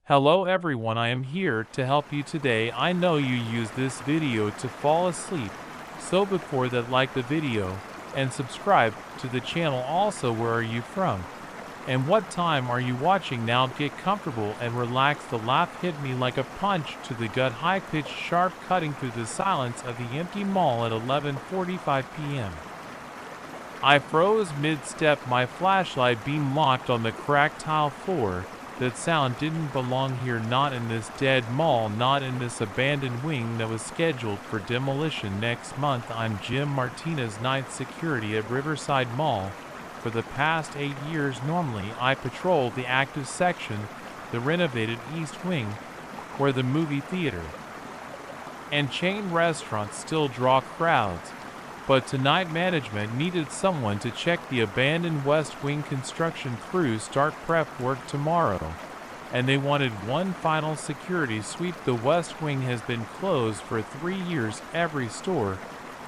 Hello everyone, I am here to help you today. I know you use this video to fall asleep, so before that, like the video and subscribe to the channel. Also, where are you from and what time are you watching? Now get comfortable and relax. The laugh hit me like a punch to the gut, high-pitched, sharp, cutting through the silence of the empty mall at 11:45 p.m. I froze mid-step, my flashlight beam locked on the cracked tile floor. That sound didn't belong here, not in this dead mall, not in this abandoned wing that was scheduled for demolition next month. I'm Jim Martinez, night security at Riverside Mall. For the past 8 years, normally I patrol the active section, the renovated East Wing, where the movie theater and chain restaurants still draw crowds. But tonight management needed someone to check the abandoned West Wing. Construction crews start prep work tomorrow, and they wanted one final security sweep. The West Wing has been closed for 3 years. Every store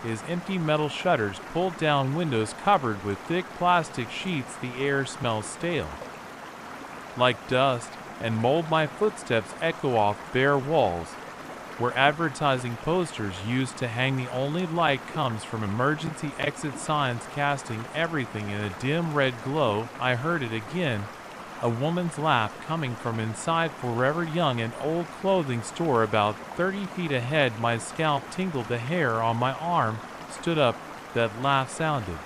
is empty, metal shutters pulled down, windows covered with thick plastic sheets. The air smells stale, like dust and mold. My footsteps echo off bare walls where advertising posters used to hang. The only light comes from emergency exit signs, casting everything in a dim red glow. I heard it again, a woman's laugh coming from inside Forever Young, an old clothing store about 30 feet ahead. My scalp tingled, the hair on my arm stood up. That laugh sounded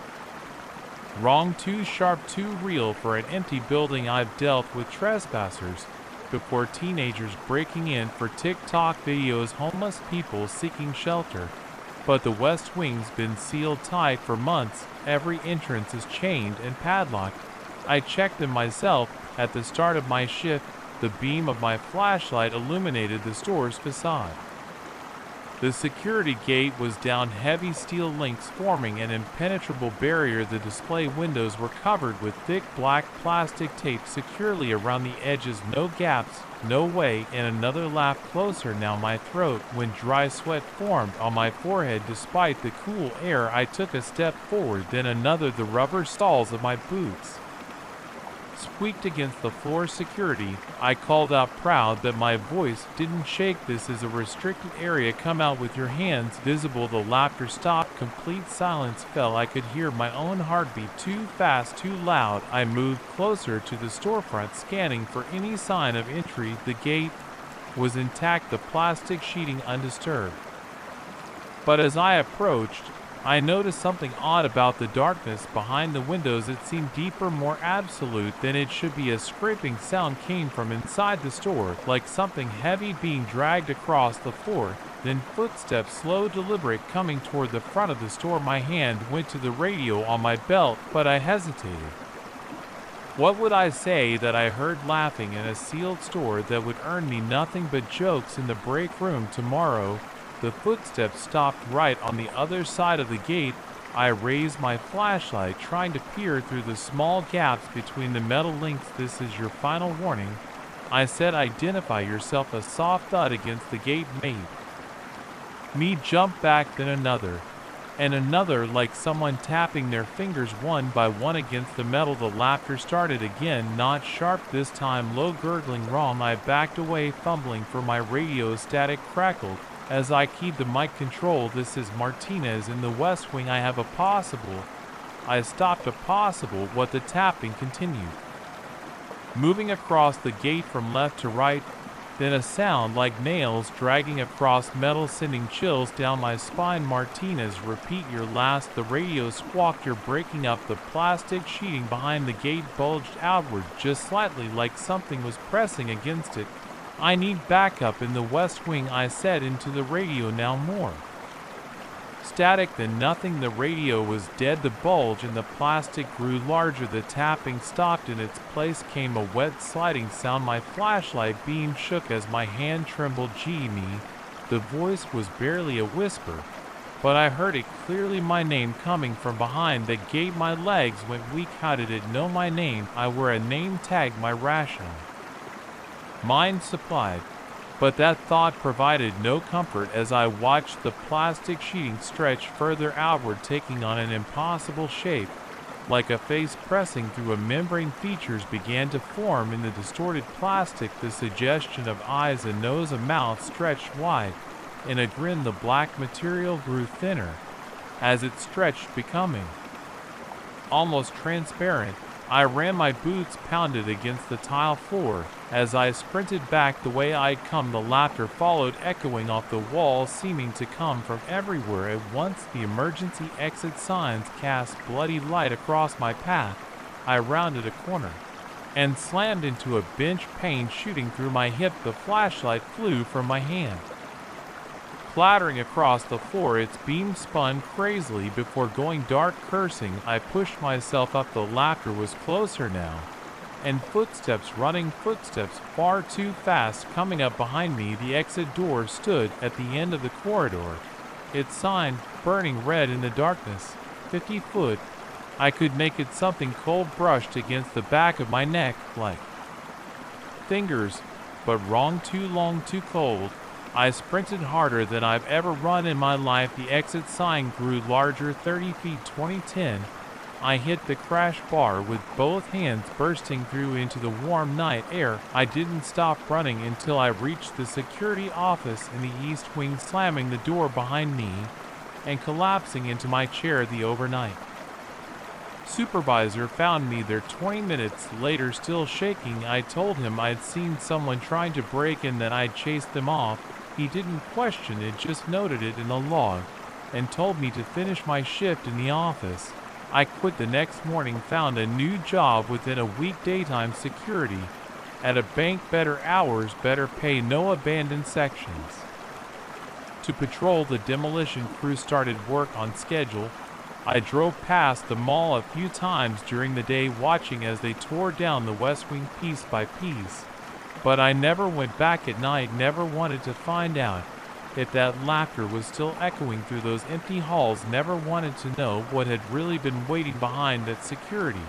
wrong, too sharp, too real for an empty building. I've dealt with trespassers before, teenagers breaking in for TikTok videos, homeless people seeking shelter, but the West Wing's been sealed tight for months. Every entrance is chained and padlocked. I checked them myself at the start of my shift. The beam of my flashlight illuminated the store's facade. The security gate was down, heavy steel links forming an impenetrable barrier. The display windows were covered with thick black plastic tape securely around the edges. No gaps, no way in. Another laugh closer now, my throat, when dry sweat formed on my forehead despite the cool air. I took a step forward, then another. The rubber soles of my boots squeaked against the floor. Security, I called out, proud that my voice didn't shake. This is a restricted area. Come out with your hands visible. The laughter stopped. Complete silence fell. I could hear my own heartbeat, too fast, too loud. I moved closer to the storefront, scanning for any sign of entry. The gate was intact, the plastic sheeting undisturbed. But as I approached, I noticed something odd about the darkness behind the windows. It seemed deeper, more absolute than it should be. A scraping sound came from inside the store, like something heavy being dragged across the floor. Then footsteps, slow, deliberate, coming toward the front of the store. My hand went to the radio on my belt, but I hesitated. What would I say that I heard laughing in a sealed store that would earn me nothing but jokes in the break room tomorrow? The footsteps stopped right on the other side of the gate. I raised my flashlight, trying to peer through the small gaps between the metal links. This is your final warning, I said. Identify yourself. A soft thud against the gate made me jump back, then another and another, like someone tapping their fingers one by one against the metal. The laughter started again, not sharp this time, low, gurgling. Wrong. I backed away, fumbling for my radio. Static crackled as I keyed the mic control. This is Martinez in the West Wing. I have a possible. I stopped. A possible. What? The tapping continued, moving across the gate from left to right. Then a sound like nails dragging across metal, sending chills down my spine. Martinez, repeat your last. The radio squawked. You're breaking up. The plastic sheeting behind the gate bulged outward just slightly, like something was pressing against it. I need backup in the West Wing, I said into the radio. Now more static than nothing. The radio was dead. The bulge in the plastic grew larger. The tapping stopped. In its place came a wet, sliding sound. My flashlight beam shook as my hand trembled. Gee, me. The voice was barely a whisper, but I heard it clearly. My name coming from behind the gate. My legs went weak. How did it know my name? I wear a name tag. My rational mind supplied, but that thought provided no comfort as I watched the plastic sheeting stretch further outward, taking on an impossible shape. Like a face pressing through a membrane, features began to form in the distorted plastic. The suggestion of eyes, a nose, a mouth stretched wide. In a grin, the black material grew thinner as it stretched, becoming almost transparent. I ran, my boots pounded against the tile floor. As I sprinted back the way I'd come, the laughter followed, echoing off the walls, seeming to come from everywhere at once. The emergency exit signs cast bloody light across my path. I rounded a corner and slammed into a bench, pain shooting through my hip. The flashlight flew from my hand, clattering across the floor. Its beam spun crazily before going dark. Cursing, I pushed myself up. The laughter was closer now, and footsteps, running footsteps, far too fast, coming up behind me. The exit door stood at the end of the corridor, its sign burning red in the darkness. 50 foot. I could make it. Something cold brushed against the back of my neck, like fingers, but wrong, too long, too cold. I sprinted harder than I've ever run in my life. The exit sign grew larger. 30 feet, 2010. I hit the crash bar with both hands, bursting through into the warm night air. I didn't stop running until I reached the security office in the east wing, slamming the door behind me and collapsing into my chair. The overnight supervisor found me there 20 minutes later, still shaking. I told him I'd seen someone trying to break in, that I'd chased them off. He didn't question it, just noted it in the log and told me to finish my shift in the office. I quit the next morning, found a new job within a week, daytime security at a bank. Better hours, better pay, no abandoned sections to patrol. The demolition crew started work on schedule. I drove past the mall a few times during the day, watching as they tore down the West Wing piece by piece. But I never went back at night, never wanted to find out if that laughter was still echoing through those empty halls, never wanted to know what had really been waiting behind that security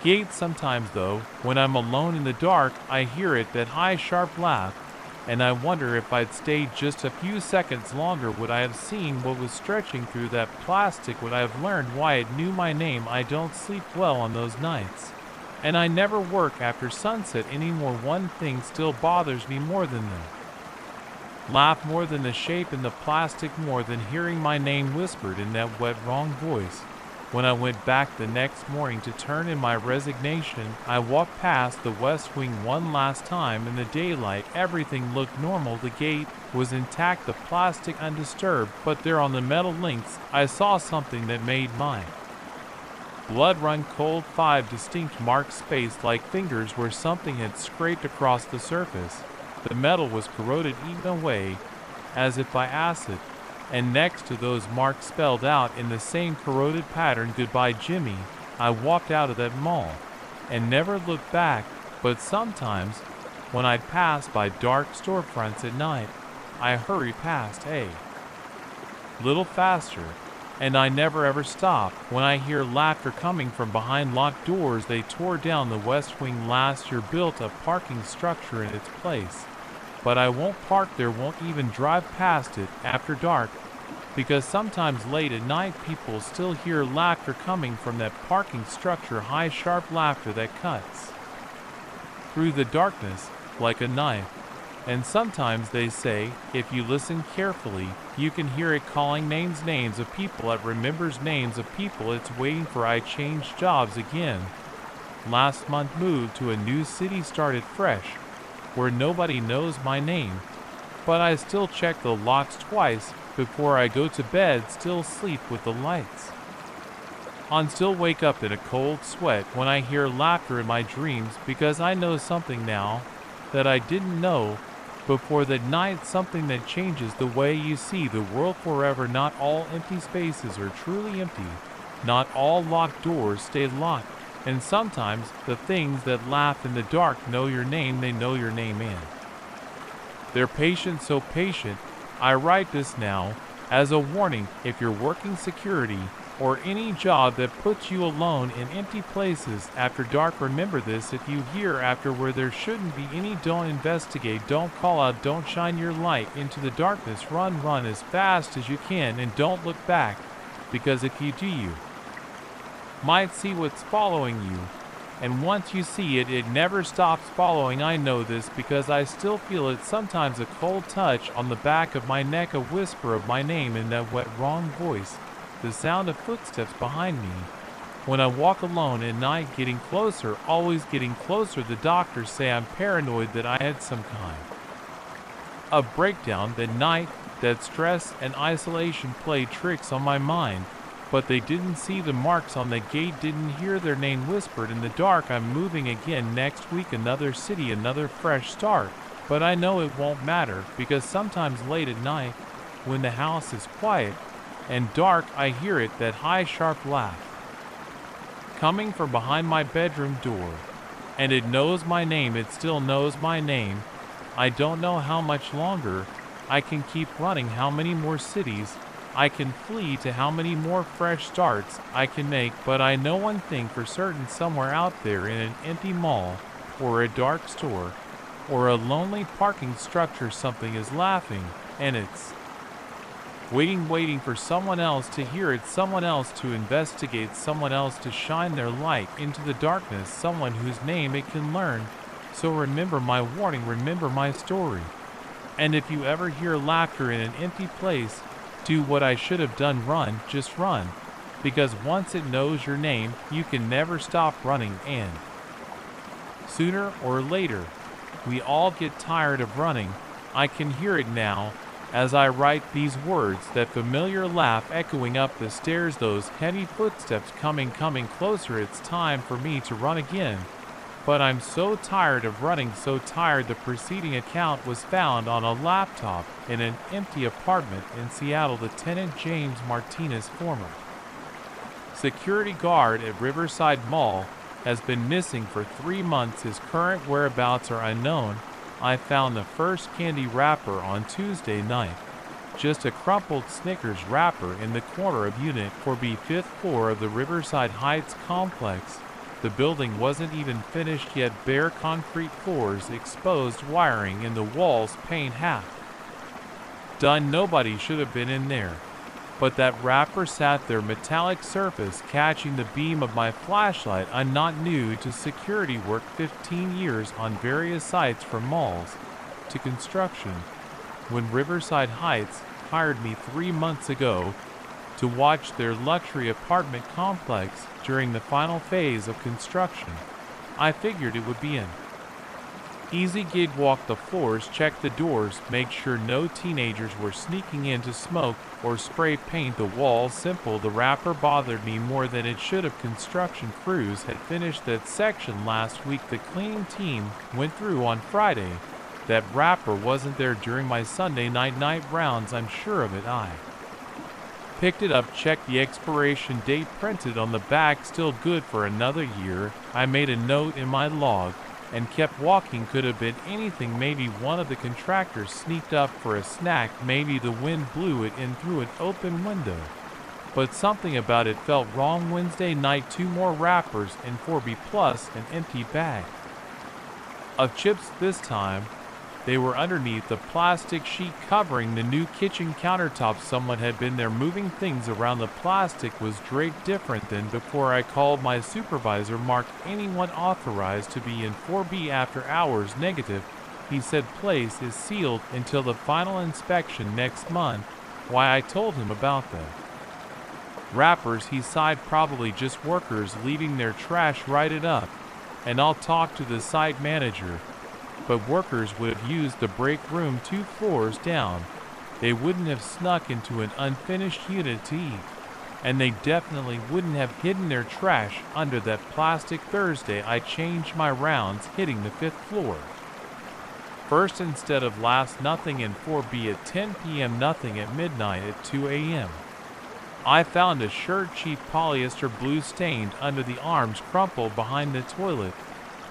gate. Sometimes, though, when I'm alone in the dark, I hear it, that high, sharp laugh, and I wonder if I'd stayed just a few seconds longer, would I have seen what was stretching through that plastic? Would I have learned why it knew my name? I don't sleep well on those nights, and I never work after sunset anymore. One thing still bothers me more than the laugh, more than the shape in the plastic, more than hearing my name whispered in that wet, wrong voice. When I went back the next morning to turn in my resignation, I walked past the West Wing one last time in the daylight. Everything looked normal. The gate was intact, the plastic undisturbed, but there on the metal links, I saw something that made my blood run cold. 5 distinct marks, spaced like fingers, where something had scraped across the surface. The metal was corroded, eaten away as if by acid, and next to those marks, spelled out in the same corroded pattern, "Goodbye, Jimmy." I walked out of that mall and never looked back, but sometimes when I'd pass by dark storefronts at night, I hurry past a little faster, and I never ever stop. When I hear laughter coming from behind locked doors, they tore down the West Wing last year, built a parking structure in its place. But I won't park there, won't even drive past it after dark, because sometimes late at night people still hear laughter coming from that parking structure, high, sharp laughter that cuts through the darkness like a knife. And sometimes they say, if you listen carefully, you can hear it calling names of people. It remembers names of people it's waiting for. I changed jobs again last month, moved to a new city, started fresh, where nobody knows my name, but I still check the locks twice before I go to bed, still sleep with the lights on, still wake up in a cold sweat when I hear laughter in my dreams, because I know something now that I didn't know before that night, something that changes the way you see the world forever. Not all empty spaces are truly empty, not all locked doors stay locked. And sometimes the things that laugh in the dark know your name, they know your name, and they're patient, so patient. I write this now as a warning. If you're working security or any job that puts you alone in empty places after dark, remember this: if you hear after where there shouldn't be any, don't investigate, don't call out, don't shine your light into the darkness. Run as fast as you can and don't look back, because if you do, you might see what's following you. And once you see it, it never stops following. I know this because I still feel it sometimes, a cold touch on the back of my neck, a whisper of my name in that wet, wrong voice, the sound of footsteps behind me. When I walk alone at night, getting closer, always getting closer. The doctors say I'm paranoid, that I had some kind of breakdown that night, that stress and isolation played tricks on my mind. But they didn't see the marks on the gate, didn't hear their name whispered in the dark. I'm moving again next week, another city, another fresh start. But I know it won't matter, because sometimes late at night, when the house is quiet and dark, I hear it, that high sharp laugh, coming from behind my bedroom door. And it knows my name, it still knows my name. I don't know how much longer I can keep running, how many more cities I can flee to, how many more fresh starts I can make. But I know one thing for certain: somewhere out there in an empty mall or a dark store or a lonely parking structure, something is laughing, and it's waiting for someone else to hear it, someone else to investigate, someone else to shine their light into the darkness, someone whose name it can learn. So remember my warning, remember my story. And if you ever hear laughter in an empty place, do what I should have done: run, just run. Because once it knows your name, you can never stop running, and sooner or later, we all get tired of running. I can hear it now as I write these words, that familiar laugh echoing up the stairs, those heavy footsteps coming closer. It's time for me to run again. But I'm so tired of running, so tired. The preceding account was found on a laptop in an empty apartment in Seattle. The tenant, James Martinez, former security guard at Riverside Mall, has been missing for 3 months. His current whereabouts are unknown. I found the first candy wrapper on Tuesday night. Just a crumpled Snickers wrapper in the corner of Unit 4B, 5th floor of the Riverside Heights complex. The building wasn't even finished yet. Bare concrete floors, exposed wiring in the walls, paint half done. Nobody should have been in there. But that wrapper sat there, metallic surface catching the beam of my flashlight. I'm not new to security work, 15 years on various sites, from malls to construction. When Riverside Heights hired me 3 months ago to watch their luxury apartment complex during the final phase of construction, I figured it would be an easy gig. Walk the floors, check the doors, make sure no teenagers were sneaking in to smoke or spray paint the walls. Simple. The wrapper bothered me more than it should have. Construction crews had finished that section last week. The cleaning team went through on Friday. That wrapper wasn't there during my Sunday night rounds. I'm sure of it. I picked it up, checked the expiration date, printed on the back, still good for another year. I made a note in my log and kept walking. Could have been anything. Maybe one of the contractors sneaked up for a snack. Maybe the wind blew it in through an open window. But something about it felt wrong. Wednesday night, 2 more wrappers in 4B plus an empty bag of chips. This time they were underneath the plastic sheet covering the new kitchen countertops. Someone had been there moving things around. The plastic was draped different than before. I called my supervisor. Marked anyone authorized to be in 4B after hours negative. He said place is sealed until the final inspection next month. Why, I told him about the wrappers. He sighed. Probably just workers leaving their trash. Write it up and I'll talk to the site manager. But workers would have used the break room 2 floors down. They wouldn't have snuck into an unfinished unit to eat. And they definitely wouldn't have hidden their trash under that plastic. Thursday I changed my rounds, hitting the 5th floor first instead of last. Nothing in 4B at 10 p.m., nothing at midnight. At 2 a.m. I found a shirt, cheap polyester blue, stained under the arms, crumpled behind the toilet.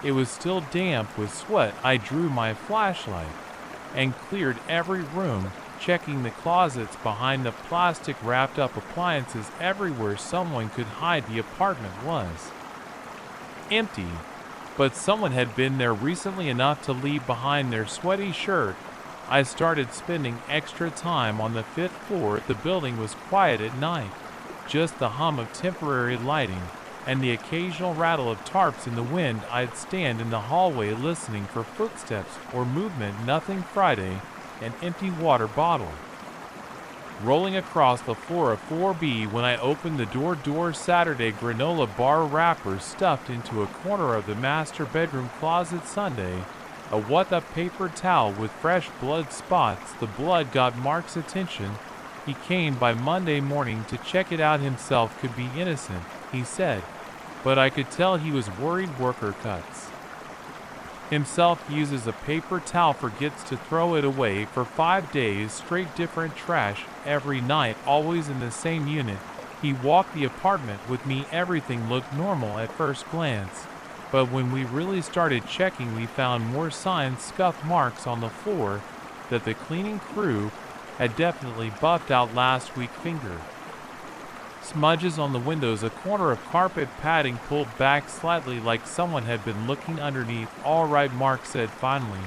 It was still damp with sweat. I drew my flashlight and cleared every room, checking the closets behind the plastic, wrapped up appliances everywhere someone could hide. The apartment was empty, but someone had been there recently enough to leave behind their sweaty shirt. I started spending extra time on the 5th floor. The building was quiet at night, just the hum of temporary lighting and the occasional rattle of tarps in the wind. I'd stand in the hallway listening for footsteps or movement. Nothing. Friday, an empty water bottle rolling across the floor of 4B when I opened the door. Saturday, granola bar wrappers stuffed into a corner of the master bedroom closet. Sunday, a what-up paper towel with fresh blood spots. The blood got Mark's attention. He came by Monday morning to check it out himself. Could be innocent, he said, but I could tell he was worried. Worker cuts himself, uses a paper towel, forgets to throw it away for 5 days straight. Different trash every night, always in the same unit. He walked the apartment with me. Everything looked normal at first glance, but when we really started checking, we found more signs, scuff marks on the floor that the cleaning crew had definitely buffed out last week. Finger smudges on the windows, a corner of carpet padding pulled back slightly like someone had been looking underneath. All right, Mark said finally.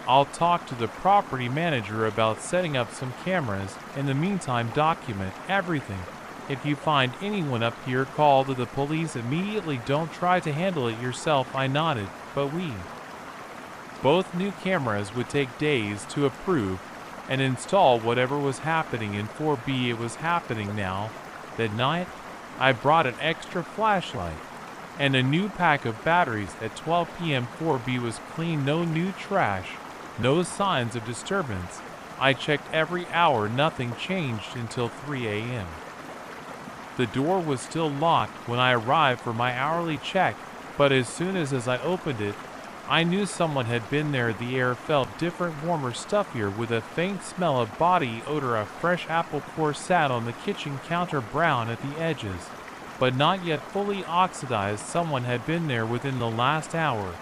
I'll talk to the property manager about setting up some cameras. In the meantime, document everything. If you find anyone up here, call to the police immediately. Don't try to handle it yourself. I nodded, but we both knew cameras would take days to approve and install. Whatever was happening in 4B, it was happening now. That night, I brought an extra flashlight and a new pack of batteries. At 12 p.m., 4B was clean. No new trash, no signs of disturbance. I checked every hour. Nothing changed until 3 a.m. The door was still locked when I arrived for my hourly check, but as soon as I opened it, I knew someone had been there. The air felt different, warmer, stuffier, with a faint smell of body odor. A fresh apple core sat on the kitchen counter, brown at the edges, but not yet fully oxidized. Someone had been there within the last hour.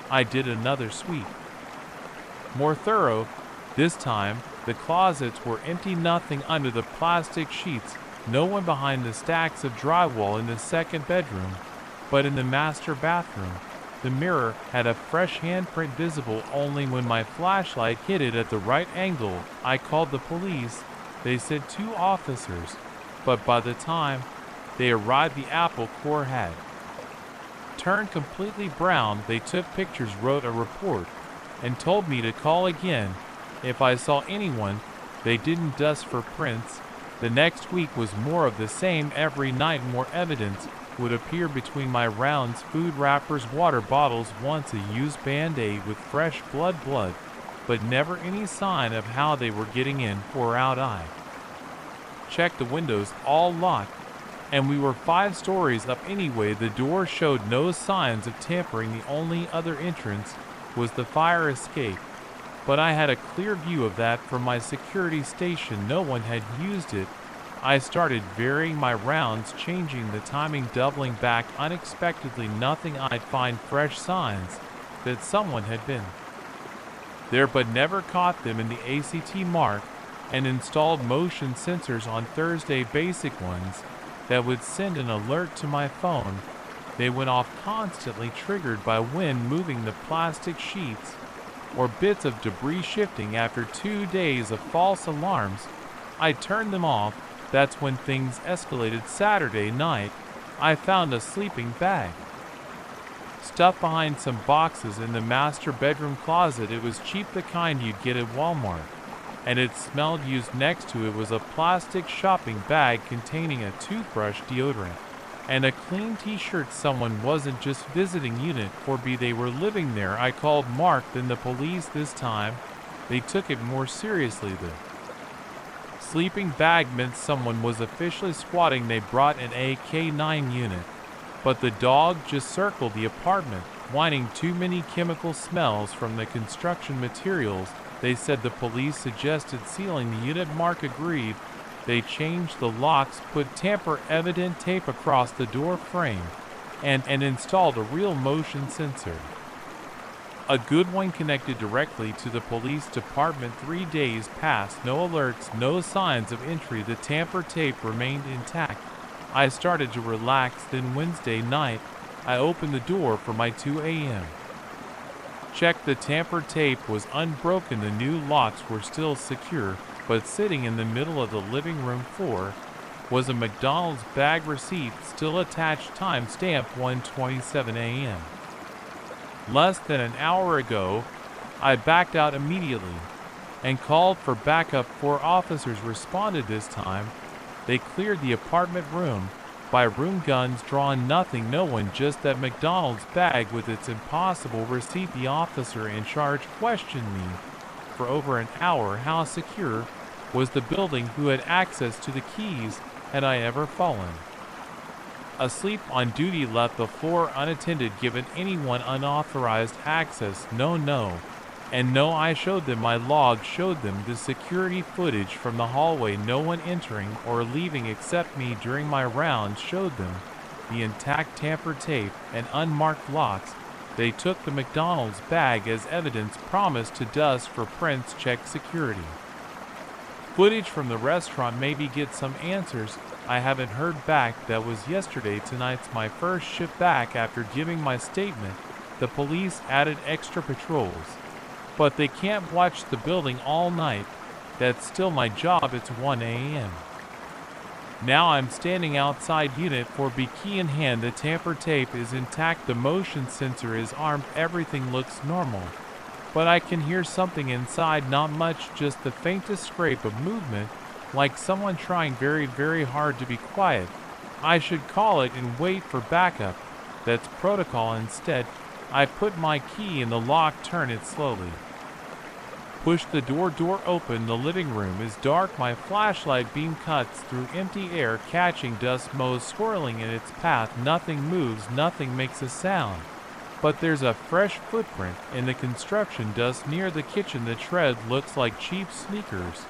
I did another sweep, more thorough. This time, the closets were empty. Nothing under the plastic sheets. No one behind the stacks of drywall in the second bedroom, but in the master bathroom, the mirror had a fresh handprint visible only when my flashlight hit it at the right angle. I called the police. They said 2 officers, but by the time they arrived, the apple core had turned completely brown. They took pictures, wrote a report, and told me to call again if I saw anyone. They didn't dust for prints. The next week was more of the same. Every night more evidence would appear between my rounds: food wrappers, water bottles, once a used Band-Aid with fresh blood, but never any sign of how they were getting in or out. I checked the windows, all locked, and we were 5 stories up anyway. The door showed no signs of tampering. The only other entrance was the fire escape, but I had a clear view of that from my security station. No one had used it. I started varying my rounds, changing the timing, doubling back. Unexpectedly, nothing. I'd find fresh signs that someone had been there, but never caught them in the ACT mark, and installed motion sensors on Thursday, basic ones that would send an alert to my phone. They went off constantly, triggered by wind moving the plastic sheets or bits of debris shifting. After 2 days of false alarms, I turned them off. That's when things escalated. Saturday night, I found a sleeping bag stuffed behind some boxes in the master bedroom closet. It was cheap, the kind you'd get at Walmart, and it smelled used. Next to it was a plastic shopping bag containing a toothbrush, deodorant, and a clean t-shirt. Someone wasn't just visiting Unit 4B, they were living there. I called Mark, then the police. This time, they took it more seriously. The sleeping bag meant someone was officially squatting. They brought an AK-9 unit, but the dog just circled the apartment, whining. Too many chemical smells from the construction materials, they said. The police suggested sealing the unit. Mark agreed. They changed the locks, put tamper-evident tape across the door frame, and installed a real motion sensor. A good one connected directly to the police department. 3 days passed, no alerts, no signs of entry. The tamper tape remained intact. I started to relax. Then Wednesday night, I opened the door for my 2 a.m. check. The tamper tape was unbroken. The new locks were still secure, but sitting in the middle of the living room floor, was a McDonald's bag receipt still attached, timestamp 1:27 a.m. Less than an hour ago, I backed out immediately and called for backup. 4 officers responded this time. They cleared the apartment room by room, guns drawn, nothing, no one, just that McDonald's bag with its impossible receipt. The officer in charge questioned me for over an hour. How secure was the building? Who had access to the keys? Had I ever fallen asleep on duty, left the floor unattended, given anyone unauthorized access? No, and no. I showed them my log, showed them the security footage from the hallway, no one entering or leaving except me during my rounds, showed them the intact tamper tape and unmarked locks. They took the McDonald's bag as evidence, promised to dust for prints, check security footage from the restaurant, maybe get some answers. I haven't heard back. That was yesterday. Tonight's my first shift back after giving my statement. The police added extra patrols, but they can't watch the building all night. That's still my job. It's 1 a.m. Now I'm standing outside Unit 4B, key in hand. The tamper tape is intact. The motion sensor is armed. Everything looks normal. But I can hear something inside, not much, just the faintest scrape of movement, like someone trying very, very hard to be quiet. I should call it and wait for backup. That's protocol. Instead, I put my key in the lock, turn it slowly. Push the door open. The living room is dark. My flashlight beam cuts through empty air, catching dust motes swirling in its path. Nothing moves, nothing makes a sound. But there's a fresh footprint in the construction dust near the kitchen. The tread looks like cheap sneakers,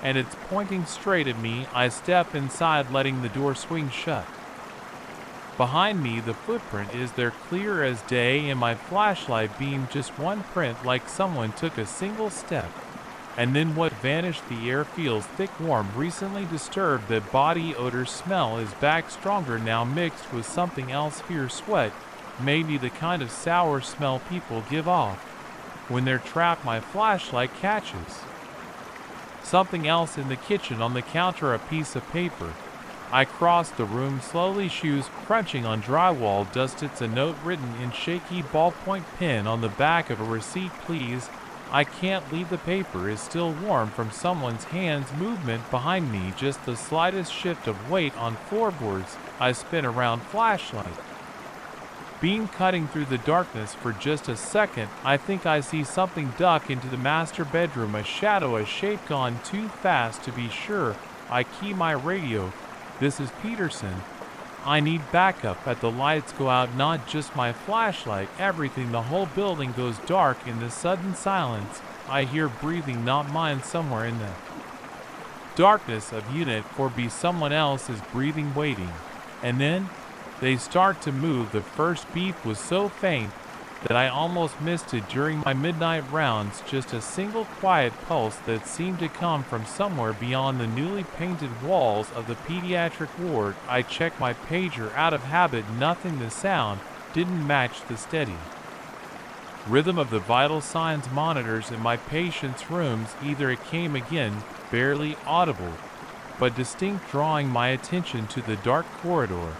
and it's pointing straight at me. I step inside, letting the door swing shut. Behind me, the footprint is there, clear as day, in my flashlight beam. Just one print, like someone took a single step, and then what vanished. The air feels thick, warm, recently disturbed. The body odor smell is back, stronger now, mixed with something else. Fear, sweat, maybe the kind of sour smell people give off when they're trapped. My flashlight catches something else in the kitchen, on the counter, a piece of paper. I cross the room slowly, shoes crunching on drywall dust. It's a note written in shaky ballpoint pen on the back of a receipt. Please, I can't leave. The paper is still warm from someone's hands. Movement behind me, just the slightest shift of weight on floorboards. I spin around, flashlight beam cutting through the darkness for just a second. I think I see something duck into the master bedroom, a shadow, a shape gone too fast to be sure. I key my radio. This is Peterson. I need backup. At the lights go out, not just my flashlight, everything. The whole building goes dark in the sudden silence. I hear breathing, not mine, somewhere in the darkness of Unit 4B. Someone else is breathing, waiting. And then they start to move. The first beep was so faint that I almost missed it during my midnight rounds, just a single quiet pulse that seemed to come from somewhere beyond the newly painted walls of the pediatric ward. I checked my pager out of habit, nothing. The sound didn't match the steady rhythm of the vital signs monitors in my patients' rooms. Either it came again, barely audible, but distinct, drawing my attention to the dark corridor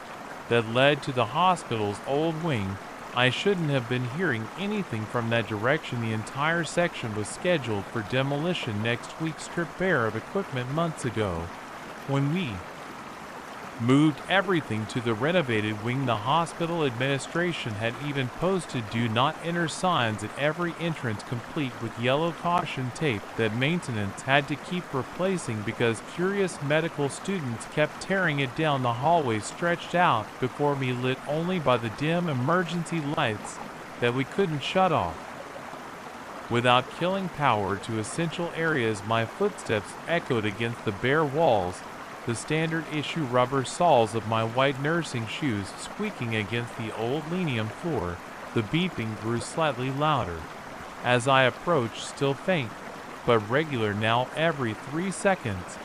that led to the hospital's old wing. I shouldn't have been hearing anything from that direction. The entire section was scheduled for demolition next week, stripped bare of equipment months ago. When we moved everything to the renovated wing, the hospital administration had even posted "Do Not Enter" signs at every entrance, complete with yellow caution tape that maintenance had to keep replacing because curious medical students kept tearing it down. The hallway stretched out before me, lit only by the dim emergency lights that we couldn't shut off without killing power to essential areas. My footsteps echoed against the bare walls, the standard issue rubber soles of my white nursing shoes squeaking against the old linoleum floor. The beeping grew slightly louder as I approached, still faint, but regular now, every 3 seconds,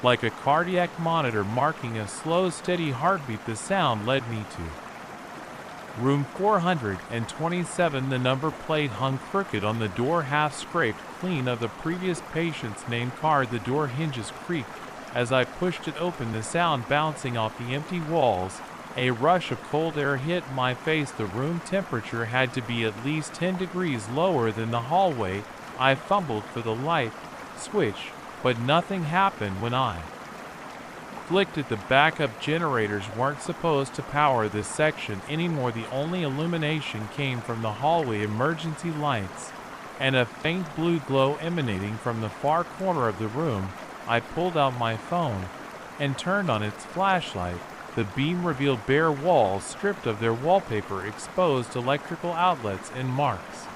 like a cardiac monitor marking a slow, steady heartbeat. The sound led me to room 427. The number plate hung crooked on the door, half scraped clean of the previous patient's name card. The door hinges creaked As I pushed it open, the sound bouncing off the empty walls, a rush of cold air hit my face. The room temperature had to be at least 10 degrees lower than the hallway. I fumbled for the light switch, but nothing happened. When I flicked it, the backup generators weren't supposed to power this section anymore. The only illumination came from the hallway emergency lights and a faint blue glow emanating from the far corner of the room. I pulled out my phone and turned on its flashlight. The beam revealed bare walls stripped of their wallpaper, exposed electrical outlets and marks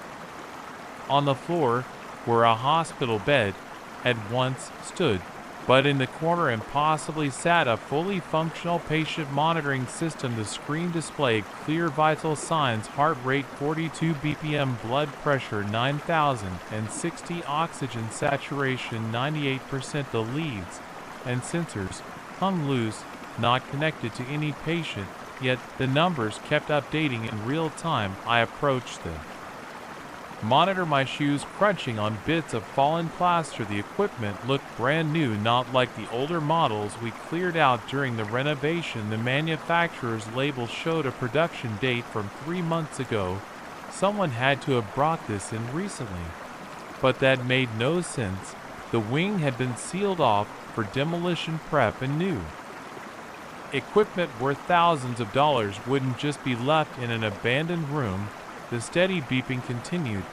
on the floor where a hospital bed had once stood, but in the corner and possibly sat a fully functional patient monitoring system. The screen displayed clear vital signs: heart rate 42 BPM, blood pressure 9,060, oxygen saturation 98%. The leads and sensors hung loose, not connected to any patient, yet the numbers kept updating in real time. I approached the monitor, my shoes crunching on bits of fallen plaster. The equipment looked brand new, not like the older models we cleared out during the renovation. The manufacturer's label showed a production date from 3 months ago. Someone had to have brought this in recently, but that made no sense. The wing had been sealed off for demolition prep, and new equipment worth thousands of dollars wouldn't just be left in an abandoned room. The steady beeping continued.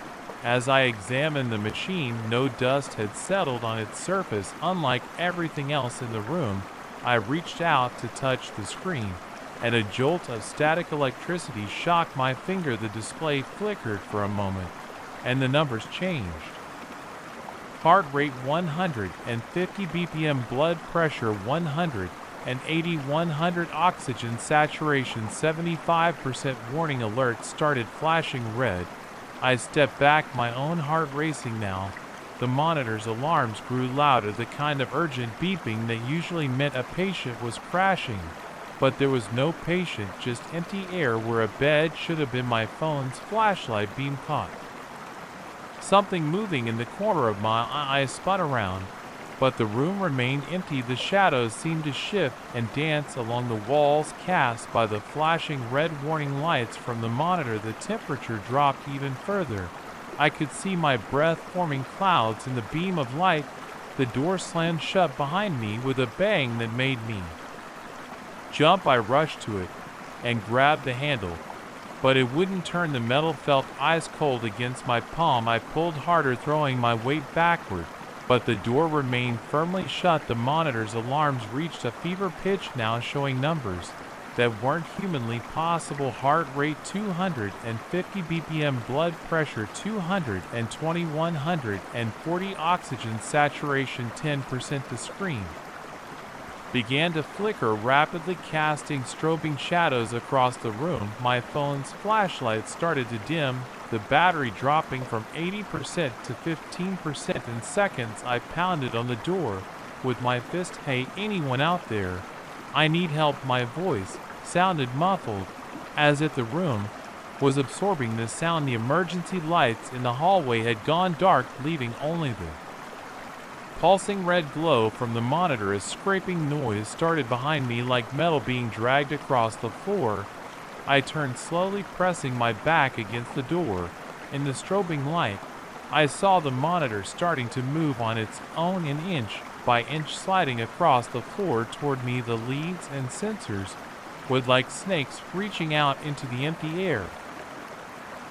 As I examined the machine, no dust had settled on its surface. Unlike everything else in the room, I reached out to touch the screen, and a jolt of static electricity shocked my finger. The display flickered for a moment, and the numbers changed. Heart rate 150 BPM, blood pressure 180, 100, oxygen saturation 75%. Warning alert started flashing red. I stepped back, my own heart racing now. The monitor's alarms grew louder, the kind of urgent beeping that usually meant a patient was crashing. But there was no patient, just empty air where a bed should have been. My phone's flashlight beam caught something moving in the corner of my eye. I spun around, but the room remained empty. The shadows seemed to shift and dance along the walls cast by the flashing red warning lights from the monitor. The temperature dropped even further. I could see my breath forming clouds in the beam of light. The door slammed shut behind me with a bang that made me jump. I rushed to it and grabbed the handle, but it wouldn't turn. The metal felt ice cold against my palm. I pulled harder, throwing my weight backward, but the door remained firmly shut. The monitor's alarms reached a fever pitch now, showing numbers that weren't humanly possible. Heart rate 250 BPM, blood pressure 220, 140, oxygen saturation 10%. The screen began to flicker rapidly, casting strobing shadows across the room. My phone's flashlight started to dim, the battery dropping from 80% to 15% in seconds. I pounded on the door with my fist. Hey, anyone out there? I need help. My voice sounded muffled, as if the room was absorbing the sound. The emergency lights in the hallway had gone dark, leaving only the pulsing red glow from the monitor. A scraping noise started behind me, like metal being dragged across the floor. I turned slowly, pressing my back against the door. In the strobing light, I saw the monitor starting to move on its own, an inch by inch, sliding across the floor toward me. The leads and sensors would like snakes reaching out into the empty air.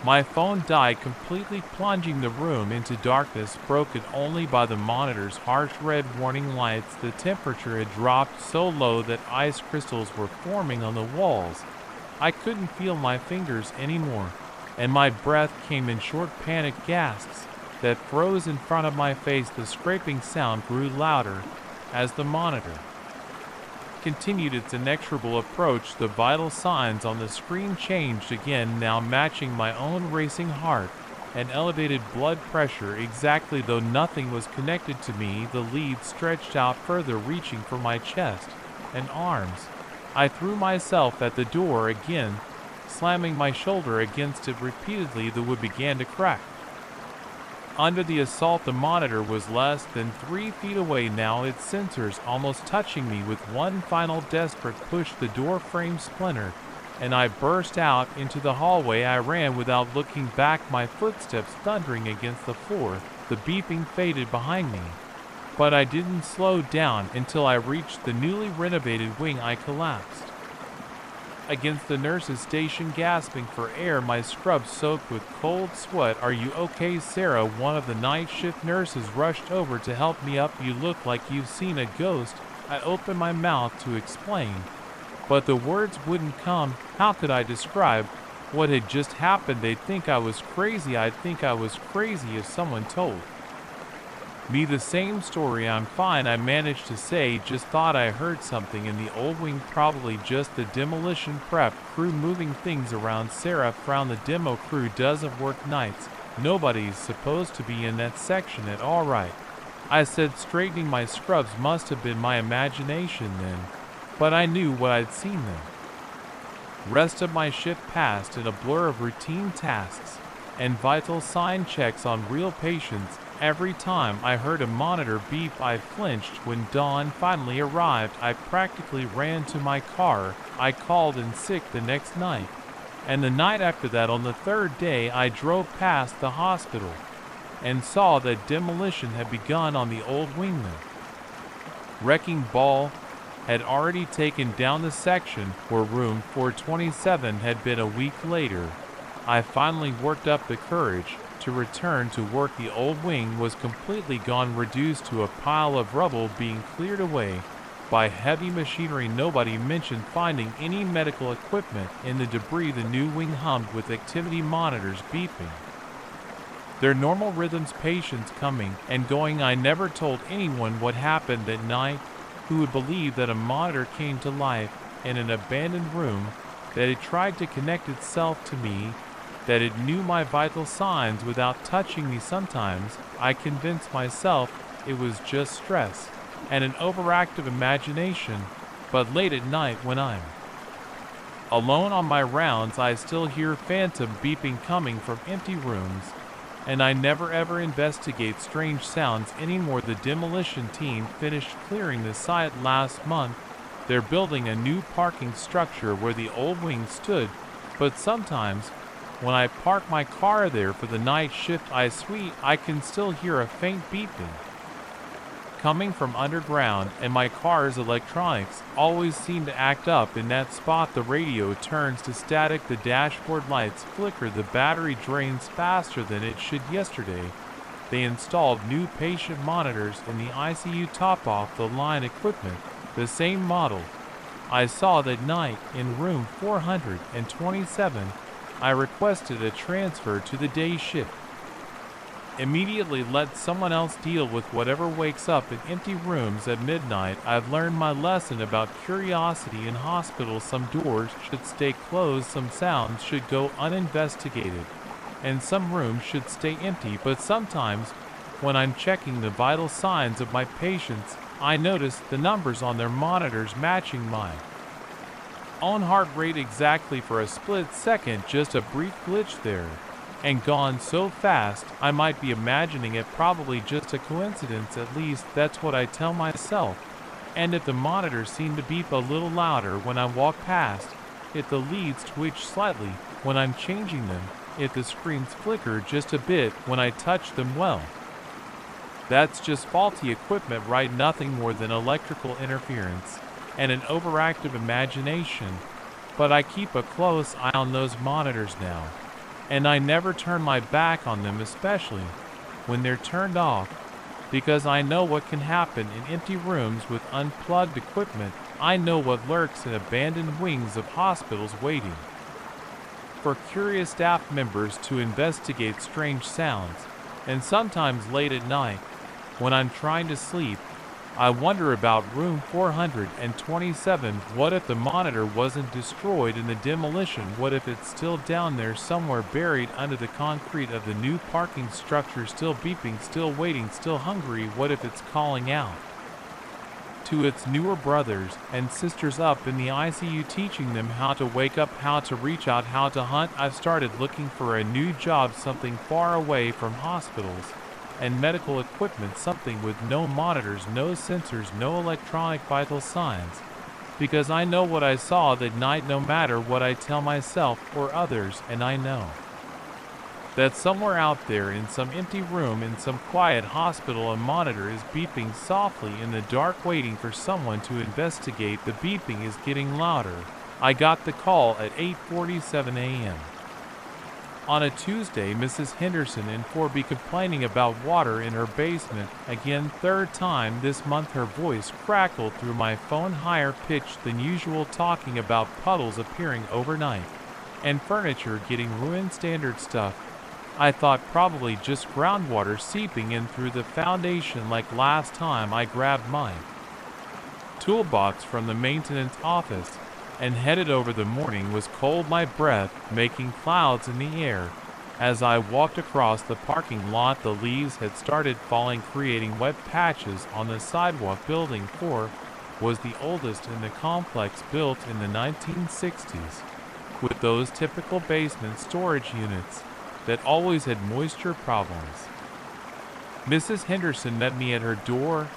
My phone died completely, plunging the room into darkness, broken only by the monitor's harsh red warning lights. The temperature had dropped so low that ice crystals were forming on the walls. I couldn't feel my fingers anymore, and my breath came in short, panicked gasps that froze in front of my face. The scraping sound grew louder as the monitor continued its inexorable approach. The vital signs on the screen changed again, now matching my own racing heart and elevated blood pressure exactly, though nothing was connected to me. The lead stretched out further, reaching for my chest and arms. I threw myself at the door again, slamming my shoulder against it repeatedly. The wood began to crack Under the assault, the monitor was less than 3 feet away now, its sensors almost touching me. With one final desperate push, the door frame splintered, and I burst out into the hallway. I ran without looking back, my footsteps thundering against the floor. The beeping faded behind me, but I didn't slow down until I reached the newly renovated wing. I collapsed against the nurse's station, gasping for air, my scrubs soaked with cold sweat. "Are you okay, Sarah?" One of the night shift nurses rushed over to help me up. "You look like you've seen a ghost." I opened my mouth to explain, but the words wouldn't come. How could I describe what had just happened? They'd think I was crazy. I'd think I was crazy if someone told me the same story. "I'm fine," I managed to say. "Just thought I heard something in the old wing, probably just the demolition prep crew moving things around." Sarah frowned. "The demo crew doesn't work nights. Nobody's supposed to be in that section at all." "Right," I said, straightening my scrubs. "Must have been my imagination then, but I knew what I'd seen then." Rest of my shift passed in a blur of routine tasks and vital sign checks on real patients. Every time I heard a monitor beep, I flinched. When dawn finally arrived, I practically ran to my car. I called in sick the next night, and the night after that. On the third day, I drove past the hospital and saw that demolition had begun on the old wing. The wrecking ball had already taken down the section where room 427 had been. A week later, I finally worked up the courage to return to work. The old wing was completely gone, reduced to a pile of rubble being cleared away by heavy machinery. Nobody mentioned finding any medical equipment in the debris. The new wing hummed with activity monitors beeping their normal rhythms, patients coming and going. I never told anyone what happened that night. Who would believe that a monitor came to life in an abandoned room, that it tried to connect itself to me, that it knew my vital signs without touching me? Sometimes I convinced myself it was just stress and an overactive imagination, but late at night when I'm alone on my rounds, I still hear phantom beeping coming from empty rooms, and I never ever investigate strange sounds anymore. The demolition team finished clearing the site last month. They're building a new parking structure where the old wing stood, but sometimes when I park my car there for the night shift, I can still hear a faint beeping coming from underground, and my car's electronics always seem to act up in that spot. The radio turns to static, the dashboard lights flicker, the battery drains faster than it should. Yesterday, they installed new patient monitors in the ICU, top off the line equipment, the same model I saw that night in room 427. I requested a transfer to the day shift. Immediately let someone else deal with whatever wakes up in empty rooms at midnight. I've learned my lesson about curiosity in hospitals. Some doors should stay closed, some sounds should go uninvestigated, and some rooms should stay empty. But sometimes, when I'm checking the vital signs of my patients, I notice the numbers on their monitors matching my own heart rate exactly. For a split second, just a brief glitch there, and gone so fast I might be imagining it. Probably just a coincidence, at least that's what I tell myself. And if the monitors seem to beep a little louder when I walk past, if the leads twitch slightly when I'm changing them, if the screens flicker just a bit when I touch them, well, that's just faulty equipment, right? Nothing more than electrical interference and an overactive imagination. But I keep a close eye on those monitors now, and I never turn my back on them, especially when they're turned off, because I know what can happen in empty rooms with unplugged equipment. I know what lurks in abandoned wings of hospitals, waiting for curious staff members to investigate strange sounds. And sometimes late at night, when I'm trying to sleep, I wonder about room 427. What if the monitor wasn't destroyed in the demolition? What if it's still down there somewhere, buried under the concrete of the new parking structure, still beeping, still waiting, still hungry? What if it's calling out to its newer brothers and sisters up in the ICU, teaching them how to wake up, how to reach out, how to hunt? I've started looking for a new job, something far away from hospitals, and medical equipment, something with no monitors, no sensors, no electronic vital signs. Because I know what I saw that night no matter what I tell myself or others, and I know that somewhere out there in some empty room in some quiet hospital a monitor is beeping softly in the dark waiting for someone to investigate. The beeping is getting louder. I got the call at 8:47 a.m. On a Tuesday. Mrs. Henderson in 4B complaining about water in her basement. Again, third time this month. Her voice crackled through my phone, higher pitched than usual, talking about puddles appearing overnight and furniture getting ruined. Standard stuff. I thought probably just groundwater seeping in through the foundation like last time I grabbed my toolbox from the maintenance office and headed over. The morning was cold, my breath making clouds in the air. As I walked across the parking lot, the leaves had started falling, creating wet patches on the sidewalk. Building 4 was the oldest in the complex, built in the 1960s, with those typical basement storage units that always had moisture problems. Mrs. Henderson met me at her door.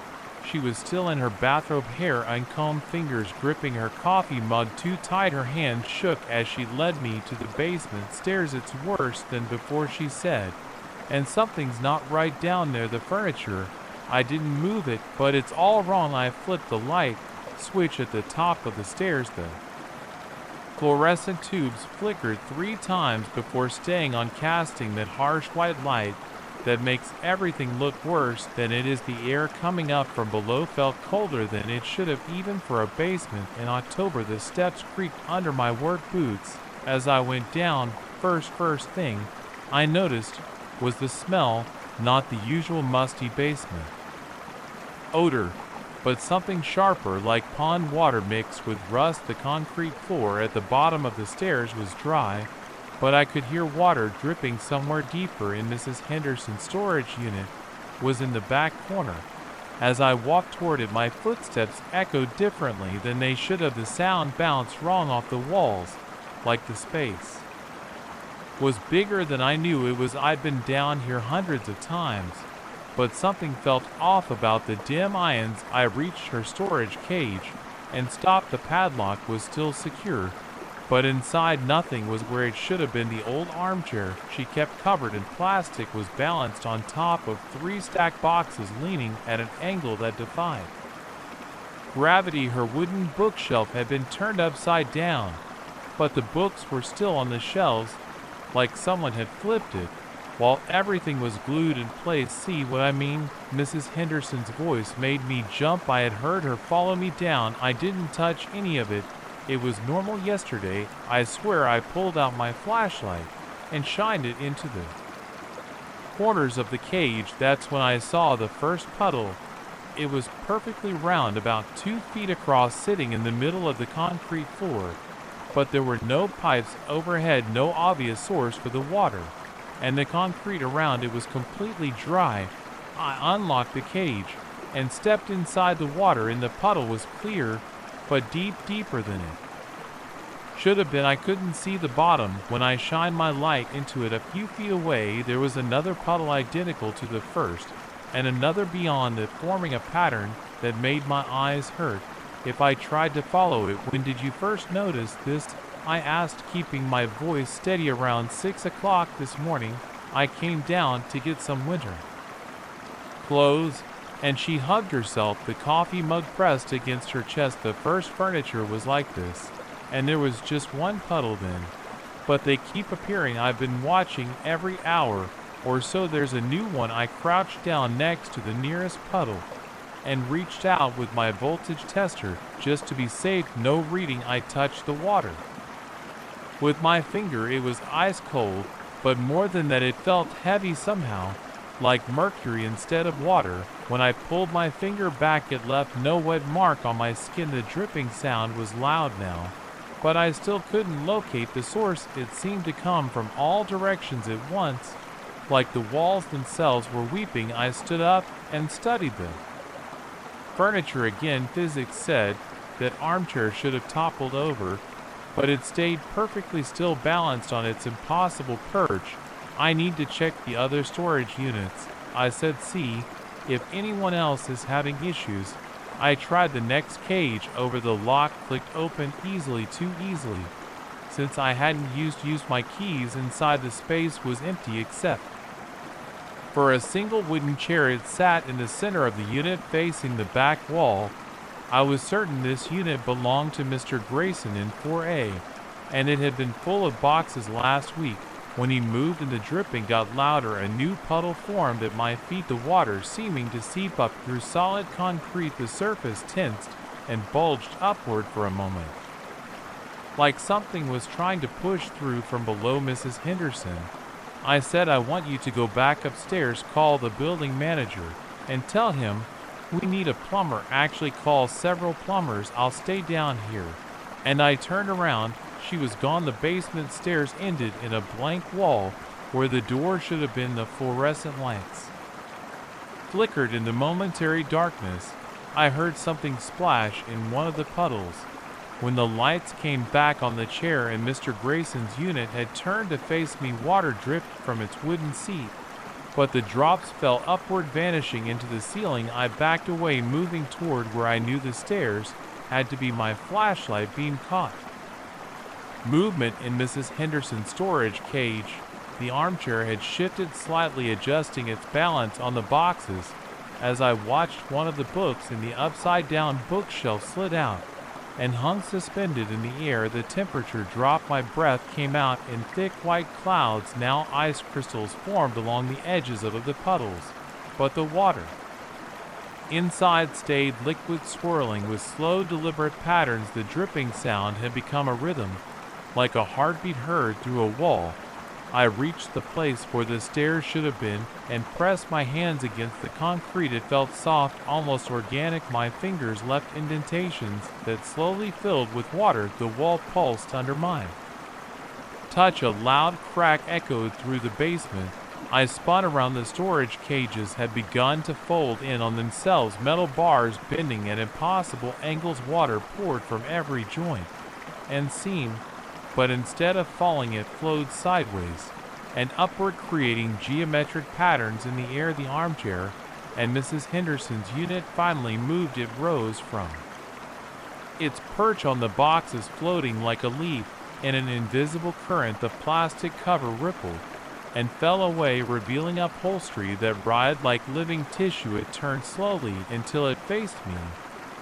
She was still in her bathrobe, hair uncombed, fingers gripping her coffee mug too tight. Her hand shook as she led me to the basement stairs. It's worse than before, she said, and something's not right down there. The furniture, I didn't move it, but it's all wrong. I flipped the light switch at the top of the stairs. The fluorescent tubes flickered 3 times before staying on, casting that harsh white light that makes everything look worse than it is. The air coming up from below felt colder than it should have, even for a basement in October. The steps creaked under my work boots as I went down. First thing I noticed was the smell, not the usual musty basement odor, but something sharper, like pond water mixed with rust. The concrete floor at the bottom of the stairs was dry, but I could hear water dripping somewhere deeper in. Mrs. Henderson's storage unit was in the back corner. As I walked toward it, my footsteps echoed differently than they should have. The sound bounced wrong off the walls, like the space was bigger than I knew it was. I'd been down here hundreds of times, but something felt off about the dim ions. I reached her storage cage and stopped. The padlock was still secure, but inside nothing was where it should have been. The old armchair she kept covered in plastic was balanced on top of 3 stacked boxes, leaning at an angle that defied gravity. Her wooden bookshelf had been turned upside down, but the books were still on the shelves, like someone had flipped it, while everything was glued in place. See what I mean? Mrs. Henderson's voice made me jump. I had heard her follow me down. I didn't touch any of it. It was normal yesterday. I swear I pulled out my flashlight and shined it into the corners of the cage. That's when I saw the first puddle. It was perfectly round, about 2 feet across, sitting in the middle of the concrete floor. But there were no pipes overhead, no obvious source for the water, and the concrete around it was completely dry. I unlocked the cage and stepped inside the water, and the puddle was clear, but deeper than it should have been. I couldn't see the bottom. When I shined my light into it a few feet away, there was another puddle identical to the first, and another beyond it, forming a pattern that made my eyes hurt if I tried to follow it. When did you first notice this? I asked, keeping my voice steady. Around 6 o'clock this morning. I came down to get some winter clothes, and she hugged herself, the coffee mug pressed against her chest. The first furniture was like this, and there was just one puddle then, but they keep appearing. I've been watching every hour or so. There's a new one. I crouched down next to the nearest puddle and reached out with my voltage tester just to be safe. No reading. I touched the water with my finger. It was ice cold, but more than that, it felt heavy somehow, like mercury instead of water. When I pulled my finger back, it left no wet mark on my skin. The dripping sound was loud now, but I still couldn't locate the source. It seemed to come from all directions at once, like the walls themselves were weeping. I stood up and studied the furniture again. Physics said that armchair should have toppled over, but it stayed perfectly still, balanced on its impossible perch. I need to check the other storage units. I said, see if anyone else is having issues. I tried the next cage over. The lock clicked open easily, too easily. Since I hadn't used my keys, inside the space was empty except for a single wooden chair. It sat in the center of the unit facing the back wall. I was certain this unit belonged to Mr. Grayson in 4A, and it had been full of boxes last week. When he moved and the dripping got louder, a new puddle formed at my feet, the water seeming to seep up through solid concrete. The surface tensed and bulged upward for a moment, like something was trying to push through from below. Mrs. Henderson, I said, I want you to go back upstairs, call the building manager, and tell him we need a plumber. Actually, call several plumbers. I'll stay down here. And I turned around. She was gone. The basement stairs ended in a blank wall where the door should have been. The fluorescent lights flickered in the momentary darkness. I heard something splash in one of the puddles. When the lights came back on, the chair in Mr. Grayson's unit had turned to face me. Water dripped from its wooden seat, but the drops fell upward, vanishing into the ceiling. I backed away, moving toward where I knew the stairs had to be. My flashlight beam caught movement in Mrs. Henderson's storage cage. The armchair had shifted slightly, adjusting its balance on the boxes. As I watched, one of the books in the upside-down bookshelf slid out and hung suspended in the air. The temperature dropped. My breath came out in thick white clouds. Now ice crystals formed along the edges of the puddles, but the water inside stayed liquid, swirling with slow, deliberate patterns. The dripping sound had become a rhythm, like a heartbeat heard through a wall. I reached the place where the stairs should have been and pressed my hands against the concrete. It felt soft, almost organic. My fingers left indentations that slowly filled with water. The wall pulsed under my touch. A loud crack echoed through the basement. I spun around. The storage cages had begun to fold in on themselves, metal bars bending at impossible angles. Water poured from every joint and seam, but instead of falling, it flowed sideways and upward, creating geometric patterns in the air. The armchair and Mrs. Henderson's unit finally moved. It rose from its perch on the boxes, floating like a leaf in an invisible current. The plastic cover rippled and fell away, revealing upholstery that writhed like living tissue. It turned slowly until it faced me,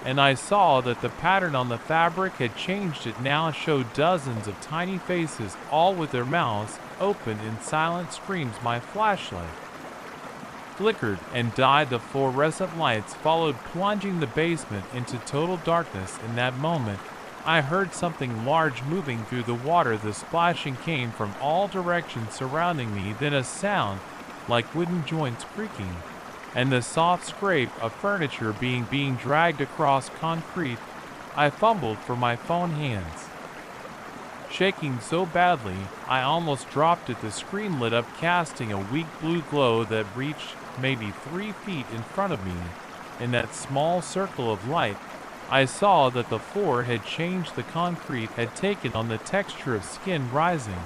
and I saw that the pattern on the fabric had changed. It now showed dozens of tiny faces, all with their mouths open in silent screams. My flashlight flickered and died. The fluorescent lights followed, plunging the basement into total darkness. In that moment, I heard something large moving through the water. The splashing came from all directions surrounding me, then a sound like wooden joints creaking, and the soft scrape of furniture being dragged across concrete. I fumbled for my phone, hands shaking so badly I almost dropped it. The screen lit up, casting a weak blue glow that reached maybe 3 feet in front of me. In that small circle of light, I saw that the floor had changed. The concrete had taken on the texture of skin, rising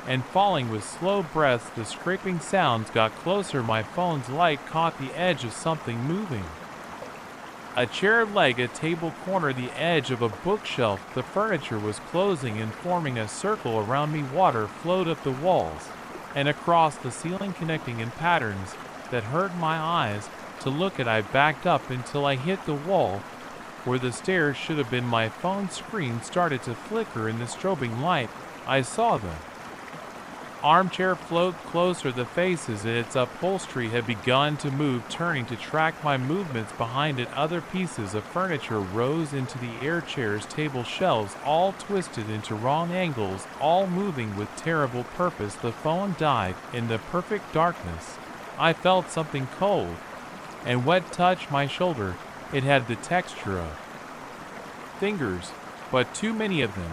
and falling with slow breaths. The scraping sounds got closer. My phone's light caught the edge of something moving. A chair leg, a table corner, the edge of a bookshelf. The furniture was closing and forming a circle around me. Water flowed up the walls and across the ceiling, connecting in patterns that hurt my eyes to look at. I backed up until I hit the wall where the stairs should have been. My phone screen started to flicker in the strobing light. I saw the armchair float closer. The faces in its upholstery had begun to move, turning to track my movements behind it. Other pieces of furniture rose into the air, chairs, table, shelves, all twisted into wrong angles, all moving with terrible purpose. The phone died in the perfect darkness. I felt something cold and wet touch my shoulder. It had the texture of fingers, but too many of them,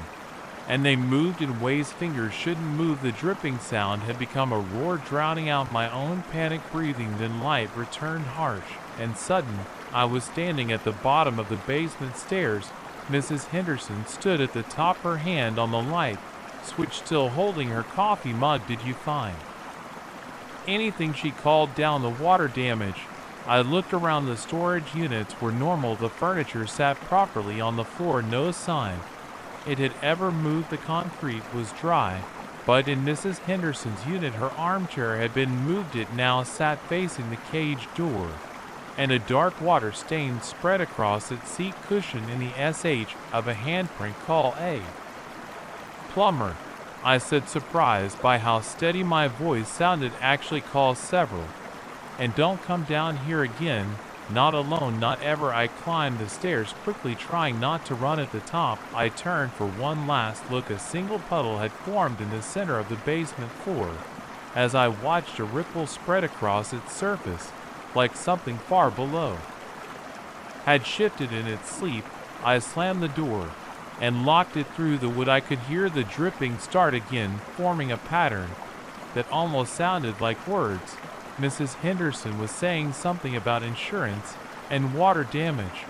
and they moved in ways fingers shouldn't move. The dripping sound had become a roar, drowning out my own panic breathing. Then light returned, harsh and sudden. I was standing at the bottom of the basement stairs. Mrs. Henderson stood at the top, her hand on the light switch, still holding her coffee mug. Did you find anything she called down the water damage. I looked around the storage units where normal the furniture sat properly on the floor, no sign it had ever moved. The concrete was dry, but in Mrs. Henderson's unit her armchair had been moved. It now sat facing the cage door, and a dark water stain spread across its seat cushion in the SH of a handprint. Call a plumber, I said, surprised by how steady my voice sounded. Actually call several. And don't come down here again. Not alone, not ever. I climbed the stairs quickly, trying not to run at the top. I turned for one last look. A single puddle had formed in the center of the basement floor. As I watched, a ripple spread across its surface, like something far below had shifted in its sleep. I slammed the door and locked it through the wood. I could hear the dripping start again, forming a pattern that almost sounded like words. Mrs. Henderson was saying something about insurance and water damage,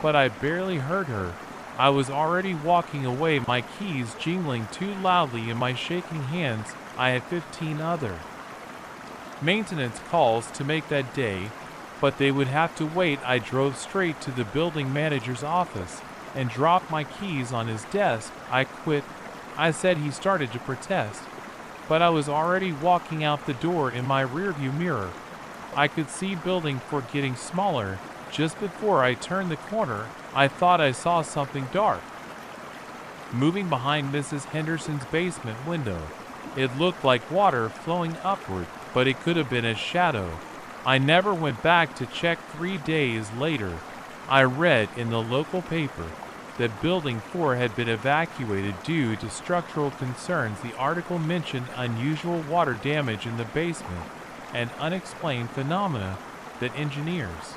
but I barely heard her. I was already walking away, my keys jingling too loudly in my shaking hands. I had 15 other maintenance calls to make that day, but they would have to wait. I drove straight to the building manager's office and dropped my keys on his desk. I quit, I said. He started to protest, but I was already walking out the door. In my rearview mirror, I could see building 4 getting smaller. Just before I turned the corner, I thought I saw something dark moving behind Mrs. Henderson's basement window. It looked like water flowing upward, but it could have been a shadow. I never went back to check. 3 days later, I read in the local paper that Building 4 had been evacuated due to structural concerns. The article mentioned unusual water damage in the basement and unexplained phenomena that engineers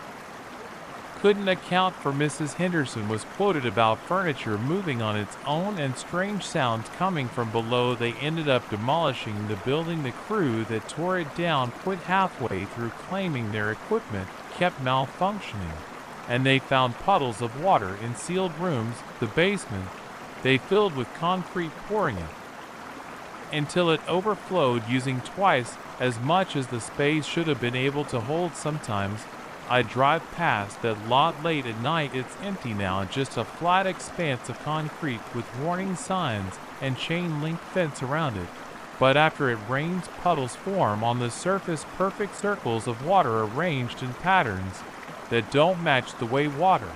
couldn't account for. Mrs. Henderson was quoted about furniture moving on its own and strange sounds coming from below. They ended up demolishing the building. The crew that tore it down quit halfway through, claiming their equipment kept malfunctioning, and they found puddles of water in sealed rooms. The basement they filled with concrete, pouring it until it overflowed, using twice as much as the space should have been able to hold. Sometimes I drive past that lot late at night. It's empty now, just a flat expanse of concrete with warning signs and chain link fence around it. But after it rains, puddles form on the surface, perfect circles of water arranged in patterns that don't match the way water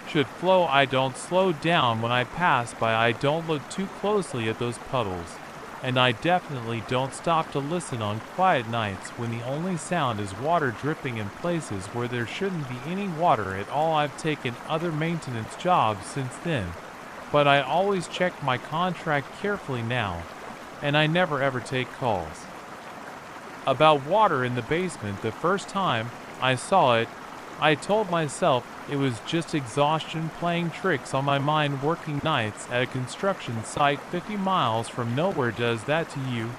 should flow. I don't slow down when I pass by. I don't look too closely at those puddles, and I definitely don't stop to listen on quiet nights when the only sound is water dripping in places where there shouldn't be any water at all. I've taken other maintenance jobs since then, but I always check my contract carefully now, and I never ever take calls about water in the basement. The first time I saw it, I told myself it was just exhaustion playing tricks on my mind. Working nights at a construction site 50 miles from nowhere does that to you,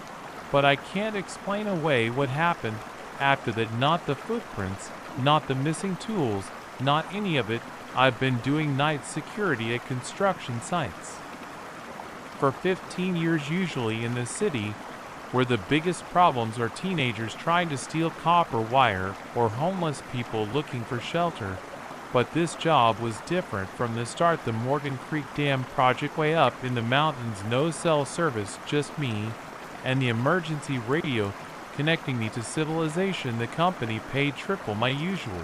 but I can't explain away what happened after that. Not the footprints, not the missing tools, not any of it. I've been doing night security at construction sites for 15 years, usually in the city, where the biggest problems are teenagers trying to steal copper wire or homeless people looking for shelter. But this job was different from the start. The Morgan Creek Dam project way up in the mountains, no cell service, just me and the emergency radio connecting me to civilization. The company paid triple my usual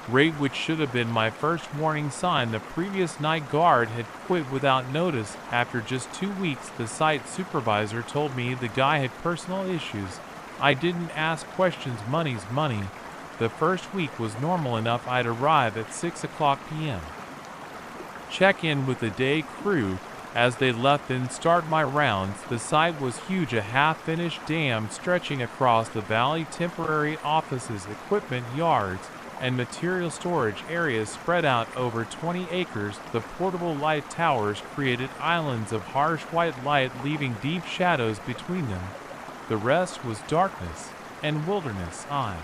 rate, which should have been my first warning sign. The previous night guard had quit without notice. After just 2 weeks, the site supervisor told me the guy had personal issues. I didn't ask questions. Money's money. The first week was normal enough. I'd arrive at 6:00 p.m., check in with the day crew as they left, then start my rounds. The site was huge, a half-finished dam stretching across the valley. Temporary offices, equipment yards, and material storage areas spread out over 20 acres. The portable light towers created islands of harsh white light, leaving deep shadows between them. The rest was darkness and wilderness. I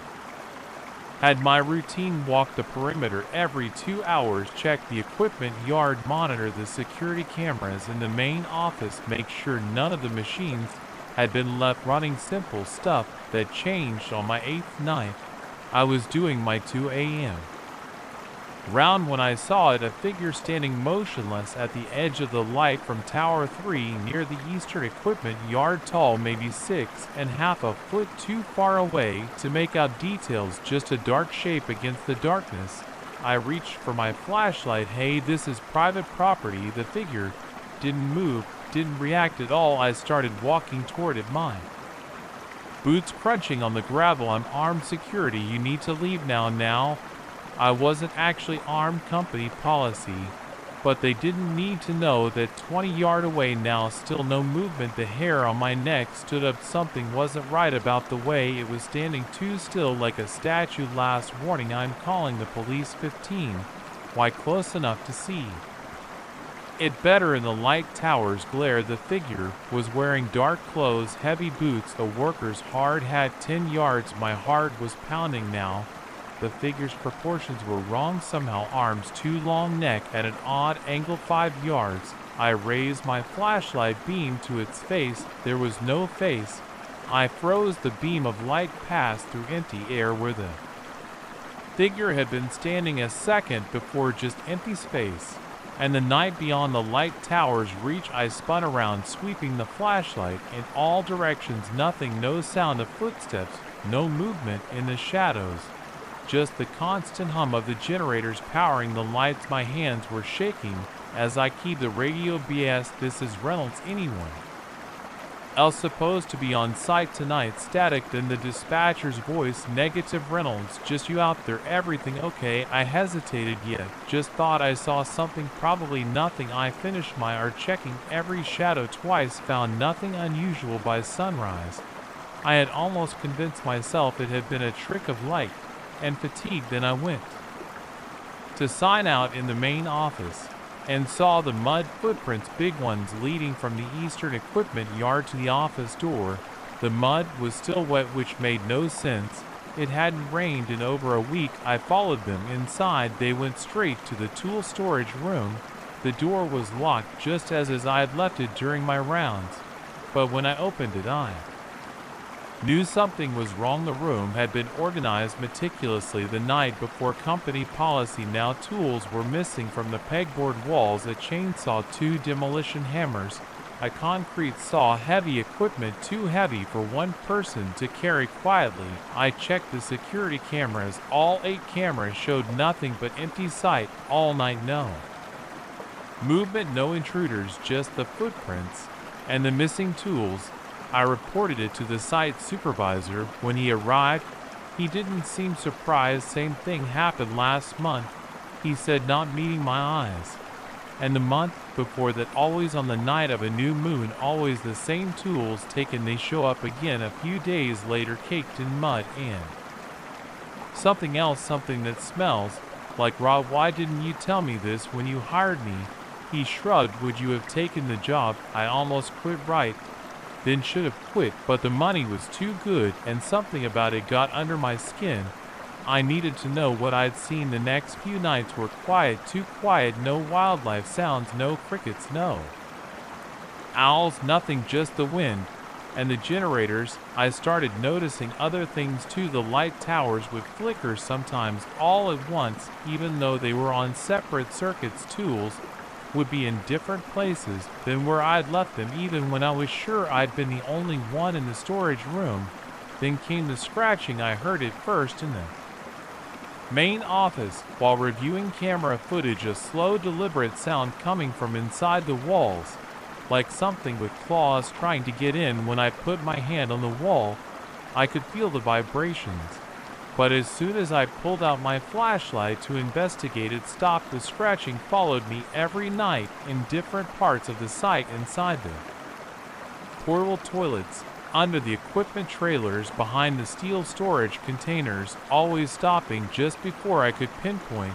had my routine walk the perimeter every 2 hours, check the equipment yard, monitor the security cameras in the main office, make sure none of the machines had been left running simple stuff that changed on my 8th night. I was doing my 2 a.m. round when I saw it, a figure standing motionless at the edge of the light from Tower 3 near the eastern equipment yard, tall, maybe 6.5 feet too far away to make out details, just a dark shape against the darkness. I reached for my flashlight. Hey, this is private property. The figure didn't move, didn't react at all. I started walking toward it, my boots crunching on the gravel. I'm armed. Security, you need to leave now. I wasn't actually armed, company policy, but they didn't need to know that. 20 yards away now, still no movement. The hair on my neck stood up. Something wasn't right about the way it was standing, too still like a statue. Last warning, I'm calling the police. 15. Why, close enough to see it better in the light tower's glare. The figure was wearing dark clothes, heavy boots, a worker's hard hat. 10 yards, my heart was pounding now. The figure's proportions were wrong somehow. Arms too long, neck at an odd angle. 5 yards. I raised my flashlight beam to its face. There was no face. I froze. The beam of light passed through empty air where the figure had been standing a second before, just empty space and the night beyond the light tower's reach. I spun around, sweeping the flashlight in all directions. Nothing, no sound of footsteps, no movement in the shadows. Just the constant hum of the generators powering the lights. My hands were shaking as I keyed the radio. BS, this is Reynolds. Anyone else supposed to be on site tonight? Static. Then the dispatcher's voice. Negative, Reynolds, just you out there. Everything okay? I hesitated. Yeah, just thought I saw something. Probably nothing. I finished my checking every shadow twice. Found nothing unusual by sunrise. I had almost convinced myself it had been a trick of light and fatigue. Then I went to sign out in the main office and saw the mud footprints, big ones, leading from the eastern equipment yard to the office door. The mud was still wet, which made no sense. It hadn't rained in over a week. I followed them inside. They went straight to the tool storage room. The door was locked, just as I had left it during my rounds. But when I opened it, I knew something was wrong. The room had been organized meticulously the night before, company policy. Now tools were missing from the pegboard walls. A chainsaw, 2 demolition hammers, a concrete saw. Heavy equipment, too heavy for one person to carry quietly. I checked the security cameras. All 8 cameras showed nothing but empty sight all night. No movement, no intruders, just the footprints and the missing tools. I reported it to the site supervisor. When he arrived, he didn't seem surprised. Same thing happened last month, he said, not meeting my eyes. And the month before that, always on the night of a new moon, always the same tools taken. They show up again a few days later, caked in mud and something else, something that smells like raw. Why didn't you tell me this when you hired me? He shrugged. Would you have taken the job? I almost quit right then. Should have quit, but the money was too good and something about it got under my skin. I needed to know what I'd seen. The next few nights were quiet, too quiet. No wildlife sounds, no crickets, no owls, nothing, just the wind and the generators. I started noticing other things too. The light towers would flicker sometimes all at once, even though they were on separate circuits. Tools would be in different places than where I'd left them, even when I was sure I'd been the only one in the storage room. Then came the scratching. I heard it first in the main office while reviewing camera footage, a slow, deliberate sound coming from inside the walls, like something with claws trying to get in. When I put my hand on the wall, I could feel the vibrations. But as soon as I pulled out my flashlight to investigate, it stopped. The scratching followed me every night in different parts of the site, inside the portable toilets, under the equipment trailers, behind the steel storage containers, always stopping just before I could pinpoint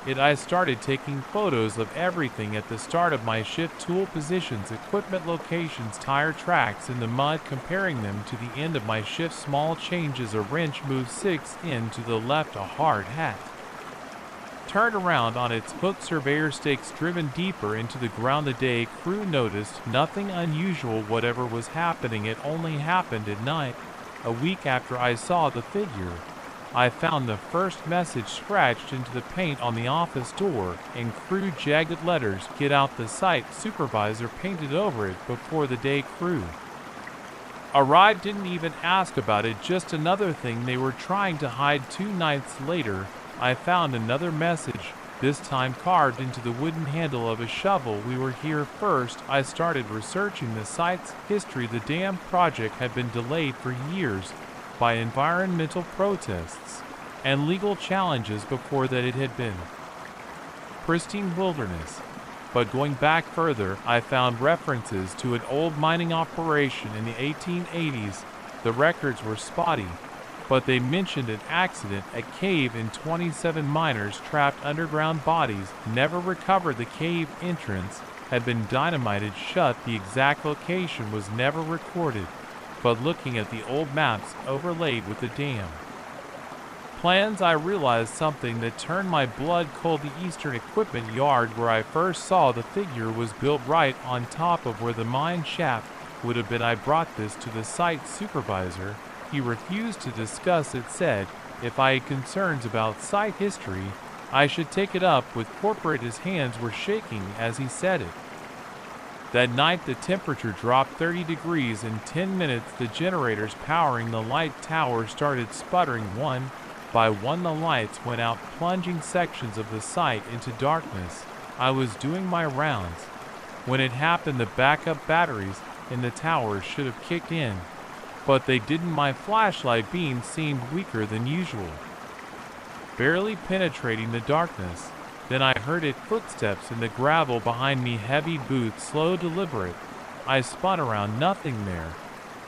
it. I started taking photos of everything at the start of my shift: tool positions, equipment locations, tire tracks in the mud, comparing them to the end of my shift. Small changes: a wrench moved 6 in to the left, a hard hat turned around on its hook. Surveyor stakes driven deeper into the ground. The day crew noticed nothing unusual. Whatever was happening, it only happened at night. A week after I saw the figure, I found the first message scratched into the paint on the office door in crude jagged letters. Get out. The site supervisor painted over it before the day crew arrived. Didn't even ask about it, just another thing they were trying to hide. 2 nights later, I found another message, this time carved into the wooden handle of a shovel. We were here first. I started researching the site's history. The dam project had been delayed for years by environmental protests and legal challenges. Before that, it had been pristine wilderness. But going back further, I found references to an old mining operation in the 1880s. The records were spotty, but they mentioned an accident, a cave in 27 miners trapped underground. Bodies never recovered. The cave entrance had been dynamited shut. The exact location was never recorded, but looking at the old maps overlaid with the dam plans, I realized something that turned my blood cold. The eastern equipment yard where I first saw the figure was built right on top of where the mine shaft would have been. I brought this to the site supervisor. He refused to discuss it, said if I had concerns about site history, I should take it up with corporate. His hands were shaking as he said it. That night, the temperature dropped 30 degrees in 10 minutes. The generators powering the light tower started sputtering. One by one, the lights went out, plunging sections of the site into darkness. I was doing my rounds when it happened. The backup batteries in the tower should have kicked in, but they didn't. My flashlight beam seemed weaker than usual, barely penetrating the darkness. Then I heard it, footsteps in the gravel behind me, heavy boots, slow, deliberate. I spun around, nothing there,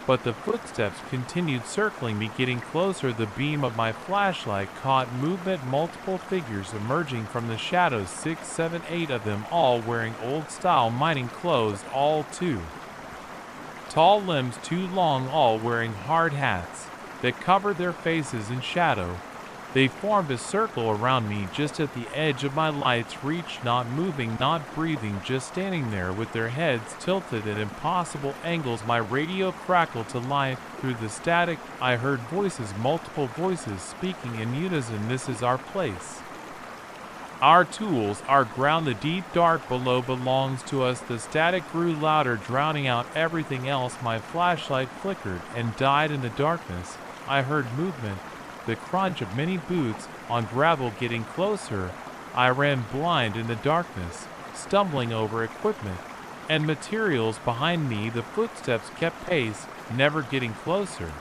but the footsteps continued circling me, getting closer. The beam of my flashlight caught movement, multiple figures emerging from the shadows, 6, 7, 8 of them, all wearing old-style mining clothes, all too tall, limbs too long, all wearing hard hats that covered their faces in shadow. They formed a circle around me just at the edge of my light's reach, not moving, not breathing, just standing there with their heads tilted at impossible angles. My radio crackled to life. Through the static, I heard voices, multiple voices speaking in unison. This is our place, our tools, our ground. The deep dark below belongs to us. The static grew louder, drowning out everything else. My flashlight flickered and died in the darkness. I heard movement, the crunch of many boots on gravel getting closer. I ran blind in the darkness, stumbling over equipment and materials behind me. The footsteps kept pace, never getting closer,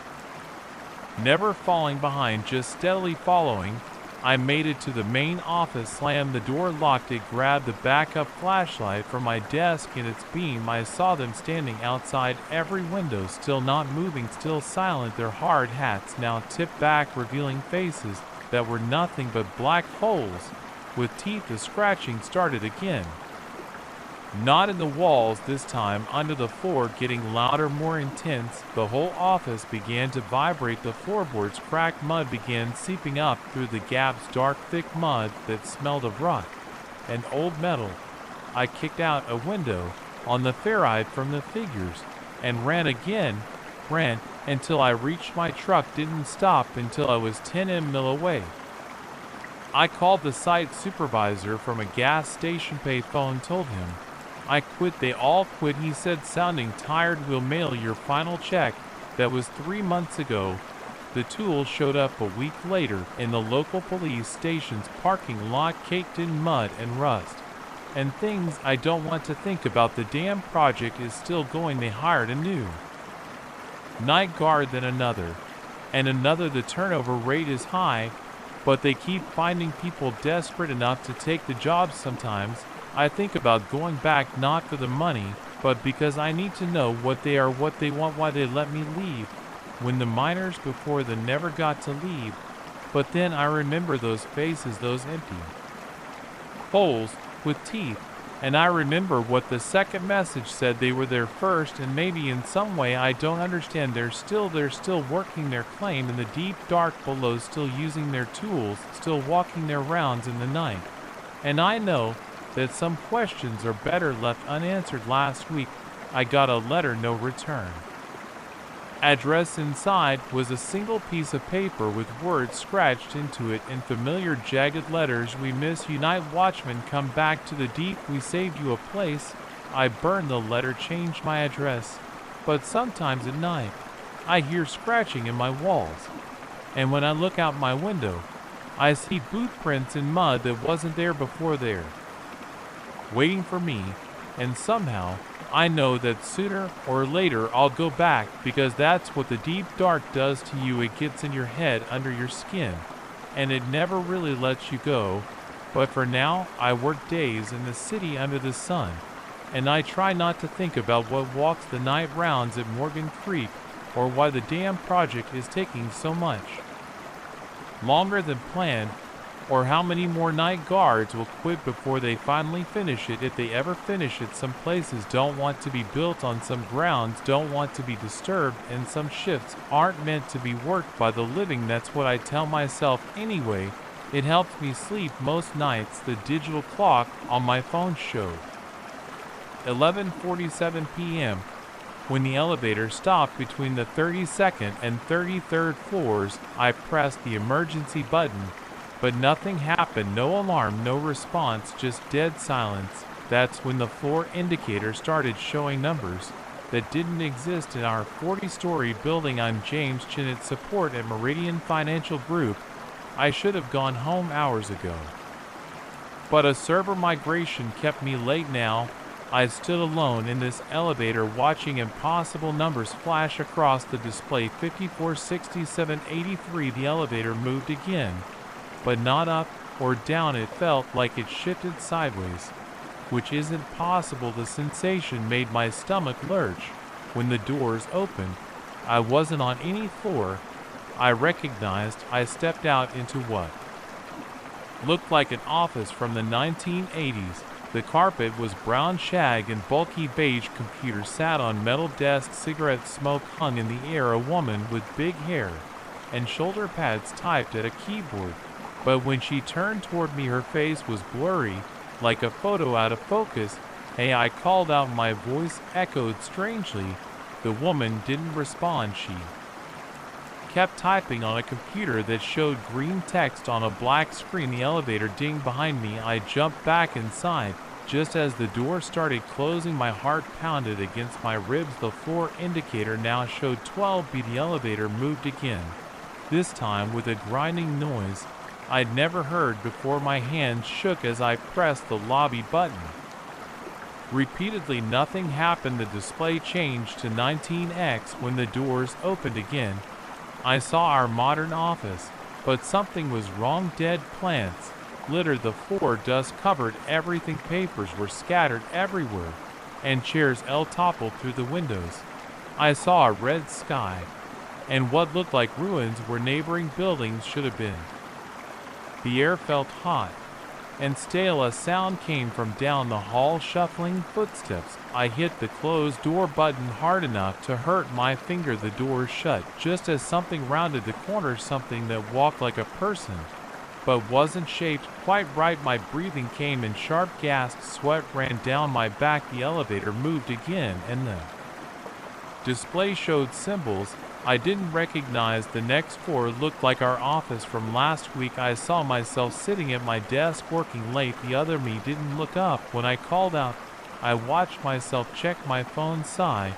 never falling behind, just steadily following. I made it to the main office, slammed the door, locked it, grabbed the backup flashlight from my desk. In its beam, I saw them standing outside every window, still not moving, still silent, their hard hats now tipped back, revealing faces that were nothing but black holes with teeth. The scratching started again. Not in the walls this time, under the floor, getting louder, more intense. The whole office began to vibrate. The floorboards cracked, mud began seeping up through the gaps, dark, thick mud that smelled of rot and old metal. I kicked out a window on the ferrite from the figures and ran again, ran until I reached my truck, didn't stop until I was 10 mil away. I called the site supervisor from a gas station payphone, told him I quit. They all quit, he said, sounding tired. We'll mail your final check. That was 3 months ago. The tools showed up a week later in the local police station's parking lot, caked in mud and rust and things I don't want to think about. The damn project is still going. They hired a new night guard, then another and another. The turnover rate is high, but they keep finding people desperate enough to take the job. Sometimes I think about going back, not for the money, but because I need to know what they are, what they want, why they let me leave. When the miners before them never got to leave, but then I remember those faces, those empty holes with teeth And I remember what the second message said. They were there first, and maybe in some way I don't understand. They're still working their claim in the deep dark below, still using their tools, still walking their rounds in the night. And I know that some questions are better left unanswered. Last week, I got a letter, no return. Address inside was a single piece of paper with words scratched into it in familiar jagged letters. We miss you, night watchman, come back to the deep, we saved you a place. I burned the letter, changed my address, but sometimes at night, I hear scratching in my walls. And when I look out my window, I see boot prints in mud that wasn't there before there, waiting for me, and somehow, I know that sooner or later I'll go back, because that's what the deep dark does to you. It gets in your head, under your skin, and it never really lets you go. But for now, I work days in the city under the sun, and I try not to think about what walks the night rounds at Morgan Creek, or why the damn project is taking so much longer than planned, or how many more night guards will quit before they finally finish it, if they ever finish it. Some places don't want to be built on, some grounds don't want to be disturbed, and some shifts aren't meant to be worked by the living. That's what I tell myself anyway. It helps me sleep most nights. The digital clock on my phone showed 11:47 p.m. When the elevator stopped between the 32nd and 33rd floors. I pressed the emergency button, but nothing happened. No alarm, no response, just dead silence. That's when the floor indicator started showing numbers that didn't exist in our 40-story building. I'm James Chinnett, support at Meridian Financial Group. I should have gone home hours ago, but a server migration kept me late. Now I stood alone in this elevator, watching impossible numbers flash across the display. 54, 67, 83. The elevator moved again, but not up or down. It felt like it shifted sideways, which isn't possible. The sensation made my stomach lurch. When the doors opened, I wasn't on any floor I recognized. I stepped out into what looked like an office from the 1980s. The carpet was brown shag, and bulky beige computers sat on metal desks. Cigarette smoke hung in the air. A woman with big hair and shoulder pads typed at a keyboard, but when she turned toward me, her face was blurry, like a photo out of focus. Hey, I called out. My voice echoed strangely. The woman didn't respond. She kept typing on a computer that showed green text on a black screen. The elevator dinged behind me. I jumped back inside. Just as the door started closing, my heart pounded against my ribs. The floor indicator now showed 12B. The elevator moved again, this time with a grinding noise I'd never heard before. My hands shook as I pressed the lobby button. Repeatedly, nothing happened. The display changed to 19X. When the doors opened again, I saw our modern office, but something was wrong. Dead plants littered the floor, dust covered everything, papers were scattered everywhere, and chairs toppled through the windows. I saw a red sky, and what looked like ruins where neighboring buildings should have been. The air felt hot and stale. A sound came from down the hall, shuffling footsteps. I hit the closed door button hard enough to hurt my finger. The door shut just as something rounded the corner, something that walked like a person but wasn't shaped quite right. My breathing came in sharp gasps. Sweat ran down my back. The elevator moved again, and the display showed symbols I didn't recognize. The next floor looked like our office from last week. I saw myself sitting at my desk working late. The other me didn't look up when I called out. I watched myself check my phone, sigh,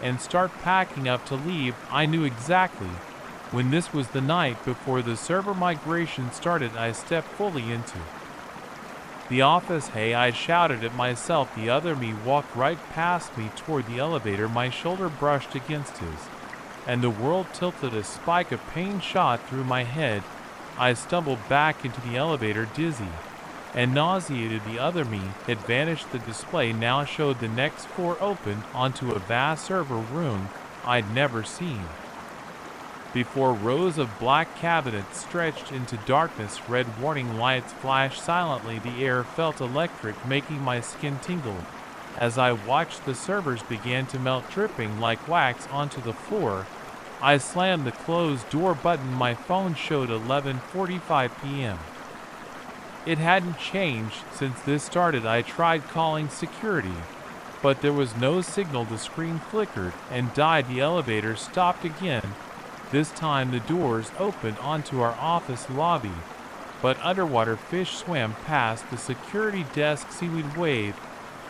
and start packing up to leave. I knew exactly when this was the night before the server migration started. I stepped fully into the office. Hey, I shouted at myself. The other me walked right past me toward the elevator. My shoulder brushed against his, and the world tilted. A spike of pain shot through my head. I stumbled back into the elevator, dizzy and nauseated. The other me had vanished. The display now showed the next floor open onto a vast server room I'd never seen Before rows of black cabinets stretched into darkness, red warning lights flashed silently. The air felt electric, making my skin tingle. As I watched, the servers began to melt, dripping like wax onto the floor. I slammed the closed door button. My phone showed 11:45 p.m. It hadn't changed since this started. I tried calling security, but there was no signal. The screen flickered and died. The elevator stopped again. This time the doors opened onto our office lobby, but underwater fish swam past the security desk. Seaweed waved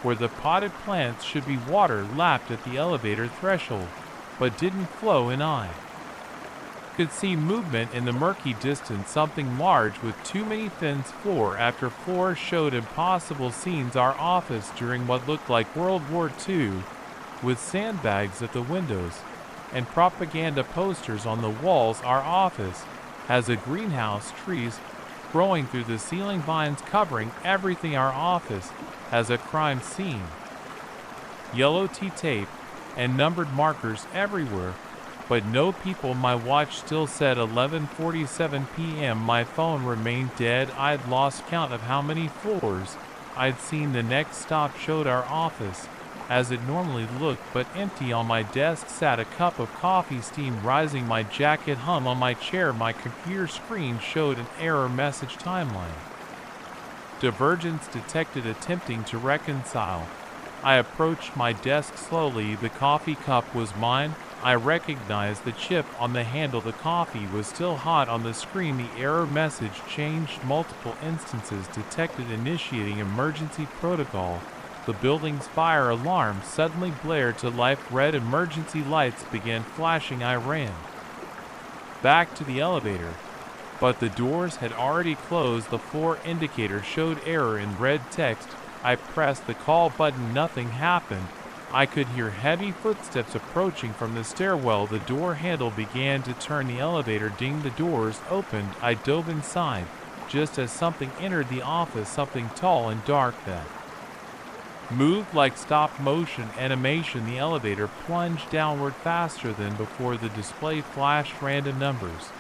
where the potted plants should be. Water lapped at the elevator threshold, but didn't flow in. I could see movement in the murky distance. Something large with too many fins. Floor after floor showed impossible scenes. Our office during what looked like World War II, with sandbags at the windows and propaganda posters on the walls. Our office has a greenhouse, trees growing through the ceiling, vines covering everything. Our office has a crime scene, yellow tea tape and numbered markers everywhere, but no people. My watch still said 11:47 p.m. My phone remained dead. I'd lost count of how many floors I'd seen. The next stop showed our office as it normally looked, but empty. On my desk sat a cup of coffee, steam rising. My jacket hung on my chair. My computer screen showed an error message. Timeline divergence detected. Attempting to reconcile, I approached my desk slowly. The coffee cup was mine. I recognized the chip on the handle. The coffee was still hot on the screen. The error message changed. Multiple instances detected. Initiating emergency protocol. The building's fire alarm suddenly blared to life. Red emergency lights began flashing. I ran back to the elevator, but the doors had already closed. The floor indicator showed error in red text. I pressed the call button. Nothing happened. I could hear heavy footsteps approaching from the stairwell. The door handle began to turn. The elevator dinged. The doors opened. I dove inside just as something entered the office. Something tall and dark that moved like stop motion animation. The elevator plunged downward faster than before. The display flashed random numbers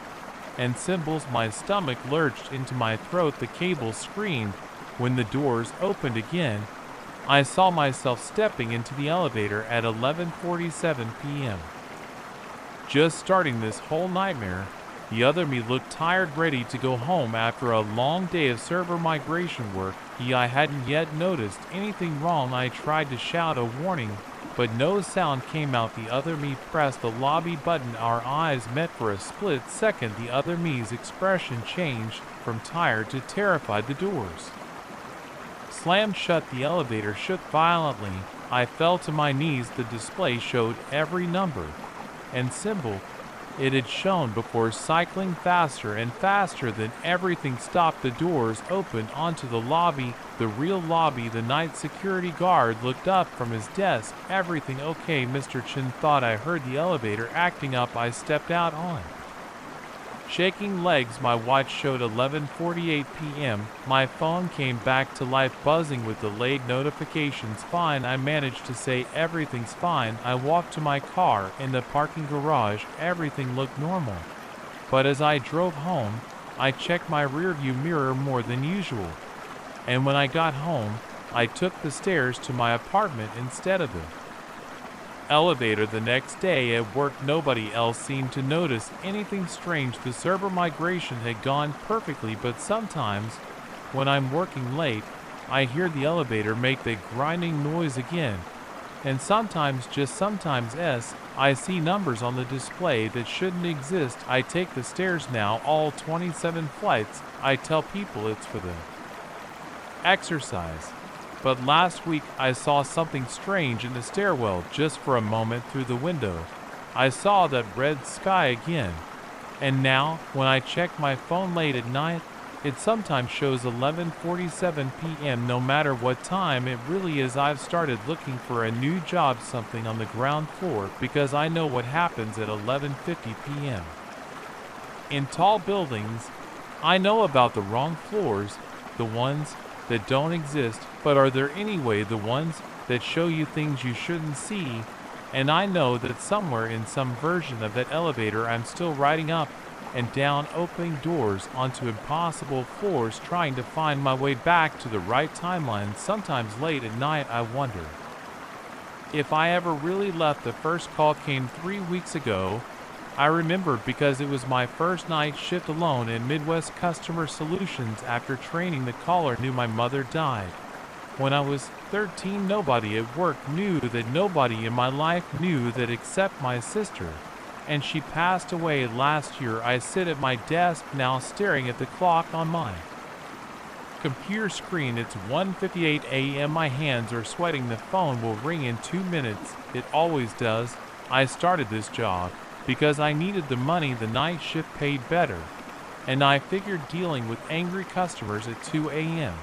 and symbols. My stomach lurched into my throat. The cable screamed. When the doors opened again, I saw myself stepping into the elevator at 11:47 p.m. Just starting this whole nightmare. The other me looked tired, ready to go home after a long day of server migration work. I hadn't yet noticed anything wrong. I tried to shout a warning, but no sound came out. The other me pressed the lobby button. Our eyes met for a split second. The other me's expression changed from tired to terrified. The doors slammed shut. The elevator shook violently. I fell to my knees. The display showed every number and symbol it had shown before, cycling faster and faster. Then everything stopped. The doors opened onto the lobby, the real lobby. The night security guard looked up from his desk. Everything okay, Mr. Chen? Thought I heard the elevator acting up. I stepped out on shaking legs. My watch showed 11:48 p.m. My phone came back to life, buzzing with delayed notifications. Fine, I managed to say. Everything's fine. I walked to my car in the parking garage. Everything looked normal. But as I drove home, I checked my rearview mirror more than usual. And when I got home, I took the stairs to my apartment instead of the elevator. The next day at work, nobody else seemed to notice anything strange. The server migration had gone perfectly, but sometimes when I'm working late, I hear the elevator make the grinding noise again. And sometimes, just sometimes, I see numbers on the display that shouldn't exist. I take the stairs now, all 27 flights. I tell people it's for the exercise. But last week I saw something strange in the stairwell. Just for a moment through the window, I saw that red sky again. And now, when I check my phone late at night, it sometimes shows 11:47 p.m. No matter what time it really is. I've started looking for a new job, something on the ground floor, because I know what happens at 11:50 p.m. In tall buildings. I know about the wrong floors, the ones that don't exist. But are there anyway the ones that show you things you shouldn't see? And I know that somewhere in some version of that elevator I'm still riding up and down opening doors onto impossible floors trying to find my way back to the right timeline. Sometimes late at night I wonder if I ever really left. The first call came 3 weeks ago. I remembered because it was my first night shift alone in Midwest Customer Solutions after training. The caller knew my mother died when I was 13. Nobody at work knew that. Nobody in my life knew that except my sister. And she passed away last year. I sit at my desk now staring at the clock on my computer screen. It's 1:58 a.m. My hands are sweating. The phone will ring in 2 minutes. It always does. I started this job because I needed the money. The night shift paid better, and I figured dealing with angry customers at 2 a.m.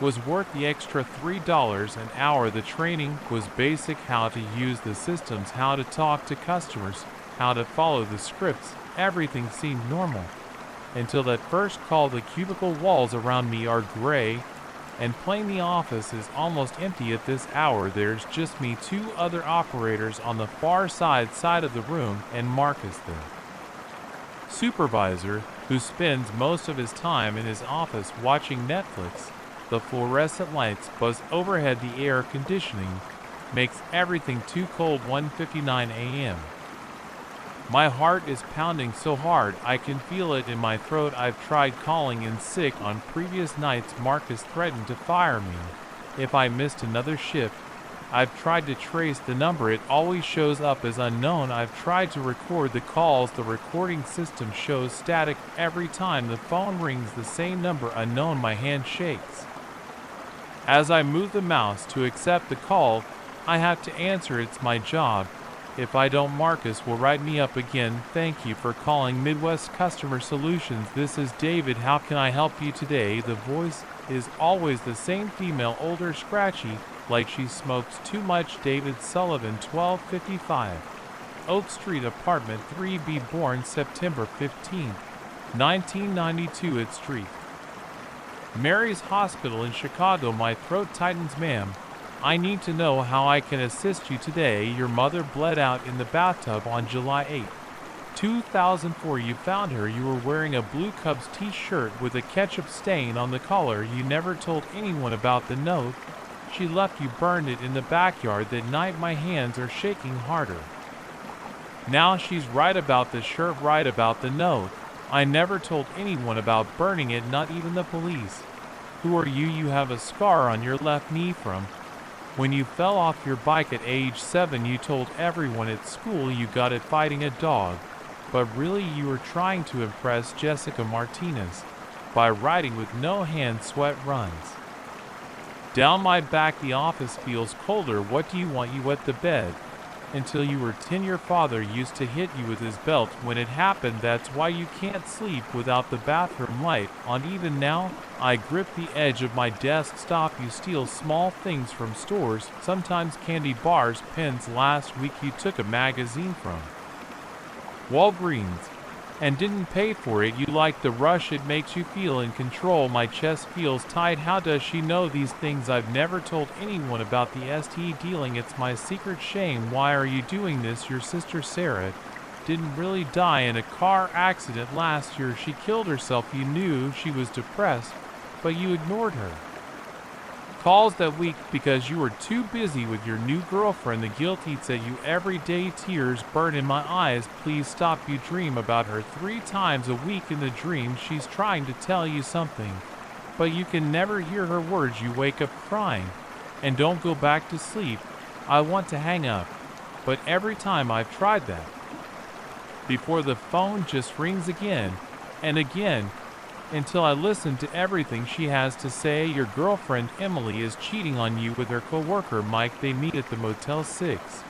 was worth the extra $3 an hour. The training was basic: how to use the systems, how to talk to customers, how to follow the scripts. Everything seemed normal until that first call. The cubicle walls around me are gray and plain. The office is almost empty at this hour. There's just me, 2 other operators on the far side of the room, and Marcus, the supervisor, who spends most of his time in his office watching Netflix. The fluorescent lights buzz overhead. The air conditioning makes everything too cold. 1:59 a.m. My heart is pounding so hard I can feel it in my throat. I've tried calling in sick on previous nights. Marcus threatened to fire me if I missed another shift. I've tried to trace the number. It always shows up as unknown. I've tried to record the calls. The recording system shows static every time the phone rings. The same number, unknown. My hand shakes as I move the mouse to accept the call. I have to answer. It's my job. If I don't, Marcus will write me up again. Thank you for calling Midwest Customer Solutions. This is David. How can I help you today? The voice is always the same, female, older, scratchy, like she smokes too much. David Sullivan, 1255 Oak Street, apartment 3B, born September 15, 1992 at Street Mary's Hospital in Chicago. My throat tightens, ma'am. I need to know how I can assist you today. Your mother bled out in the bathtub on July 8, 2004. You found her. You were wearing a Blue Cubs t-shirt with a ketchup stain on the collar. You never told anyone about the note. She left you burned it in the backyard that night. My hands are shaking harder now. She's right about the shirt, right about the note. I never told anyone about burning it, not even the police. Who are you? You have a scar on your left knee from when you fell off your bike at age 7. You told everyone at school you got it fighting a dog, but really you were trying to impress Jessica Martinez by riding with no hands. Sweat runs down my back. The office feels colder. What do you want? You wet the bed. Until you were 10, your father used to hit you with his belt when it happened. That's why you can't sleep without the bathroom light on. Even now, I grip the edge of my desk. Stop. You steal small things from stores, sometimes candy bars, pens. Last week you took a magazine from Walgreens and didn't pay for it. You like the rush. It makes you feel in control. My chest feels tight. How does she know these things? I've never told anyone about the STD dealing. It's my secret shame. Why are you doing this? Your sister Sarah didn't really die in a car accident last year. She killed herself. You knew she was depressed, but you ignored her calls that week because you were too busy with your new girlfriend. The guilt eats at you every day. Tears burn in my eyes. Please stop. You dream about her 3 times a week. In the dream she's trying to tell you something, but you can never hear her words. You wake up crying and don't go back to sleep. I want to hang up, but every time I've tried that before, the phone just rings again and again until I listen to everything she has to say. Your girlfriend Emily is cheating on you with her coworker Mike. They meet at the Motel 6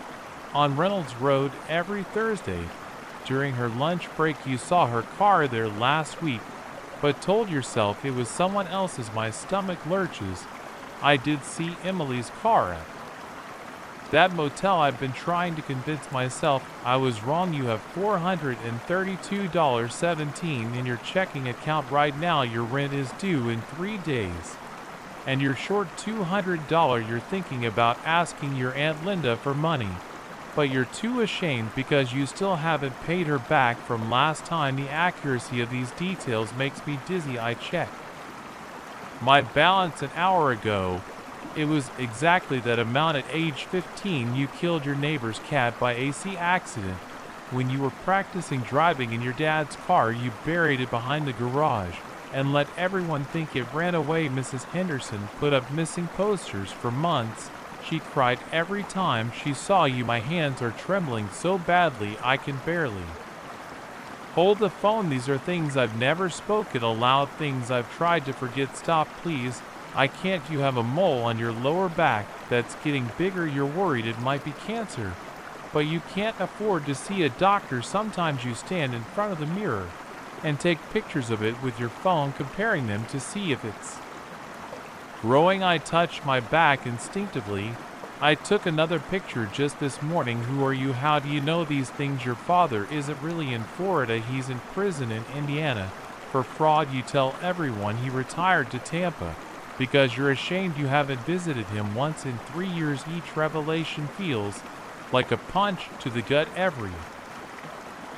on Reynolds Road every Thursday. During her lunch break you saw her car there last week, but told yourself it was someone else's. My stomach lurches. I did see Emily's car at that motel. I've been trying to convince myself I was wrong. You have $432.17 in your checking account right now. Your rent is due in 3 days. and you're short $200, you're thinking about asking your Aunt Linda for money, but you're too ashamed because you still haven't paid her back from last time. The accuracy of these details makes me dizzy. I checked my balance an hour ago. It was exactly that amount. At age 15, you killed your neighbor's cat by AC accident. When you were practicing driving in your dad's car, you buried it behind the garage and let everyone think it ran away. Mrs. Henderson put up missing posters for months. She cried every time she saw you. My hands are trembling so badly I can barely hold the phone. These are things I've never spoken aloud, things I've tried to forget. Stop, please. I can't. You have a mole on your lower back that's getting bigger. You're worried it might be cancer, but you can't afford to see a doctor. Sometimes you stand in front of the mirror and take pictures of it with your phone, comparing them to see if it's growing. I touch my back instinctively. I took another picture just this morning. Who are you? How do you know these things? Your father isn't really in Florida. He's in prison in Indiana for fraud. You tell everyone he retired to Tampa because you're ashamed you haven't visited him once in 3 years. Each revelation feels like a punch to the gut. Every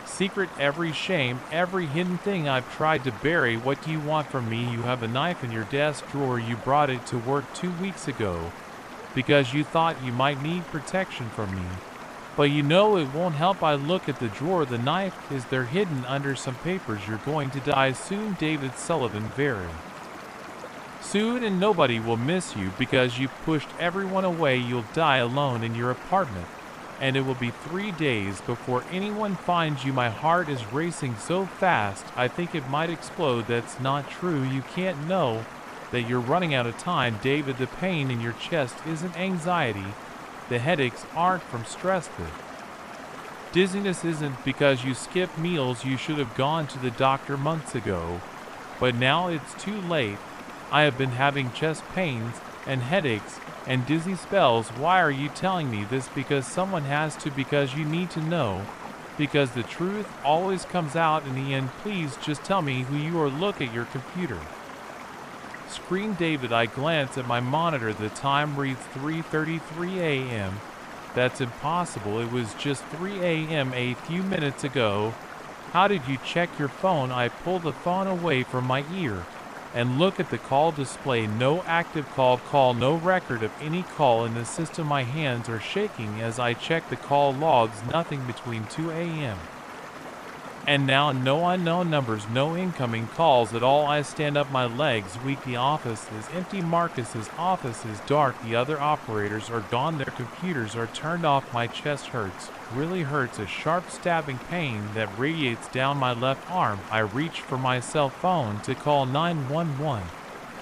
secret, every shame, every hidden thing I've tried to bury. What do you want from me? You have a knife in your desk drawer. You brought it to work 2 weeks ago because you thought you might need protection from me, but you know it won't help. I look at the drawer. The knife is there, hidden under some papers. You're going to die soon, David Sullivan. Very soon, and nobody will miss you because you pushed everyone away. You'll die alone in your apartment, and it will be 3 days before anyone finds you. My heart is racing so fast I think it might explode. That's not true. You can't know that you're running out of time, David. The pain in your chest isn't anxiety. The headaches aren't from stress. The dizziness isn't because you skipped meals. You should have gone to the doctor months ago, but now it's too late. I have been having chest pains and headaches and dizzy spells. Why are you telling me this? Because someone has to, because you need to know, because the truth always comes out in the end. Please just tell me who you are. Look at your computer screen, David. I glance at my monitor. The time reads 3:33 a.m. That's impossible. It was just 3 a.m. a few minutes ago. How did you check your phone? I pull the phone away from my ear and look at the call display. No active call, no record of any call in the system. My hands are shaking as I check the call logs. Nothing between 2 a.m. and now. No unknown numbers, no incoming calls at all. I stand up, my legs weak. The office is empty. Marcus's office is dark. The other operators are gone. Their computers are turned off. My chest hurts, really hurts, a sharp stabbing pain that radiates down my left arm. I reach for my cell phone to call 911,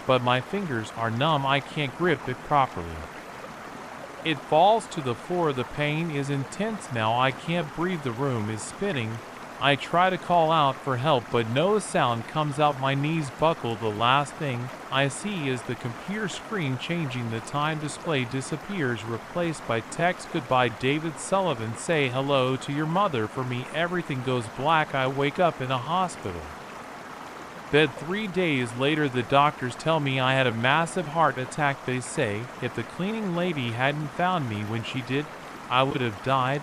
but my fingers are numb. I can't grip it properly. It falls to the floor. The pain is intense now. I can't breathe. The room is spinning. I try to call out for help, but no sound comes out. My knees buckle. The last thing I see is the computer screen changing. The time display disappears, replaced by text. Goodbye, David Sullivan. Say hello to your mother for me. Everything goes black. I wake up in a hospital bed 3 days later. The doctors tell me I had a massive heart attack. They say if the cleaning lady hadn't found me when she did, I would have died.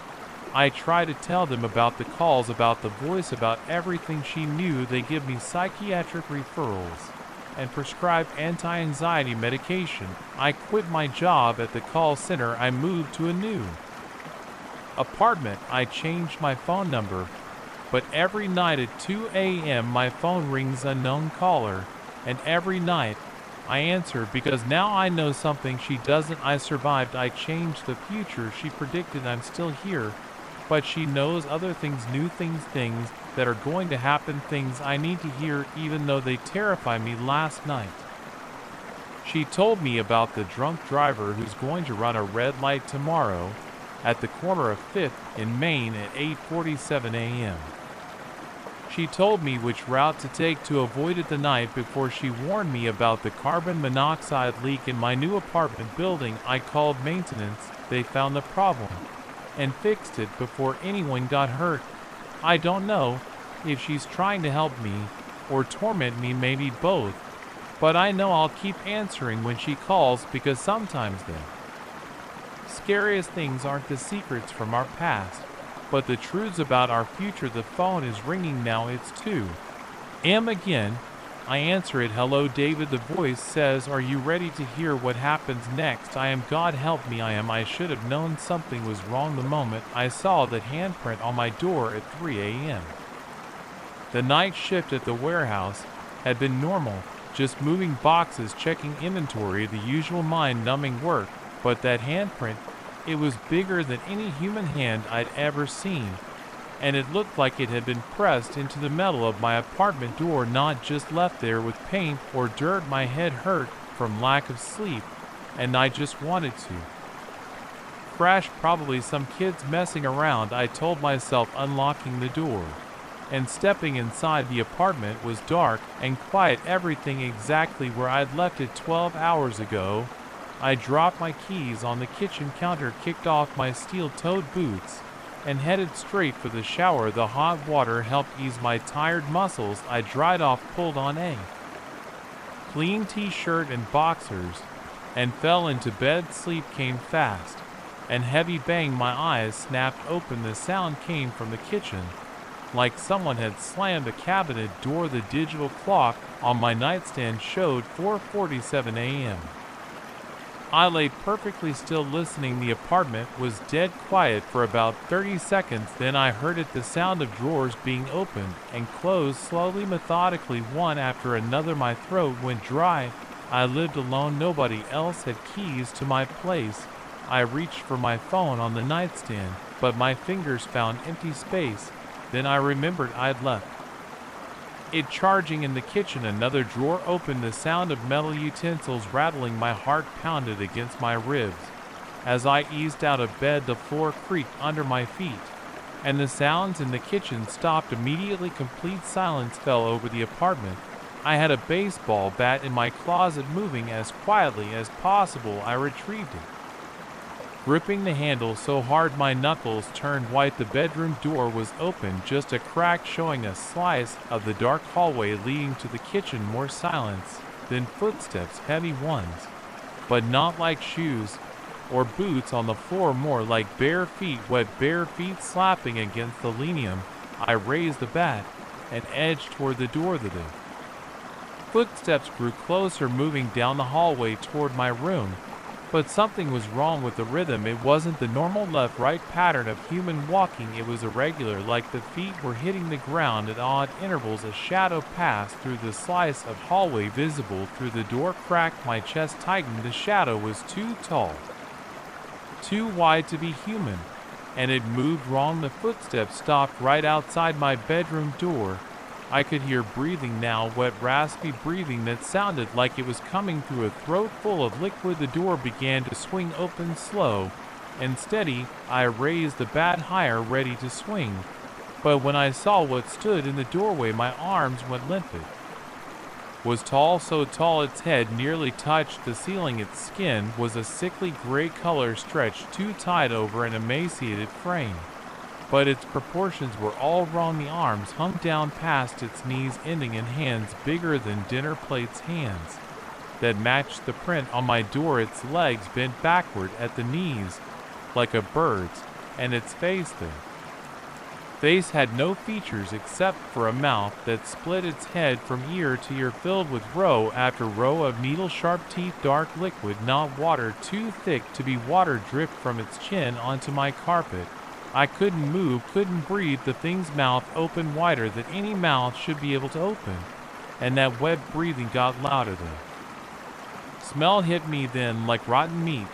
I try to tell them about the calls, about the voice, about everything she knew. They give me psychiatric referrals and prescribe anti-anxiety medication. I quit my job at the call center. I moved to a new apartment. I changed my phone number, but every night at 2 a.m. my phone rings, unknown caller, and every night I answer because now I know something she doesn't. I survived. I changed the future she predicted. I'm still here, but she knows other things, new things, things that are going to happen, things I need to hear even though they terrify me. Last night she told me about the drunk driver who's going to run a red light tomorrow at the corner of 5th in Maine at 8:47 a.m. She told me which route to take to avoid it the night before. She warned me about the carbon monoxide leak in my new apartment building. I called maintenance. They found the problem and fixed it before anyone got hurt. I don't know if she's trying to help me or torment me, maybe both, But I know I'll keep answering when she calls because sometimes the scariest things aren't the secrets from our past, but the truths about our future. The phone is ringing now. It's 2 a.m. again. I answer it. Hello, David. The voice says, are you ready to hear what happens next? I am. God help me, I am. I should have known something was wrong the moment I saw that handprint on my door at 3 a.m. The night shift at the warehouse had been normal, just moving boxes, checking inventory, the usual mind-numbing work, but that handprint, it was bigger than any human hand I'd ever seen, and it looked like it had been pressed into the metal of my apartment door, not just left there with paint or dirt. My head hurt from lack of sleep, and I just wanted to crash. Probably some kids messing around, I told myself, unlocking the door and stepping inside. The apartment was dark and quiet, everything exactly where I'd left it 12 hours ago. I dropped my keys on the kitchen counter, kicked off my steel-toed boots, and headed straight for the shower. The hot water helped ease my tired muscles. I dried off, pulled on a clean t-shirt and boxers, and fell into bed. Sleep came fast and heavy. Bang, my eyes snapped open. The sound came from the kitchen, like someone had slammed a cabinet door. The digital clock on my nightstand showed 4:47 a.m. I lay perfectly still, listening. The apartment was dead quiet for about 30 seconds. Then I heard it, the sound of drawers being opened and closed slowly, methodically, one after another. My throat went dry. I lived alone. Nobody else had keys to my place. I reached for my phone on the nightstand, but my fingers found empty space. Then I remembered I'd left it charging in the kitchen. Another drawer opened, the sound of metal utensils rattling. My heart pounded against my ribs. As I eased out of bed, the floor creaked under my feet, and the sounds in the kitchen stopped immediately. Complete silence fell over the apartment. I had a baseball bat in my closet. Moving as quietly as possible, I retrieved it, gripping the handle so hard my knuckles turned white. The bedroom door was open, just a crack showing a slice of the dark hallway leading to the kitchen. More silence, then footsteps, heavy ones, but not like shoes or boots on the floor, more like bare feet, wet bare feet slapping against the linoleum. I raised the bat and edged toward the door. The footsteps grew closer, moving down the hallway toward my room. But something was wrong with the rhythm. It wasn't the normal left-right pattern of human walking. It was irregular, like the feet were hitting the ground at odd intervals. A shadow passed through the slice of hallway visible through the door crack. My chest tightened. The shadow was too tall, too wide to be human, and it moved wrong. The footsteps stopped right outside my bedroom door. I could hear breathing now, wet, raspy breathing that sounded like it was coming through a throat full of liquid. The door began to swing open, slow and steady. I raised the bat higher, ready to swing, but when I saw what stood in the doorway, my arms went limp. It was tall, so tall its head nearly touched the ceiling. Its skin was a sickly gray color, stretched too tight over an emaciated frame, but its proportions were all wrong. The arms hung down past its knees, ending in hands bigger than dinner plates, hands that matched the print on my door. Its legs bent backward at the knees like a bird's, and its face, the face had no features except for a mouth that split its head from ear to ear, filled with row after row of needle-sharp teeth. Dark liquid, not water, too thick to be water, dripped from its chin onto my carpet. I couldn't move, couldn't breathe. The thing's mouth opened wider than any mouth should be able to open, and that wet breathing got louder. The smell hit me then like rotten meat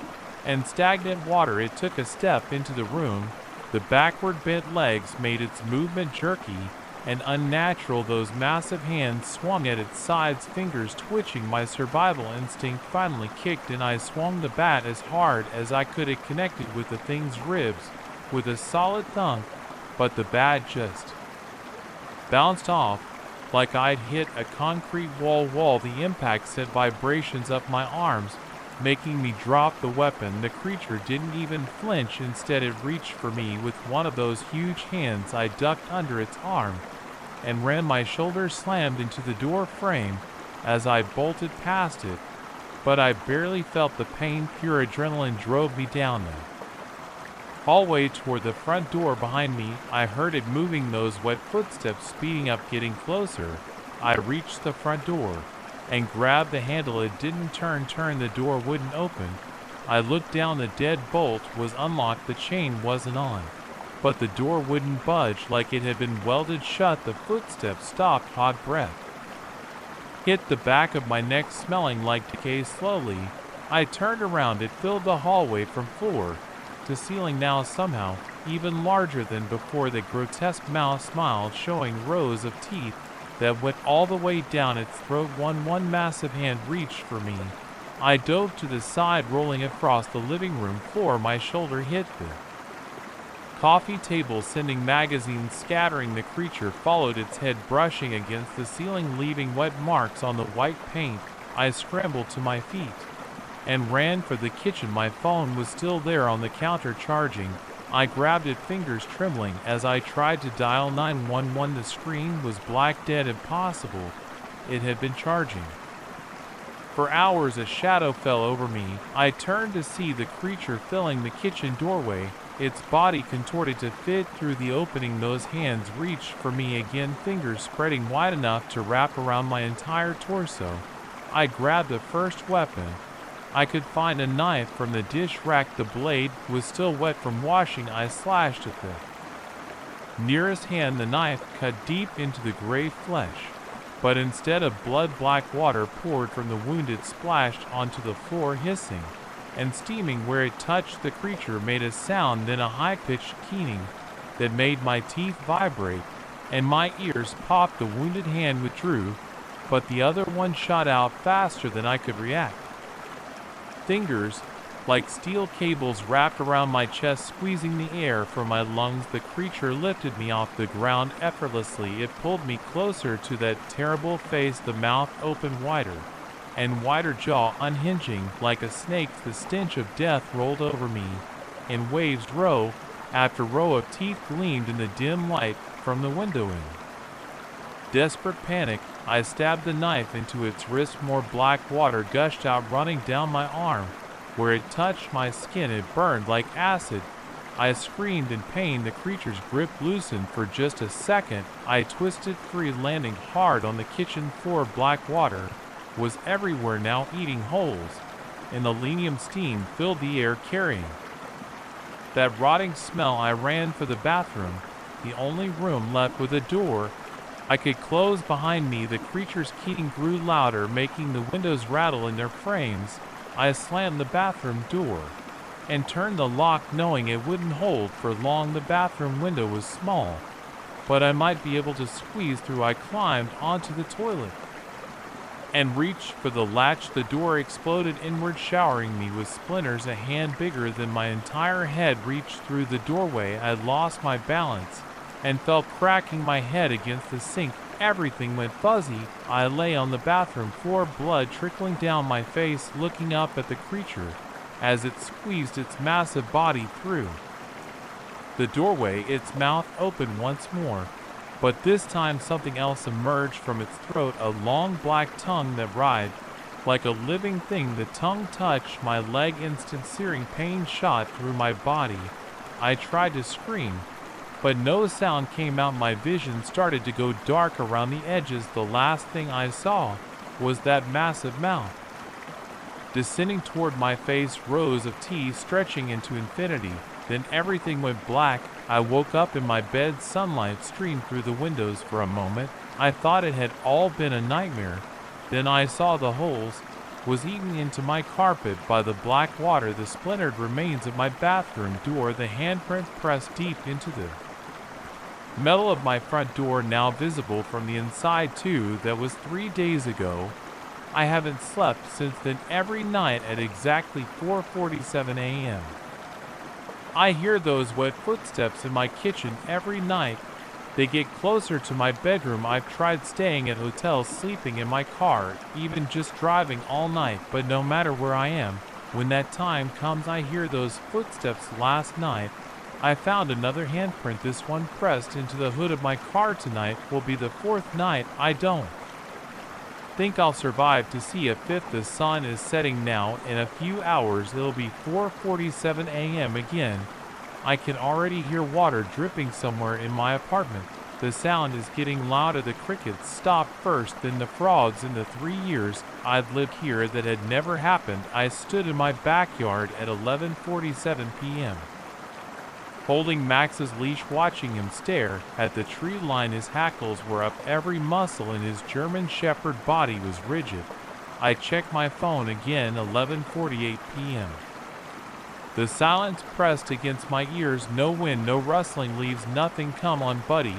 and stagnant water. It took a step into the room. The backward bent legs made its movement jerky and unnatural. Those massive hands swung at its sides, fingers twitching. My survival instinct finally kicked, and I swung the bat as hard as I could. It connected with the thing's ribs with a solid thunk, but the bat just bounced off like I'd hit a concrete wall. The impact sent vibrations up my arms, making me drop the weapon. The creature didn't even flinch. Instead, it reached for me with one of those huge hands. I ducked under its arm and ran. My shoulder slammed into the door frame as I bolted past it, but I barely felt the pain. Pure adrenaline drove me down the hallway toward the front door behind me. I heard it moving, those wet footsteps speeding up, getting closer. I reached the front door and grabbed the handle. It didn't turn, the door wouldn't open. I looked down, the dead bolt was unlocked, the chain wasn't on, but the door wouldn't budge, like it had been welded shut. The footsteps stopped. Hot breath hit the back of my neck, smelling like decay. Slowly, I turned around. It filled the hallway from floor to ceiling, now somehow even larger than before. The grotesque mouth smiled, showing rows of teeth that went all the way down its throat. One massive hand reached for me. I dove to the side, rolling across the living room floor. My shoulder hit the coffee table, sending magazines scattering. The creature followed, its head brushing against the ceiling, leaving wet marks on the white paint. I scrambled to my feet and ran for the kitchen. My phone was still there on the counter, charging. I grabbed it, fingers trembling as I tried to dial 911. The screen was black, dead, impossible. It had been charging for hours. A shadow fell over me. I turned to see the creature filling the kitchen doorway, its body contorted to fit through the opening. Those hands reached for me again, fingers spreading wide enough to wrap around my entire torso. I grabbed the first weapon I could find, a knife from the dish rack. The blade was still wet from washing. I slashed at the nearest hand. The knife cut deep into the gray flesh, but instead of blood, black water poured from the wound. It splashed onto the floor, hissing and steaming. Where it touched, the creature made a sound, then a high-pitched keening that made my teeth vibrate and my ears pop. The wounded hand withdrew, but the other one shot out faster than I could react. Fingers, like steel cables, wrapped around my chest, squeezing the air from my lungs. The creature lifted me off the ground effortlessly. It pulled me closer to that terrible face, the mouth opened wider and wider, jaw unhinging like a snake's. The stench of death rolled over me in waves. Row after row of teeth gleamed in the dim light from the window. In desperate panic, I stabbed the knife into its wrist. More black water gushed out, running down my arm. Where it touched my skin, it burned like acid. I screamed in pain. The creature's grip loosened for just a second. I twisted free, landing hard on the kitchen floor. Black water was everywhere now, eating holes in the linoleum. Steam filled the air, carrying that rotting smell. I ran for the bathroom, the only room left with a door I could close behind me. The creature's keening grew louder, making the windows rattle in their frames. I slammed the bathroom door and turned the lock, knowing it wouldn't hold for long. The bathroom window was small, but I might be able to squeeze through. I climbed onto the toilet and reached for the latch. The door exploded inward, showering me with splinters. A hand bigger than my entire head reached through the doorway. I lost my balance and fell, cracking my head against the sink. Everything went fuzzy. I lay on the bathroom floor, blood trickling down my face, looking up at the creature as it squeezed its massive body through the doorway. Its mouth opened once more, but this time something else emerged from its throat, a long black tongue that writhed like a living thing. The tongue touched my leg. Instant searing pain shot through my body. I tried to scream, but no sound came out. My vision started to go dark around the edges. The last thing I saw was that massive mouth descending toward my face, rows of teeth stretching into infinity. Then everything went black. I woke up in my bed. Sunlight streamed through the windows. For a moment, I thought it had all been a nightmare. Then I saw the holes was eaten into my carpet by the black water, the splintered remains of my bathroom door, the handprint pressed deep into the metal of my front door, now visible from the inside too. That was 3 days ago. I haven't slept since then. Every night at exactly 4:47 a.m. I hear those wet footsteps in my kitchen every night. They get closer to my bedroom. I've tried staying at hotels, sleeping in my car, even just driving all night, but no matter where I am, when that time comes, I hear those footsteps. Last night, I found another handprint, this one pressed into the hood of my car. Tonight will be the 4th night I don't think I'll survive to see a fifth. The sun is setting now. In a few hours it'll be 4:47 a.m. again. I can already hear water dripping somewhere in my apartment. The sound is getting louder. The crickets stopped first, then the frogs. In the 3 years I'd lived here, that had never happened. I stood in my backyard at 11:47 p.m. holding Max's leash, watching him stare at the tree line. His hackles were up, every muscle in his German Shepherd body was rigid. I checked my phone again, 11:48 p.m. The silence pressed against my ears. No wind, no rustling leaves, nothing. Come on, buddy,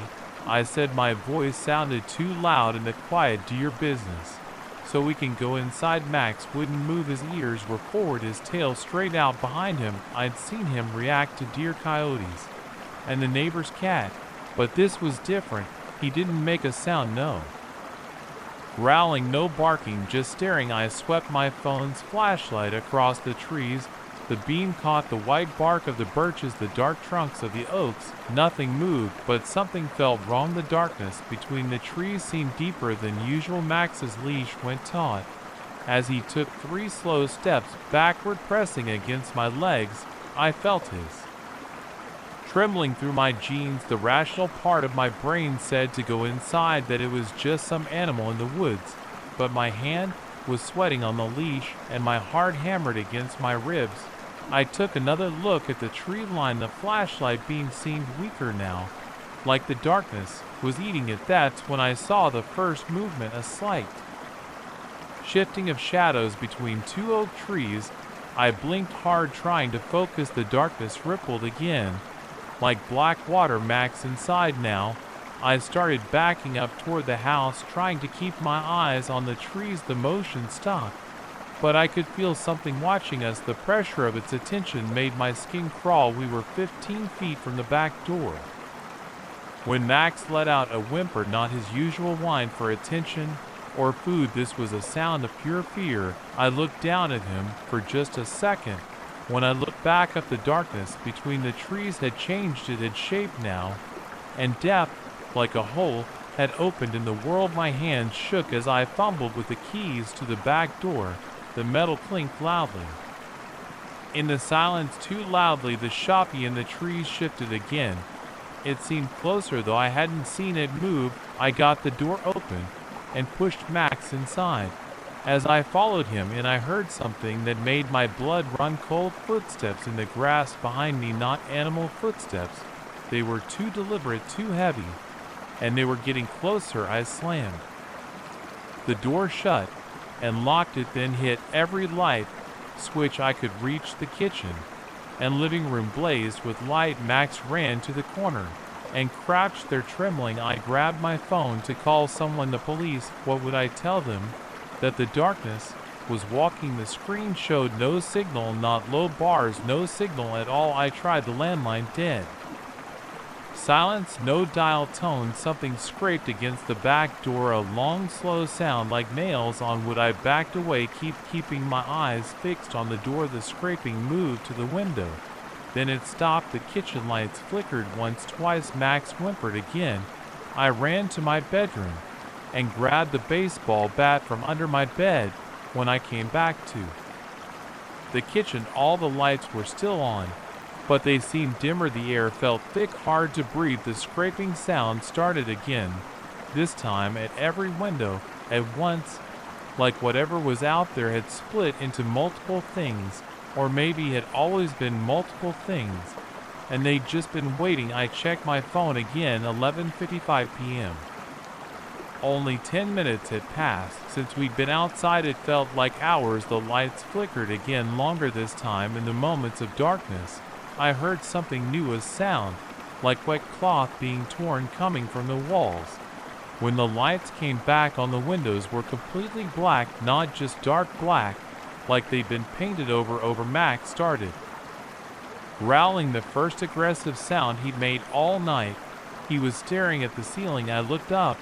I said. My voice sounded too loud in the quiet. Do your business, so we can go inside. Max wouldn't move. His ears were forward, his tail straight out behind him. I'd seen him react to deer, coyotes, and the neighbor's cat, but this was different. He didn't make a sound, no growling, no barking, just staring. I swept my phone's flashlight across the trees. The beam caught the white bark of the birches, the dark trunks of the oaks. Nothing moved, but something felt wrong. The darkness between the trees seemed deeper than usual. Max's leash went taut as he took 3 slow steps backward, pressing against my legs. I felt his trembling through my jeans. The rational part of my brain said to go inside, that it was just some animal in the woods, but my hand was sweating on the leash and my heart hammered against my ribs. I took another look at the tree line. The flashlight beam seemed weaker now, like the darkness was eating it. That's when I saw the first movement, a slight shifting of shadows between 2 oak trees. I blinked hard, trying to focus. The darkness rippled again, like black water. Max inside now. I started backing up toward the house, trying to keep my eyes on the trees. The motion stopped, but I could feel something watching us. The pressure of its attention made my skin crawl. We were 15 feet from the back door when Max let out a whimper, not his usual whine for attention or food. This was a sound of pure fear. I looked down at him for just a second. When I looked back up, the darkness between the trees had changed. It had shaped now, and depth, like a hole, had opened in the world. My hands shook as I fumbled with the keys to the back door. The metal clinked loudly in the silence, too loudly. The shoppy in the trees shifted again. It seemed closer, though I hadn't seen it move. I got the door open and pushed Max inside. As I followed him in, I heard something that made my blood run cold. Footsteps in the grass behind me, not animal footsteps. They were too deliberate, too heavy, and they were getting closer. I slammed the door shut and locked it, then hit every light switch I could reach. The kitchen and living room blazed with light. Max ran to the corner and crouched there trembling. I grabbed my phone to call someone, the police. What would I tell them? That the darkness was walking. The screen showed no signal, not low bars, no signal at all. I tried the landline, dead silence, no dial tone. Something scraped against the back door, a long slow sound like nails on wood. I backed away, keeping my eyes fixed on the door. The scraping moved to the window, then it stopped. The kitchen lights flickered once, twice. Max whimpered again. I ran to my bedroom and grabbed the baseball bat from under my bed. When I came back to the kitchen, all the lights were still on, but they seemed dimmer. The air felt thick, hard to breathe. The scraping sound started again, this time at every window at once, like whatever was out there had split into multiple things, or maybe had always been multiple things, and they'd just been waiting. I checked my phone again, 11:55 p.m. Only 10 minutes had passed since we'd been outside. It felt like hours. The lights flickered again, longer this time. In the moments of darkness, I heard something new, a sound like wet cloth being torn coming from the walls. When the lights came back on, the windows were completely black, not just dark black, like they'd been painted over. Max started growling, the first aggressive sound he'd made all night. He was staring at the ceiling. I looked up,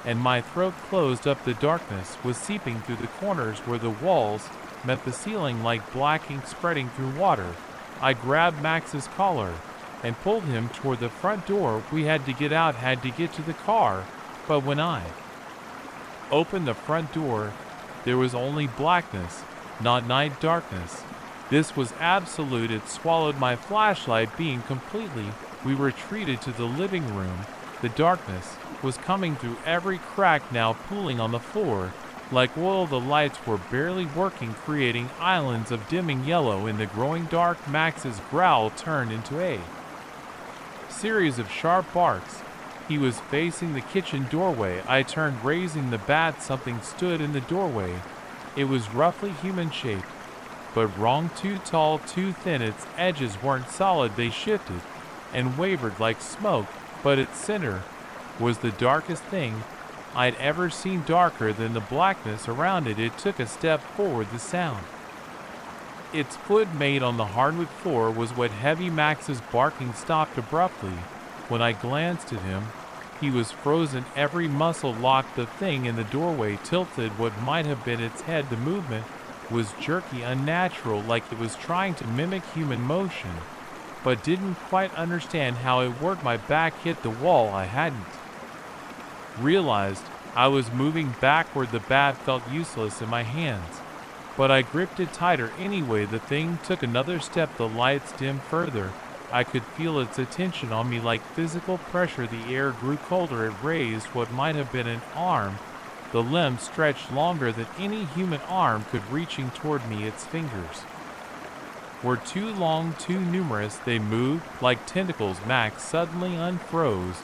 and my throat closed up. The darkness was seeping through the corners where the walls met the ceiling like black ink spreading through water. I grabbed Max's collar and pulled him toward the front door. We had to get out, had to get to the car, but when I opened the front door. There was only blackness, not night darkness. This was absolute. It swallowed my flashlight being completely. We retreated to the living room. The darkness was coming through every crack, now pooling on the floor. Like oil, the lights were barely working, creating islands of dimming yellow in the growing dark. Max's growl turned into a series of sharp barks. He was facing the kitchen doorway. I turned, raising the bat. Something stood in the doorway. It was roughly human-shaped, but wrong, too tall, too thin. Its edges weren't solid. They shifted and wavered like smoke, but its center was the darkest thing I'd ever seen, darker than the blackness around it. It took a step forward. The sound its foot made on the hardwood floor was what heavy. Max's barking stopped abruptly. When I glanced at him, he was frozen, every muscle locked. The thing in the doorway tilted what might have been its head. The movement was jerky, unnatural, like it was trying to mimic human motion, but didn't quite understand how it worked. My back hit the wall. I hadn't realized I was moving backward. The bat felt useless in my hands, but I gripped it tighter anyway. The thing took another step. The lights dimmed further. I could feel its attention on me, like physical pressure. The air grew colder. It raised what might have been an arm. The limb stretched longer than any human arm could, reaching toward me. Its fingers were too long, too numerous. They moved like tentacles. Max suddenly unfroze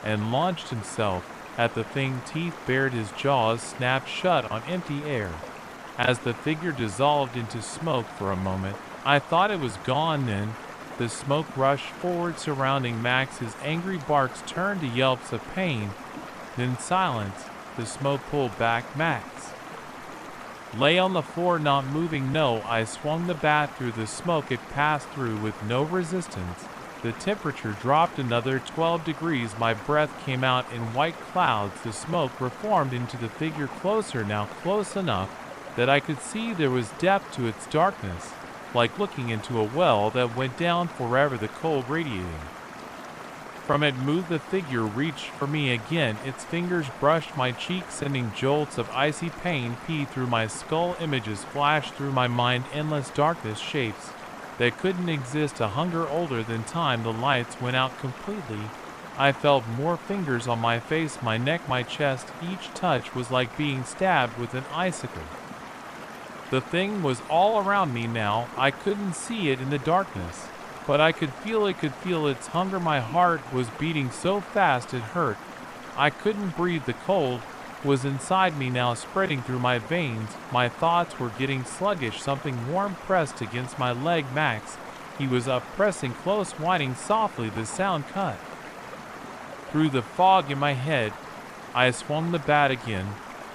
and launched himself at the thing. Teeth bared, his jaws snapped shut on empty air. As the figure dissolved into smoke for a moment, I thought it was gone. Then the smoke rushed forward, surrounding Max. His angry barks turned to yelps of pain. Then silence. The smoke pulled back. Max lay on the floor, not moving. No, I swung the bat through the smoke. It passed through with no resistance. The temperature dropped another 12 degrees. My breath came out in white clouds. The smoke reformed into the figure, closer now, close enough that I could see there was depth to its darkness, like looking into a well that went down forever. The cold radiating from it moved. The figure reached for me again. Its fingers brushed my cheek, sending jolts of icy pain through my skull. Images flashed through my mind, endless darkness, shapes that couldn't exist, a hunger older than time. The lights went out completely. I felt more fingers on my face, my neck, my chest. Each touch was like being stabbed with an icicle. The thing was all around me now. I couldn't see it in the darkness, but I could feel it, could feel its hunger. My heart was beating so fast it hurt. I couldn't breathe. The cold was inside me now, spreading through my veins. My thoughts were getting sluggish. Something warm pressed against my leg. Max. He was up, pressing close, whining softly. The sound cut through the fog in my head. I swung the bat again.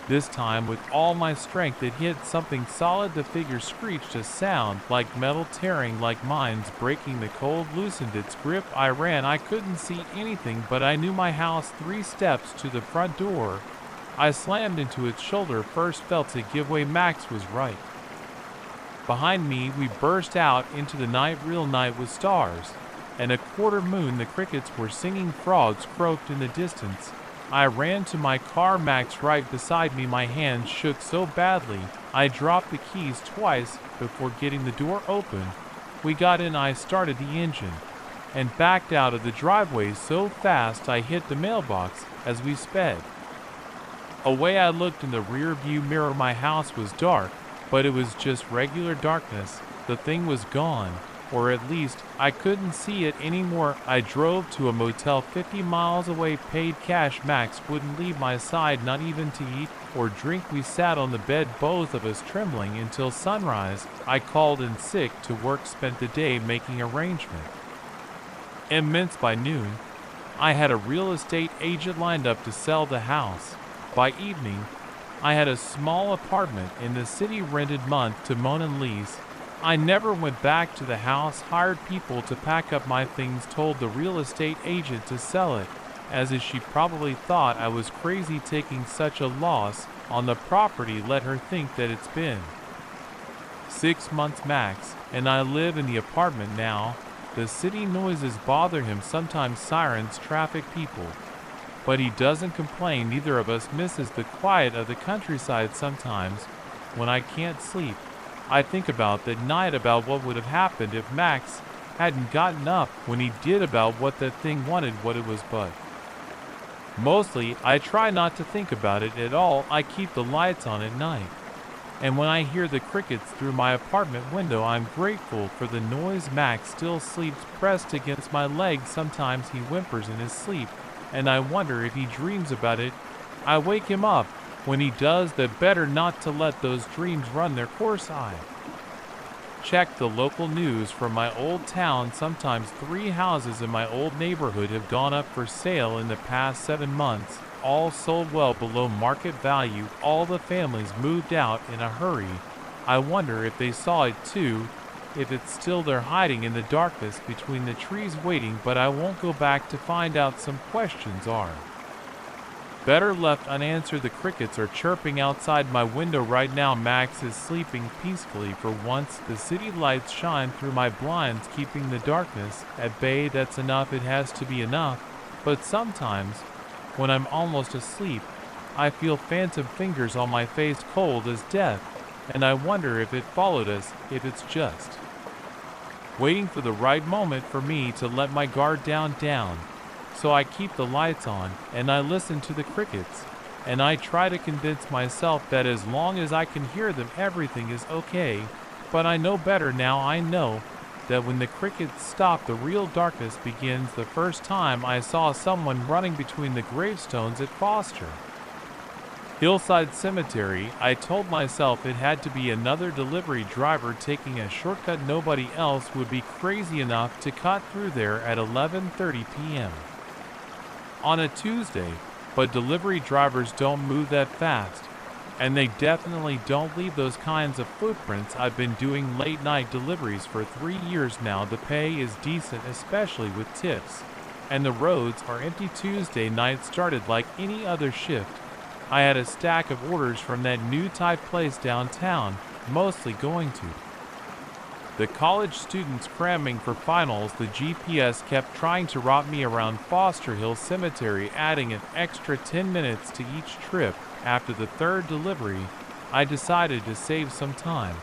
This time with all my strength. It hit something solid. The figure screeched, a sound like metal tearing, like mines breaking. The cold loosened its grip. I ran. I couldn't see anything, but I knew my house. 3 steps to the front door. I slammed into its shoulder, first felt it give way. Max was right behind me. We burst out into the night, real night with stars and a quarter moon. The crickets were singing. Frogs croaked in the distance. I ran to my car. Max right beside me. My hands shook so badly I dropped the keys twice before getting the door open. We got in. I started the engine and backed out of the driveway so fast I hit the mailbox as we sped away. I looked in the rear view mirror. My house was dark, but it was just regular darkness. The thing was gone, or at least I couldn't see it anymore. I drove to a motel 50 miles away, paid cash. Max wouldn't leave my side, not even to eat or drink. We sat on the bed, both of us trembling, until sunrise. I called in sick to work, spent the day making arrangements. Immense. By noon, I had a real estate agent lined up to sell the house. By evening, I had a small apartment in the city, rented month to month and lease. I never went back to the house, hired people to pack up my things, told the real estate agent to sell it, as if she probably thought I was crazy taking such a loss on the property. Let her think that. It's been 6 months max, and I live in the apartment now. The city noises bother him sometimes, sirens, traffic, people But he doesn't complain. Neither of us misses the quiet of the countryside. Sometimes, when I can't sleep, I think about that night, about what would have happened if Max hadn't gotten up when he did, about what that thing wanted, what it was. But mostly, I try not to think about it at all. I keep the lights on at night. And when I hear the crickets through my apartment window, I'm grateful for the noise. Max still sleeps pressed against my leg. Sometimes he whimpers in his sleep, and I wonder if he dreams about it. I wake him up. When he does, that better not to let those dreams run their course. I check the local news from my old town. Sometimes 3 houses in my old neighborhood have gone up for sale in the past 7 months. All sold well below market value. All the families moved out in a hurry. I wonder if they saw it too, if it's still there hiding in the darkness between the trees waiting. But I won't go back to find out. Some questions are better left unanswered. The crickets are chirping outside my window right now. Max is sleeping peacefully for once. The city lights shine through my blinds, keeping the darkness at bay. That's enough. It has to be enough. But sometimes, when I'm almost asleep, I feel phantom fingers on my face, cold as death, and I wonder if it followed us, if it's just waiting for the right moment for me to let my guard down. So I keep the lights on, and I listen to the crickets, and I try to convince myself that as long as I can hear them, everything is okay. But I know better now. I know that when the crickets stop, the real darkness begins. The first time I saw someone running between the gravestones at Foster Hillside Cemetery, I told myself it had to be another delivery driver taking a shortcut. Nobody else would be crazy enough to cut through there at 11:30 p.m. on a Tuesday, but delivery drivers don't move that fast. And they definitely don't leave those kinds of footprints. I've been doing late night deliveries for 3 years now. The pay is decent, especially with tips. And the roads are empty. Tuesday night started like any other shift. I had a stack of orders from that new type place downtown, mostly going to the college students cramming for finals. The GPS kept trying to route me around Foster Hill Cemetery, adding an extra 10 minutes to each trip. After the third delivery, I decided to save some time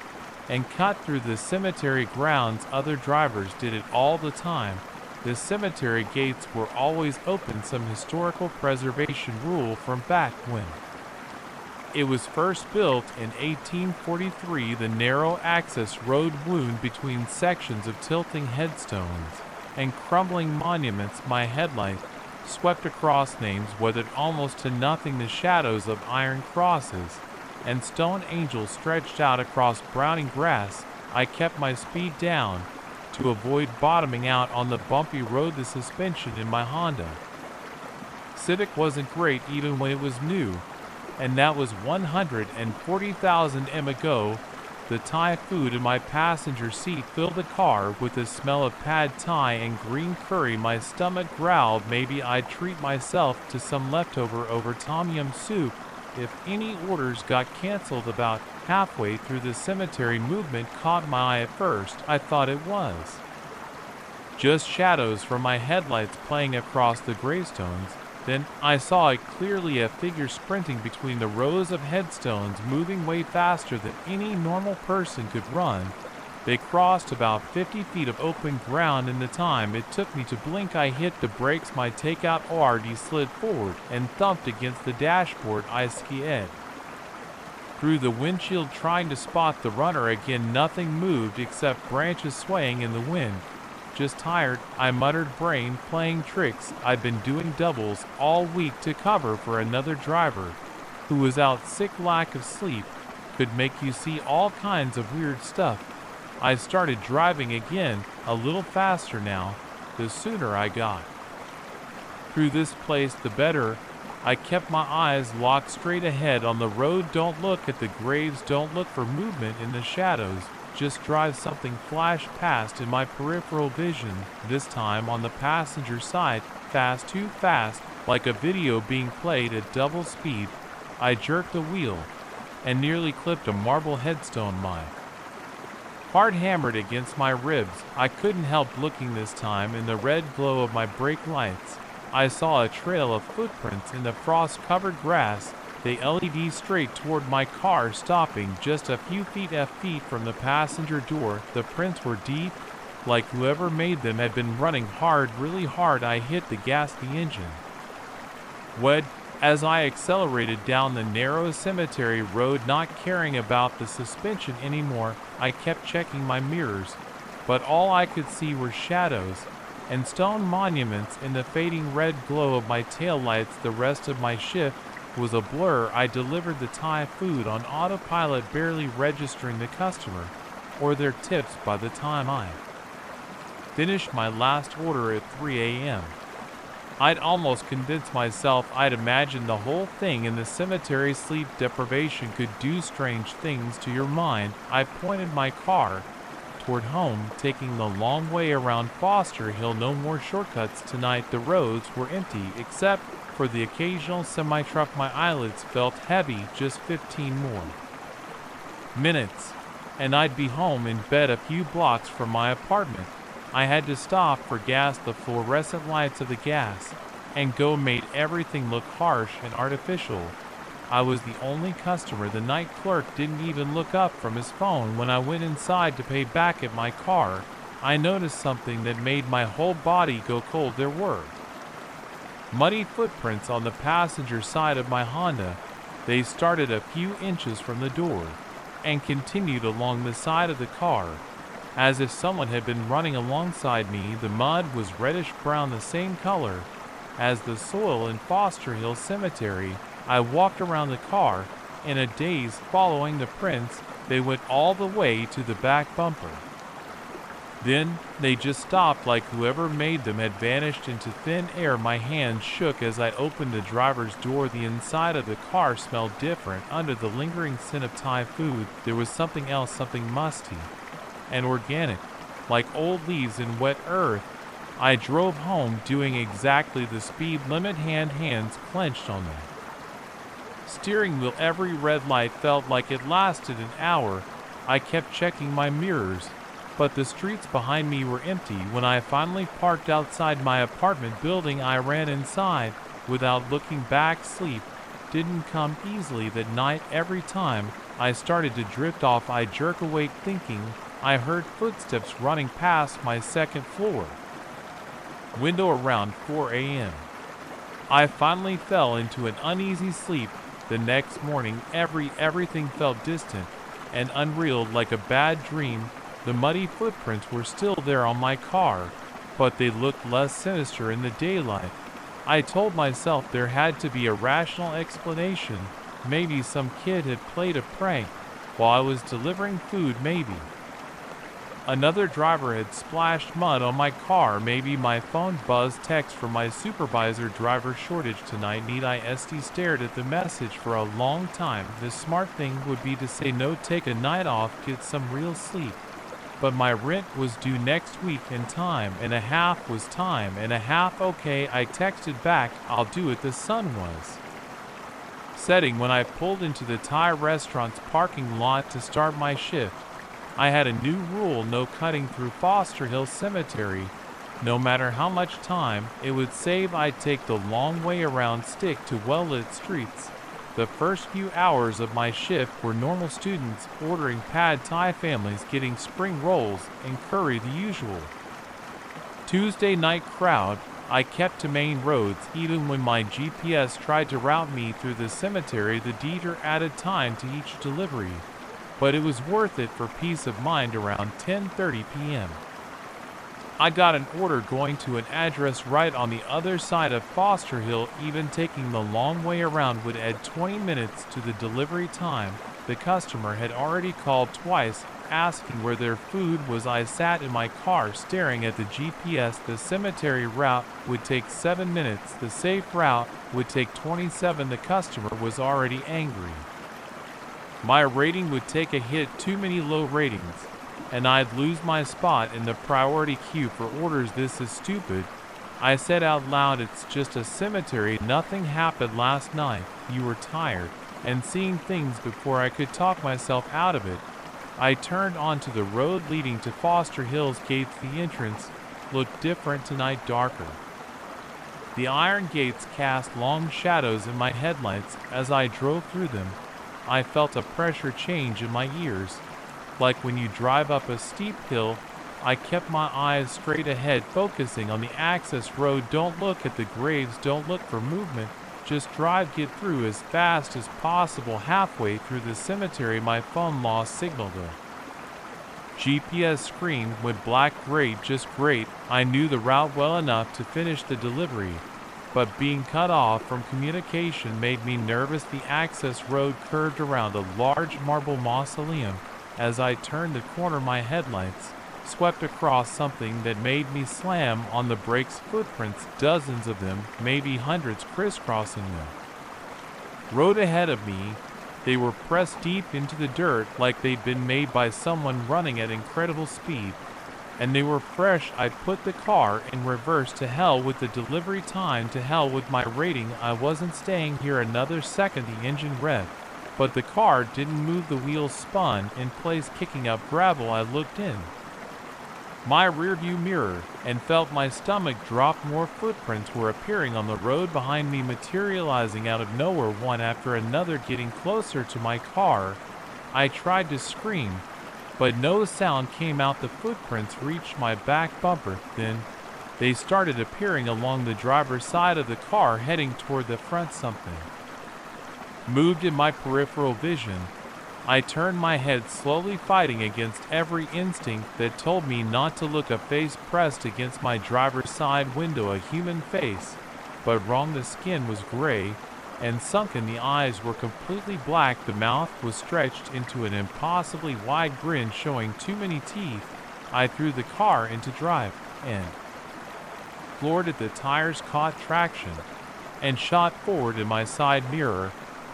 and cut through the cemetery grounds. Other drivers did it all the time. The cemetery gates were always open, some historical preservation rule from back when it was first built in 1843. The narrow access road wound between sections of tilting headstones and crumbling monuments. My headlight swept across names weathered almost to nothing. The shadows of iron crosses and stone angels stretched out across browning grass. I kept my speed down to avoid bottoming out on the bumpy road. The suspension in my Honda Civic wasn't great even when it was new, and that was 140,000 m ago. The Thai food in my passenger seat filled the car with the smell of pad Thai and green curry. My stomach growled. Maybe I'd treat myself to some leftover tom yum soup. If any orders got canceled. About halfway through, the cemetery movement caught my eye. At first, I thought it was just shadows from my headlights playing across the gravestones. Then I saw it clearly, a figure sprinting between the rows of headstones, moving way faster than any normal person could run. They crossed about 50 feet of open ground. In the time it took me to blink, I hit the brakes. My takeout ORD slid forward and thumped against the dashboard. I skied through the windshield trying to spot the runner. Again, nothing moved except branches swaying in the wind. Just tired, I muttered, brain playing tricks. I'd been doing doubles all week to cover for another driver who was out sick. Lack of sleep could make you see all kinds of weird stuff. I started driving again, a little faster now. The sooner I got through this place, the better. I kept my eyes locked straight ahead on the road. Don't look at the graves, don't look for movement in the shadows. Just drive. Something flashed past in my peripheral vision, this time on the passenger side, fast, too fast, like a video being played at double speed. I jerked the wheel and nearly clipped a marble headstone. My heart hammered against my ribs. I couldn't help looking this time in the red glow of my brake lights. I saw a trail of footprints in the frost-covered grass. They led straight toward my car, stopping just a few feet from the passenger door. The prints were deep, like whoever made them had been running really hard. I hit the gas, the engine wed as I accelerated down the narrow cemetery road, not caring about the suspension anymore. I kept checking my mirrors, but all I could see were shadows and stone monuments in the fading red glow of my taillights. The rest of my shift was a blur. I delivered the Thai food on autopilot, barely registering the customer or their tips by the time I finished my last order at 3 a.m. I'd almost convinced myself I'd imagined the whole thing in the cemetery. Sleep deprivation could do strange things to your mind. I pointed my car toward home, taking the long way around Foster Hill. No more shortcuts tonight. The roads were empty except for the occasional semi-truck. My eyelids felt heavy. Just 15 more minutes, and I'd be home in bed a few blocks from my apartment. I had to stop for gas. The fluorescent lights of the gas and go made everything look harsh and artificial. I was the only customer. The night clerk didn't even look up from his phone. When I went inside to pay back at my car, I noticed something that made my whole body go cold. There were muddy footprints on the passenger side of my Honda. They started a few inches from the door and continued along the side of the car, as if someone had been running alongside me. The mud was reddish-brown, the same color as the soil in Foster Hill Cemetery. I walked around the car in a daze, following the prints. They went all the way to the back bumper. Then they just stopped, like whoever made them had vanished into thin air. My hands shook as I opened the driver's door. The inside of the car smelled different. Under the lingering scent of Thai food, there was something else, something musty and organic, like old leaves and wet earth. I drove home doing exactly the speed limit, hands clenched on the steering wheel. Every red light felt like it lasted an hour. I kept checking my mirrors, but the streets behind me were empty. When I finally parked outside my apartment building, I ran inside without looking back. Sleep didn't come easily that night. Every time I started to drift off, I jerk awake, thinking I heard footsteps running past my second floor window around 4 a.m. I finally fell into an uneasy sleep. The next morning, everything felt distant and unreal, like a bad dream. The muddy footprints were still there on my car, but they looked less sinister in the daylight. I told myself there had to be a rational explanation. Maybe some kid had played a prank while I was delivering food. Maybe another driver had splashed mud on my car. Maybe my phone buzzed. Text from my supervisor: driver shortage tonight. Need I stared at the message for a long time. The smart thing would be to say no, take a night off, get some real sleep. But my rent was due next week, and time and a half was time and a half. Okay, I texted back, I'll do it. The sun was setting when I pulled into the Thai restaurant's parking lot to start my shift. I had a new rule: no cutting through Foster Hill Cemetery. No matter how much time it would save, I'd take the long way around, stick to well-lit streets. The first few hours of my shift were normal students ordering pad Thai, families getting spring rolls and curry, the usual Tuesday night crowd. I kept to main roads even when my GPS tried to route me through the cemetery. The detour added time to each delivery, but it was worth it for peace of mind. Around 10:30 p.m. I got an order going to an address right on the other side of Foster Hill. Even taking the long way around would add 20 minutes to the delivery time. The customer had already called twice, asking where their food was. I sat in my car staring at the GPS. The cemetery route would take 7 minutes. The safe route would take 27. The customer was already angry. My rating would take a hit. Too many low ratings, and I'd lose my spot in the priority queue for orders. This is stupid. I said out loud, it's just a cemetery. Nothing happened last night. You were tired and seeing things before I could talk myself out of it. I turned onto the road leading to Foster Hill's gates. The entrance looked different tonight, darker The iron gates cast long shadows in my headlights as I drove through them. I felt a pressure change in my ears. Like when you drive up a steep hill, I kept my eyes straight ahead, focusing on the access road. Don't look at the graves, don't look for movement. Just drive, get through as fast as possible. Halfway through the cemetery, my phone lost signal. The GPS screen went black. Great, just great. I knew the route well enough to finish the delivery, but being cut off from communication made me nervous. The access road curved around a large marble mausoleum. As I turned the corner, my headlights swept across something that made me slam on the brakes. Footprints, dozens of them, maybe hundreds, crisscrossing the road ahead of me. They were pressed deep into the dirt like they'd been made by someone running at incredible speed. And they were fresh. I put the car in reverse. To hell with the delivery time, to hell with my rating. I wasn't staying here another second. The engine revved, but the car didn't move. The wheels spun in place, kicking up gravel. I looked in my rearview mirror and felt my stomach drop. More footprints were appearing on the road behind me, materializing out of nowhere, one after another, getting closer to my car. I tried to scream, but no sound came out. The footprints reached my back bumper. Then they started appearing along the driver's side of the car, heading toward the front. Something moved in my peripheral vision. I turned my head slowly, fighting against every instinct that told me not to look. A face pressed against my driver's side window, a human face, but wrong. The skin was gray and sunken. The eyes were completely black. The mouth was stretched into an impossibly wide grin, showing too many teeth. I threw the car into drive and floored it. The tires caught traction and shot forward. In my side mirror,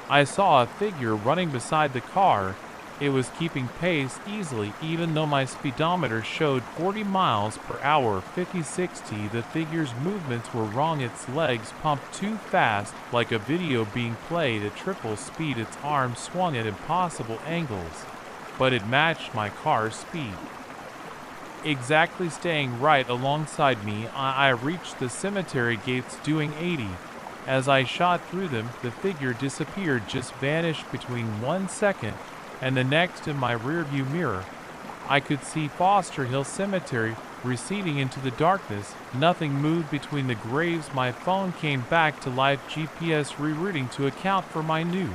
I saw a figure running beside the car. It was keeping pace easily, even though my speedometer showed 40 miles per hour, 50-60. The figure's movements were wrong. Its legs pumped too fast, like a video being played at triple speed. Its arms swung at impossible angles, but it matched my car's speed, exactly staying right alongside me. I reached the cemetery gates doing 80. As I shot through them, the figure disappeared, just vanished between 1 second and the next. In my rearview mirror, I could see Foster Hill Cemetery receding into the darkness. Nothing moved between the graves. My phone came back to life, GPS rerouting to account for my new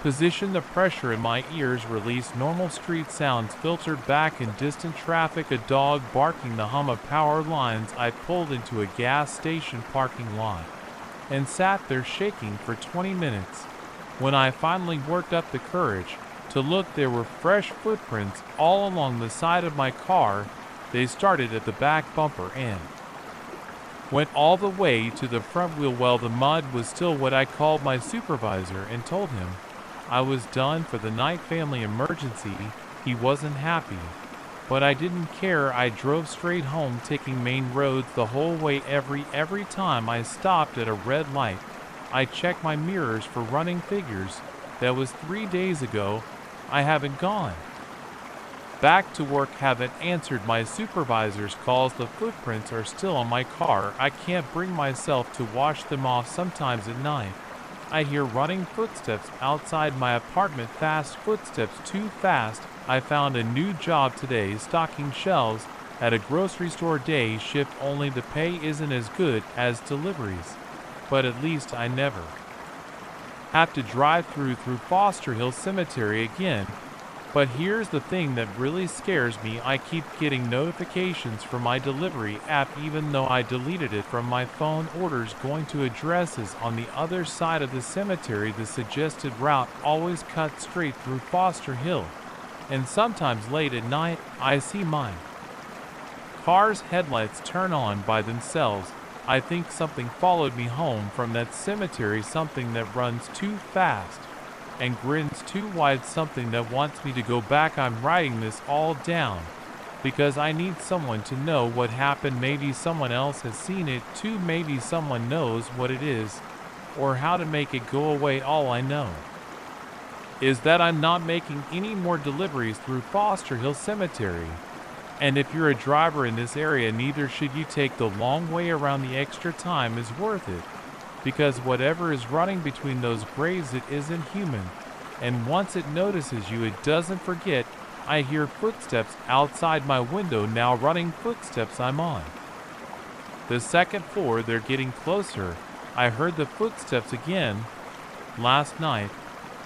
position. The pressure in my ears released. Normal street sounds filtered back in distant traffic, a dog barking, the hum of power lines. I pulled into a gas station parking lot and sat there shaking for 20 minutes. When I finally worked up the courage to look, there were fresh footprints all along the side of my car. They started at the back bumper and went all the way to the front wheel. Well, the mud was still what I called my supervisor and told him I was done for the night. Family emergency. He wasn't happy, but I didn't care. I drove straight home, taking main roads the whole way. Every time I stopped at a red light, I checked my mirrors for running figures. That was 3 days ago. I haven't gone back to work, haven't answered my supervisor's calls. The footprints are still on my car. I can't bring myself to wash them off. Sometimes at night, I hear running footsteps outside my apartment, fast footsteps, too fast. I found a new job today, stocking shelves at a grocery store, day shift only. The pay isn't as good as deliveries, but at least I never have to drive through Foster Hill Cemetery again. But here's the thing that really scares me. I keep getting notifications from my delivery app, even though I deleted it from my phone. Orders going to addresses on the other side of the cemetery. The suggested route always cuts straight through Foster Hill. And sometimes late at night, I see my car's headlights turn on by themselves. I think something followed me home from that cemetery, something that runs too fast and grins too wide, something that wants me to go back. I'm writing this all down because I need someone to know what happened. Maybe someone else has seen it too. Maybe someone knows what it is or how to make it go away. All I know is that I'm not making any more deliveries through Foster Hill Cemetery, And if you're a driver in this area, neither should you take the long way around. The extra time is worth it, because whatever is running between those graves, it isn't human. And once it notices you, it doesn't forget. I hear footsteps outside my window now, running footsteps I'm on. The second floor, they're getting closer. I heard the footsteps again. Last night,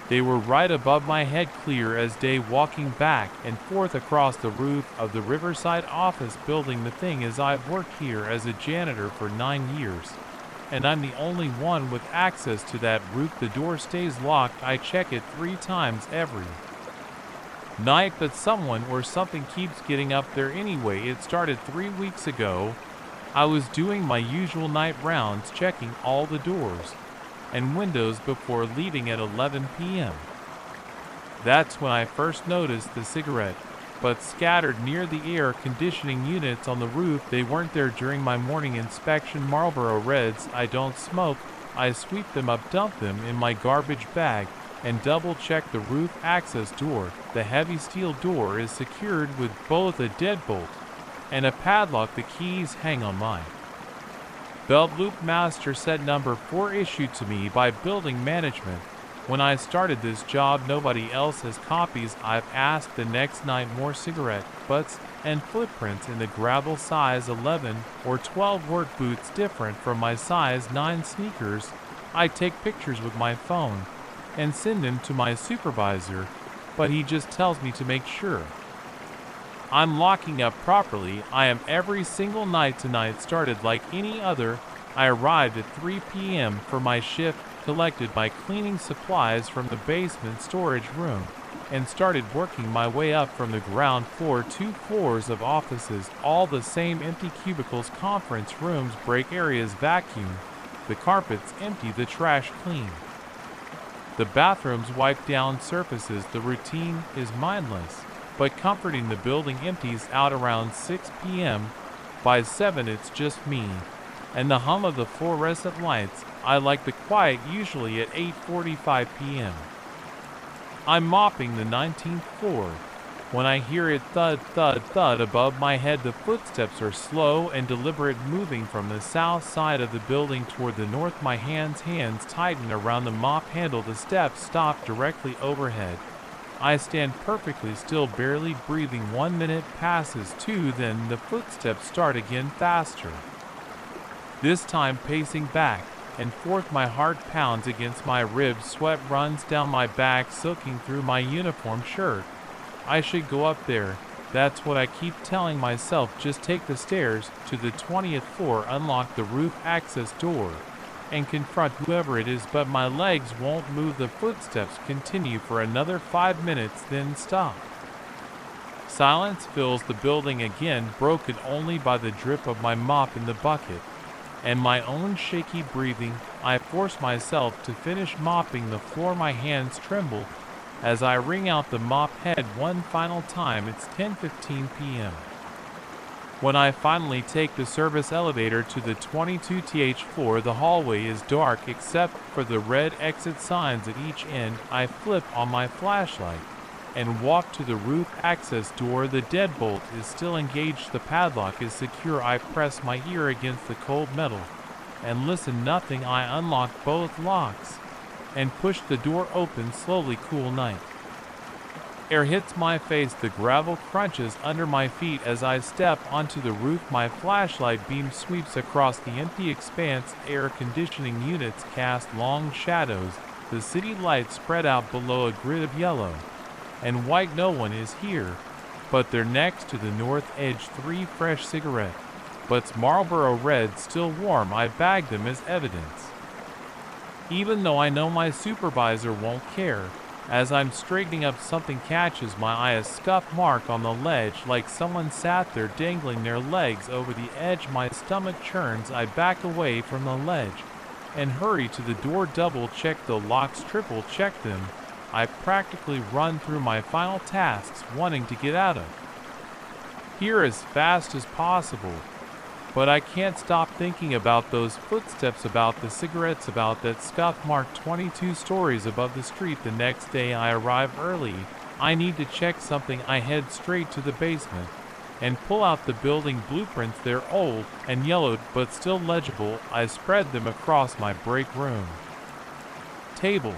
they were right above my head, clear as day, walking back and forth across the roof of the Riverside office building. The thing is, I've worked here as a janitor for 9 years, and I'm the only one with access to that roof. The door stays locked. I check it 3 times every night, but someone or something keeps getting up there anyway. It started 3 weeks ago. I was doing my usual night rounds, checking all the doors and windows before leaving at 11 p.m. That's when I first noticed the cigarette butts scattered near the air conditioning units on the roof. They weren't there during my morning inspection. Marlboro Reds. I don't smoke. I sweep them up, dump them in my garbage bag, and double-check the roof access door. The heavy steel door is secured with both a deadbolt and a padlock. The keys hang on my belt loop. Master set number 4 issued to me by building management. When I started this job, nobody else has copies. I've asked. The next night, more cigarette butts and footprints in the gravel. Size 11 or 12 work boots, different from my size 9 sneakers. I take pictures with my phone and send them to my supervisor, but he just tells me to make sure I'm locking up properly. I am every single night. Tonight started like any other. I arrived at 3 p.m. for my shift, collected my cleaning supplies from the basement storage room, and started working my way up from the ground floor. 2 floors of offices, all the same, empty cubicles, conference rooms, break areas, vacuum, the carpets empty, the trash clean, the bathrooms wiped down, surfaces. The routine is mindless but comforting. The building empties out around 6 p.m. By 7 it's just me and the hum of the fluorescent lights. I like the quiet. Usually at 8:45 p.m. I'm mopping the 19th floor when I hear it thud, thud, thud above my head. The footsteps are slow and deliberate, moving from the south side of the building toward the north. My hands tighten around the mop handle. The steps stop directly overhead. I stand perfectly still, barely breathing. 1 minute passes, 2, then the footsteps start again, faster. This time pacing back and forth. My heart pounds against my ribs. Sweat runs down my back, soaking through my uniform shirt. I should go up there. That's what I keep telling myself. Just take the stairs to the 20th floor, unlock the roof access door, and confront whoever it is, but my legs won't move. The footsteps continue for another 5 minutes, then stop. Silence fills the building again, broken only by the drip of my mop in the bucket and my own shaky breathing. I force myself to finish mopping the floor. My hands tremble as I wring out the mop head one final time. It's 10:15 p.m. when I finally take the service elevator to the 22th floor. The hallway is dark except for the red exit signs at each end. I flip on my flashlight and walk to the roof access door. The deadbolt is still engaged. The padlock is secure. I press my ear against the cold metal and listen. Nothing. I unlock both locks and push the door open slowly. Cool night air hits my face. The gravel crunches under my feet as I step onto the roof. My flashlight beam sweeps across the empty expanse. Air conditioning units cast long shadows. The city lights spread out below, a grid of yellow and white. No one is here, but they're next to the north edge. 3 fresh cigarette butts, Marlboro Reds, still warm. I bag them as evidence, even though I know my supervisor won't care. As I'm straightening up, something catches my eye, a scuff mark on the ledge, like someone sat there dangling their legs over the edge. My stomach churns. I back away from the ledge and hurry to the door, double check the locks, triple check them. I practically run through my final tasks, wanting to get out of here as fast as possible. But I can't stop thinking about those footsteps, about the cigarettes, about that scuff mark 22 stories above the street. The next day I arrive early. I need to check something. I head straight to the basement and pull out the building blueprints. They're old and yellowed but still legible. I spread them across my break room table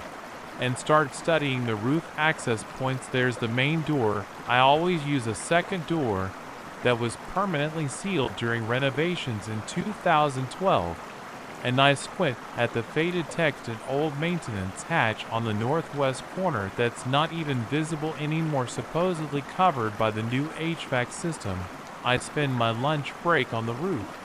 and start studying the roof access points. There's the main door. I always use a second door that was permanently sealed during renovations in 2012. And I squint at the faded text and old maintenance hatch on the northwest corner that's not even visible anymore, supposedly covered by the new HVAC system. I spend my lunch break on the roof,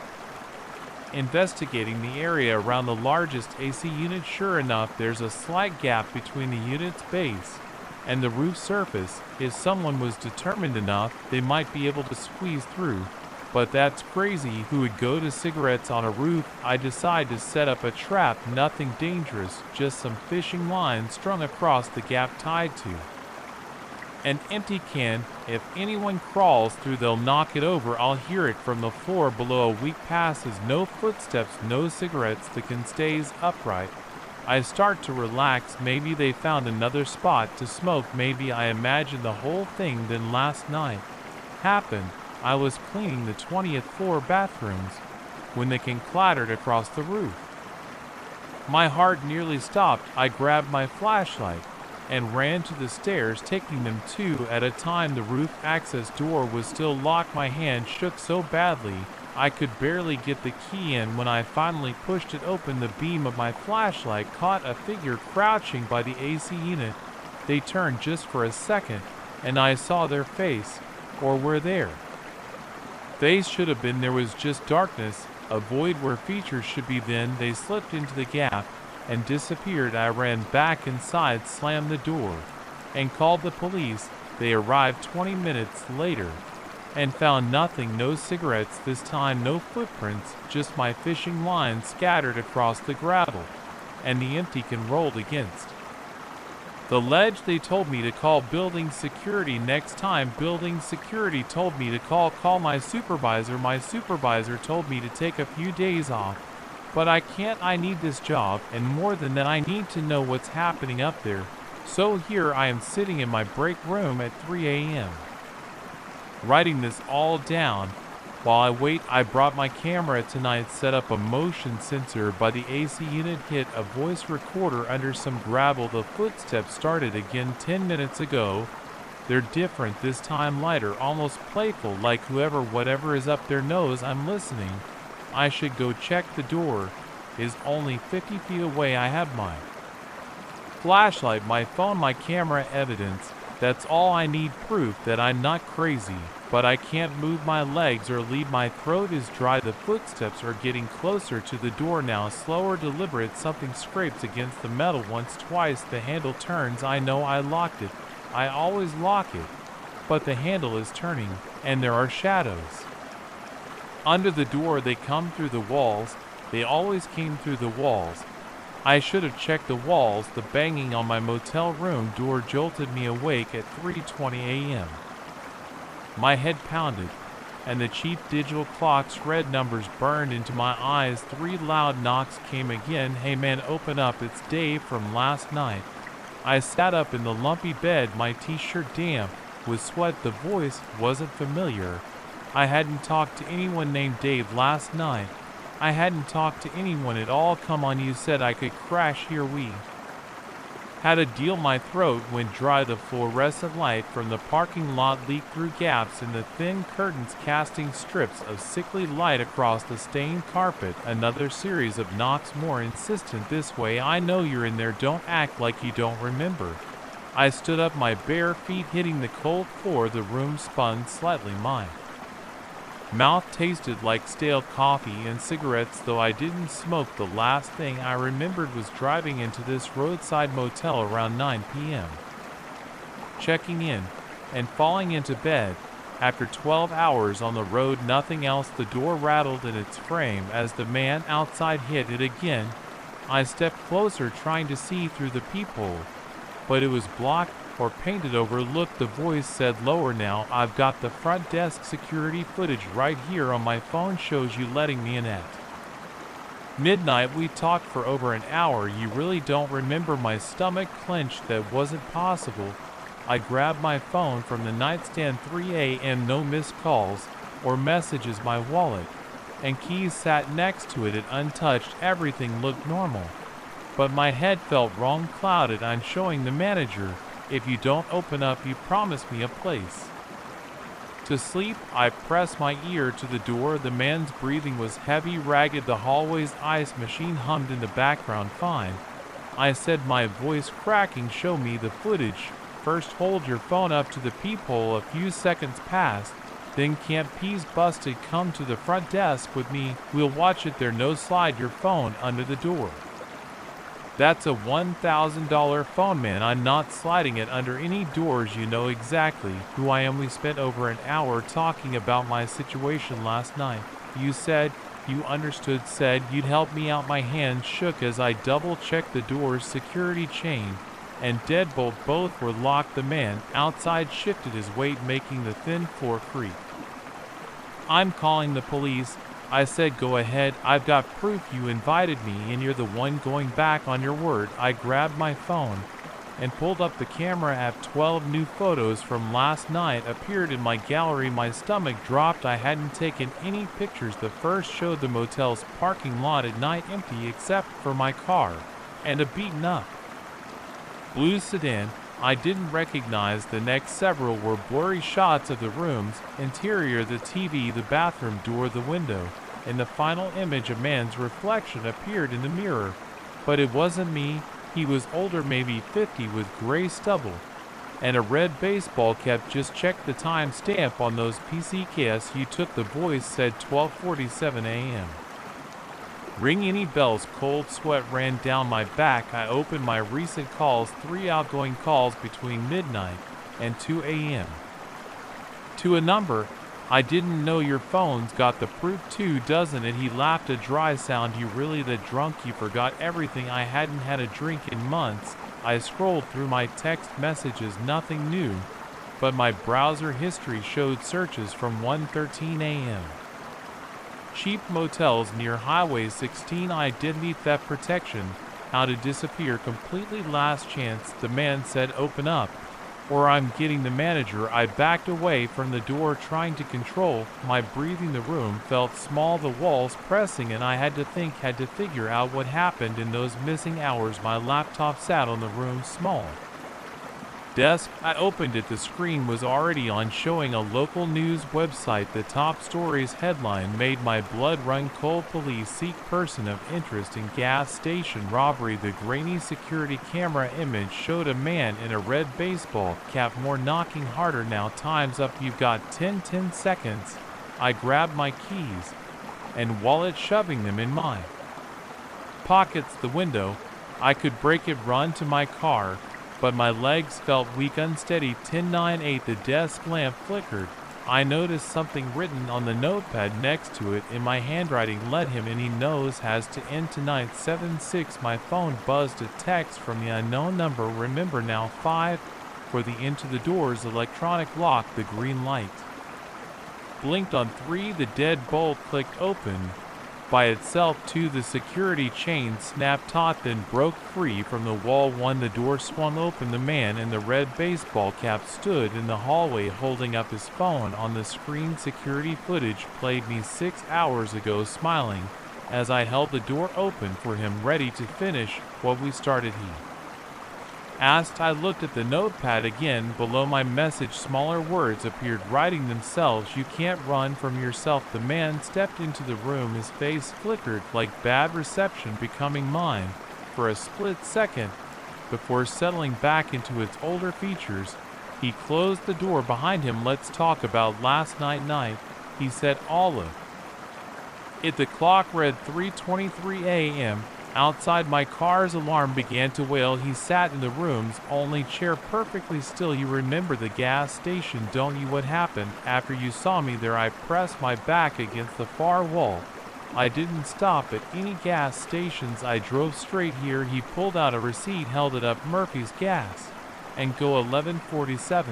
investigating the area around the largest AC unit. Sure enough, there's a slight gap between the unit's base and the roof surface. If someone was determined enough, they might be able to squeeze through. But that's crazy. Who would go to cigarettes on a roof? I decide to set up a trap. Nothing dangerous, just some fishing lines strung across the gap tied to an empty can. If anyone crawls through, they'll knock it over. I'll hear it from the floor below. A week passes, no footsteps, no cigarettes. The can stays upright. I start to relax. Maybe they found another spot to smoke. Maybe I imagined the whole thing. Then last night happened. I was cleaning the 20th floor bathrooms when the can clattered across the roof. My heart nearly stopped. I grabbed my flashlight and ran to the stairs, taking them two at a time. The roof access door was still locked. My hand shook so badly I could barely get the key in. When I finally pushed it open, the beam of my flashlight caught a figure crouching by the AC unit. They turned just for a second, and I saw their face, or were there. Face should have been. There was just darkness, a void where features should be. Then they slipped into the gap and disappeared. I ran back inside, slammed the door, and called the police. They arrived 20 minutes later and found nothing. No cigarettes this time, no footprints, just my fishing line scattered across the gravel and the empty can rolled against the ledge. They told me to call building security next time. Building security told me to call my supervisor. My supervisor told me to take a few days off. But I can't. I need this job, and more than that, I need to know what's happening up there. So here I am sitting in my break room at 3 a.m. writing this all down. While I wait, I brought my camera tonight, set up a motion sensor by the AC unit, hit a voice recorder under some gravel. The footsteps started again 10 minutes ago. They're different this time, lighter, almost playful, like whatever is up there knows I'm listening. I should go check. The door is only 50 feet away. I have my flashlight, my phone, my camera, evidence. That's all I need, proof that I'm not crazy. But I can't move my legs or leave. My throat is dry. The footsteps are getting closer to the door now, slower, deliberate. Something scrapes against the metal once, twice. The handle turns. I know I locked it. I always lock it. But the handle is turning, and there are shadows under the door. They come through the walls. They always came through the walls. I should have checked the walls. The banging on my motel room door jolted me awake at 3:20 a.m. My head pounded, and the cheap digital clock's red numbers burned into my eyes. 3 loud knocks came again. Hey man, open up, it's Dave from last night. I sat up in the lumpy bed, my t-shirt damp with sweat. The voice wasn't familiar. I hadn't talked to anyone named Dave last night. I hadn't talked to anyone at all. Come on, you said I could crash here. We had a deal. My throat went dry. The fluorescent light from the parking lot leaked through gaps in the thin curtains, casting strips of sickly light across the stained carpet. Another series of knocks, more insistent. This way. I know you're in there. Don't act like you don't remember. I stood up, my bare feet hitting the cold floor. The room spun slightly. My mouth tasted like stale coffee and cigarettes, though I didn't smoke. The last thing I remembered was driving into this roadside motel around 9 p.m., checking in, and falling into bed. After 12 hours on the road, nothing else. The door rattled in its frame as the man outside hit it again. I stepped closer, trying to see through the peephole, but it was blocked or painted over. Look, the voice said lower. Now, I've got the front desk security footage right here on my phone, shows you letting me in at midnight. We talked for over an hour. You really don't remember? My stomach clenched. That wasn't possible. I grabbed my phone from the nightstand. 3 a.m. No missed calls or messages. My wallet and keys sat next to it. It untouched. Everything looked normal. But my head felt wrong, clouded. I'm showing the manager. If you don't open up, you promised me a place to sleep. I pressed my ear to the door. The man's breathing was heavy, ragged. The hallway's ice machine hummed in the background. Fine, I said, my voice cracking. Show me the footage. First, hold your phone up to the peephole. A few seconds passed. Then, can't peas busted. Come to the front desk with me. We'll watch it there. No, slide your phone under the door. That's a $1,000 phone, man. I'm not sliding it under any doors. You know exactly who I am. We spent over an hour talking about my situation last night. You said you understood, said you'd help me out. My hand shook as I double-checked the door's security chain and deadbolt. Both were locked. The man outside shifted his weight, making the thin floor creak. I'm calling the police, I said. Go ahead. I've got proof you invited me and you're the one going back on your word. I grabbed my phone and pulled up the camera app. 12 new photos from last night appeared in my gallery. My stomach dropped. I hadn't taken any pictures. The first showed the motel's parking lot at night, empty except for my car and a beaten up blue sedan I didn't recognize. The next several were blurry shots of the room's interior, the TV, the bathroom door, the window. In the final image, a man's reflection appeared in the mirror. But it wasn't me. He was older, maybe 50, with gray stubble and a red baseball cap. Just check the time stamp on those PCKs you took. The voice said 12:47 a.m. Ring any bells? Cold sweat ran down my back. I opened my recent calls. 3 outgoing calls between midnight and 2 a.m. to a number I didn't know. Your phone's got the proof too, doesn't it? He laughed, a dry sound. You really that drunk you forgot everything? I hadn't had a drink in months. I scrolled through my text messages. Nothing new, but my browser history showed searches from 1:13 a.m. Cheap motels near Highway 16, identity theft protection, how to disappear completely. Last chance. The man said, open up or I'm getting the manager. I backed away from the door, trying to control my breathing. The room felt small, the walls pressing, and I had to figure out what happened in those missing hours. My laptop sat on the room's small desk. I opened it. The screen was already on, showing a local news website. The top story's headline made my blood run cold. Police seek person of interest in gas station robbery. The grainy security camera image showed a man in a red baseball cap. More knocking, harder now. Time's up. You've got 10 seconds. I grabbed my keys and wallet, shoving them in my pockets. The window. I could break it, run to my car, but my legs felt weak, unsteady. 10:09. The desk lamp flickered. I noticed something written on the notepad next to it in my handwriting. Let him in. He knows has to end tonight. 7:06. My phone buzzed. A text from the unknown number. Remember now. 5 for the into the door's electronic lock. The green light blinked on 3. The deadbolt clicked open by itself. 2. The security chain snapped taut, then broke free from the wall. 1. The door swung open. The man in the red baseball cap stood in the hallway, holding up his phone. On the screen, security footage played me 6 hours ago, smiling as I held the door open for him, ready to finish what we started. He asked. I looked at the notepad again. Below my message, smaller words appeared, writing themselves. You can't run from yourself. The man stepped into the room. His face flickered like bad reception, becoming mine for a split second before settling back into its older features. He closed the door behind him. Let's talk about last night, he said. All of it. The clock read 3:23 a.m. Outside, my car's alarm began to wail. He sat in the room's only chair, perfectly still. You remember the gas station, don't you? What happened after you saw me there? I pressed my back against the far wall. I didn't stop at any gas stations. I drove straight here. He pulled out a receipt, held it up. Murphy's Gas and Go. 11:47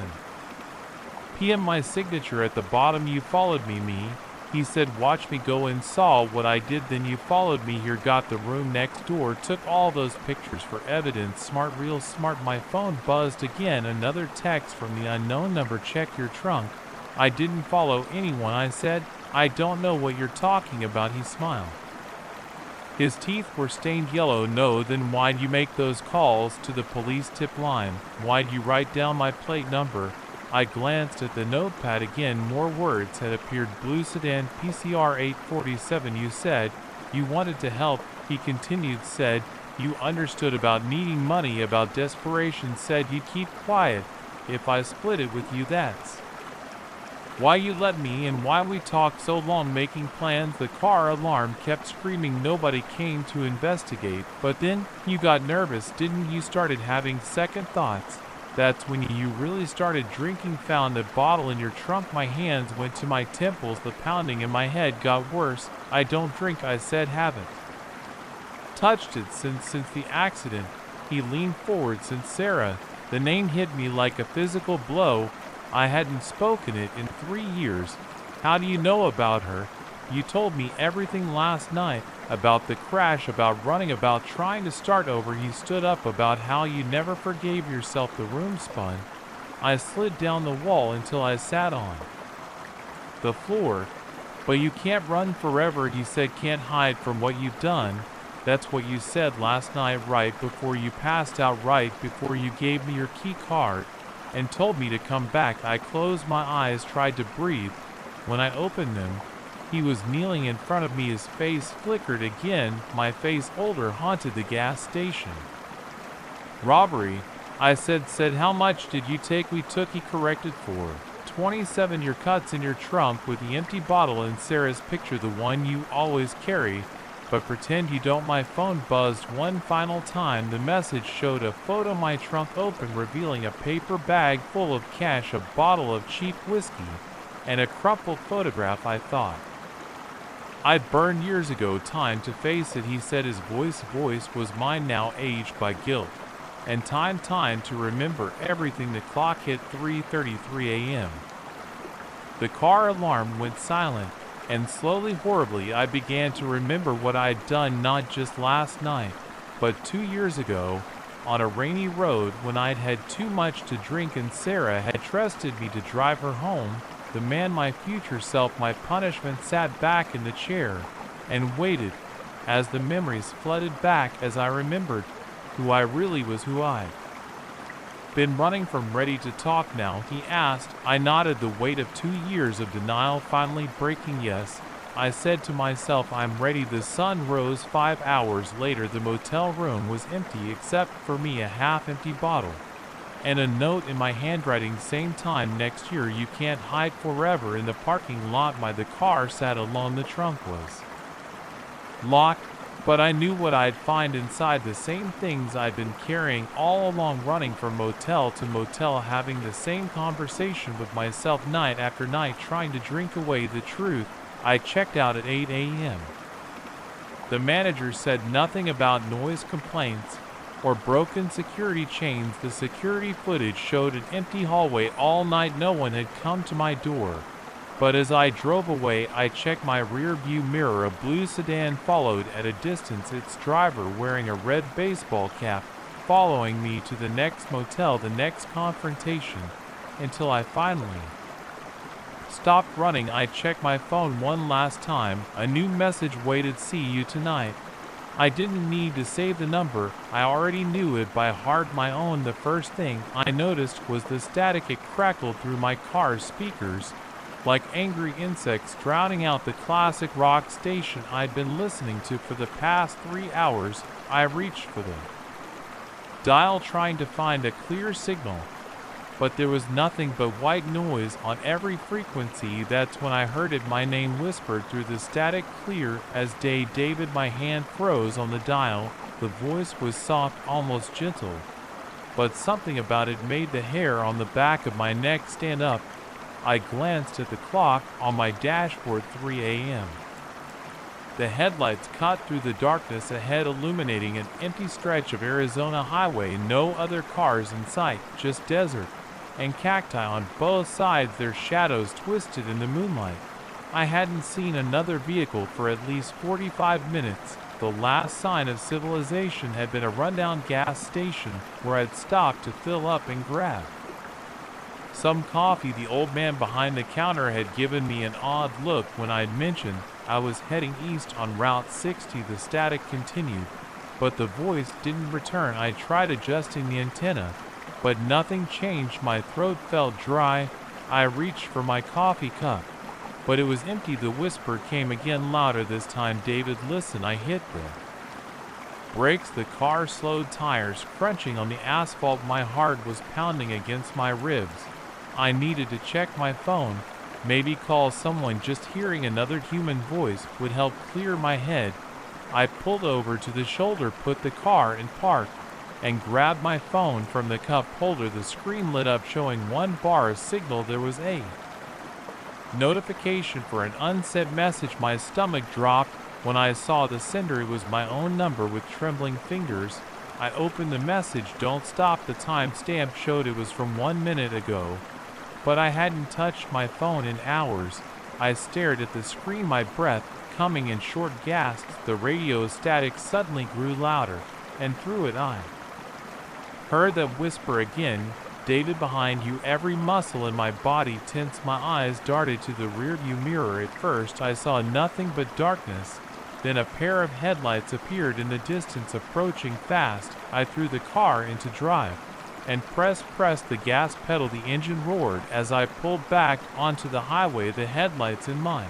p.m. My signature at the bottom. You followed me. He said watch me go and saw what I did, then you followed me here, got the room next door, took all those pictures for evidence. Smart, real smart. My phone buzzed again, another text from the unknown number, check your trunk. I didn't follow anyone, I said. I don't know what you're talking about. He smiled. His teeth were stained yellow. No, then why'd you make those calls to the police tip line? Why'd you write down my plate number? I glanced at the notepad again. More words had appeared. Blue sedan, PCR 847. You said you wanted to help, he continued. Said you understood about needing money, about desperation. Said you'd keep quiet if I split it with you. That's why you let me in, why we talked so long making plans. The car alarm kept screaming. Nobody came to investigate. But then you got nervous, didn't you? Started having second thoughts. That's when you really started drinking. Found a bottle in your trunk. My hands went to my temples. The pounding in my head got worse. I don't drink, I said. Haven't touched it since the accident. He leaned forward. Since Sarah. The name hit me like a physical blow. I hadn't spoken it in 3 years. How do you know about her? You told me everything last night. About the crash, about running, about trying to start over. He stood up. About how you never forgave yourself. The room spun. I slid down the wall until I sat on the floor. But you can't run forever, he said. Can't hide from what you've done. That's what you said last night, right before you passed out, right before you gave me your key card and told me to come back. I closed my eyes, tried to breathe. When I opened them, he was kneeling in front of me. His face flickered again. My face, older, haunted the gas station. Robbery, I said. Said how much did you take? We took, he corrected, for 27. Your cuts in your trunk with the empty bottle and Sarah's picture, the one you always carry. But pretend you don't. My phone buzzed one final time. The message showed a photo. My trunk open, revealing a paper bag full of cash, a bottle of cheap whiskey, and a crumpled photograph. I thought I'd burned years ago. Time to face it, he said. His voice was mine now, aged by guilt. And time to remember everything. The clock hit 3:33 a.m. The car alarm went silent. And slowly, horribly, I began to remember what I'd done, not just last night, but 2 years ago, on a rainy road when I'd had too much to drink and Sarah had trusted me to drive her home. The man, my future self, my punishment, sat back in the chair and waited as the memories flooded back, as I remembered who I really was, who I'd been running from. Ready to talk now, he asked. I nodded, the weight of 2 years of denial finally breaking. Yes, I said to myself, I'm ready. The sun rose 5 hours later. The motel room was empty except for me, a half-empty bottle, and a note in my handwriting. Same time next year. You can't hide forever. In the parking lot, the car sat alone. The trunk was locked. But I knew what I'd find inside, the same things I'd been carrying all along, running from motel to motel, having the same conversation with myself night after night, trying to drink away the truth. I checked out at 8 a.m. The manager said nothing about noise complaints or broken security chains. The security footage showed an empty hallway all night. No one had come to my door. But as I drove away, I checked my rear view mirror. A blue sedan followed at a distance, its driver wearing a red baseball cap, following me to the next motel, the next confrontation, until I finally stopped running. I checked my phone one last time. A new message waited. See you tonight. I didn't need to save the number. I already knew it by heart. My own. The first thing I noticed was the static. It crackled through my car's speakers like angry insects, drowning out the classic rock station I'd been listening to for the past 3 hours. I reached for the dial, trying to find a clear signal, but there was nothing but white noise on every frequency. That's when I heard it, my name whispered through the static, clear as day. David. My hand froze on the dial. The voice was soft, almost gentle, but something about it made the hair on the back of my neck stand up. I glanced at the clock on my dashboard. 3 a.m. The headlights cut through the darkness ahead, illuminating an empty stretch of Arizona highway. No other cars in sight, just desert and cacti on both sides, their shadows twisted in the moonlight. I hadn't seen another vehicle for at least 45 minutes. The last sign of civilization had been a rundown gas station where I'd stopped to fill up and grab some coffee. The old man behind the counter had given me an odd look when I'd mentioned I was heading east on Route 60. The static continued, but the voice didn't return. I tried adjusting the antenna, but nothing changed. My throat felt dry. I reached for my coffee cup, but it was empty. The whisper came again, louder this time. David, listen. I hit the brakes. The car slowed, tires crunching on the asphalt. My heart was pounding against my ribs. I needed to check my phone, maybe call someone. Just hearing another human voice would help clear my head. I pulled over to the shoulder, put the car in park, and grabbed my phone from the cup holder. The screen lit up, showing one bar, a signal. There was a notification for an unsent message. My stomach dropped when I saw the sender. It was my own number. With trembling fingers, I opened the message. Don't stop. The timestamp showed it was from 1 minute ago, but I hadn't touched my phone in hours. I stared at the screen, my breath coming in short gasps. The radio static suddenly grew louder, and through it I heard that whisper again. David, behind you. Every muscle in my body tensed. My eyes darted to the rearview mirror. At first I saw nothing but darkness. Then a pair of headlights appeared in the distance, approaching fast. I threw the car into drive and pressed the gas pedal. The engine roared as I pulled back onto the highway. The headlights in my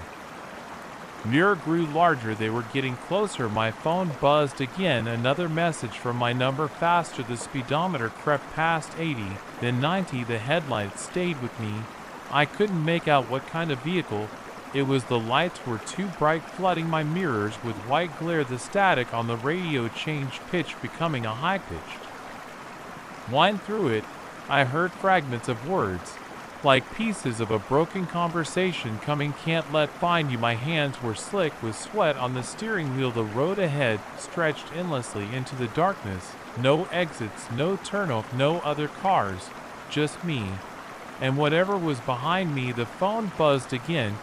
mirror grew larger. They were getting closer. My phone buzzed again. Another message from my number. Faster. The speedometer crept past 80, then 90. The headlights stayed with me. I couldn't make out what kind of vehicle it was. The lights were too bright, flooding my mirrors with white glare. The static on the radio changed pitch, becoming a high-pitched whine. Through it, I heard fragments of words, like pieces of a broken conversation coming. Can't let find you. My hands were slick with sweat on the steering wheel. The road ahead stretched endlessly into the darkness. No exits, no turnoff, no other cars, just me and whatever was behind me. The phone buzzed again.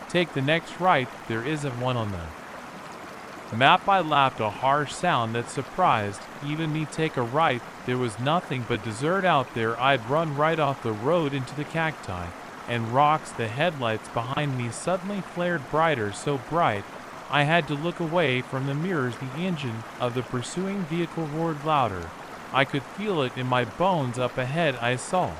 Take the next right. There isn't one on the map. I laughed, a harsh sound that surprised even me. Take a right. There was nothing but desert out there. I'd run right off the road into the cacti and rocks. The headlights behind me suddenly flared brighter, so bright I had to look away from the mirrors. The engine of the pursuing vehicle roared louder. I could feel it in my bones. Up ahead I saw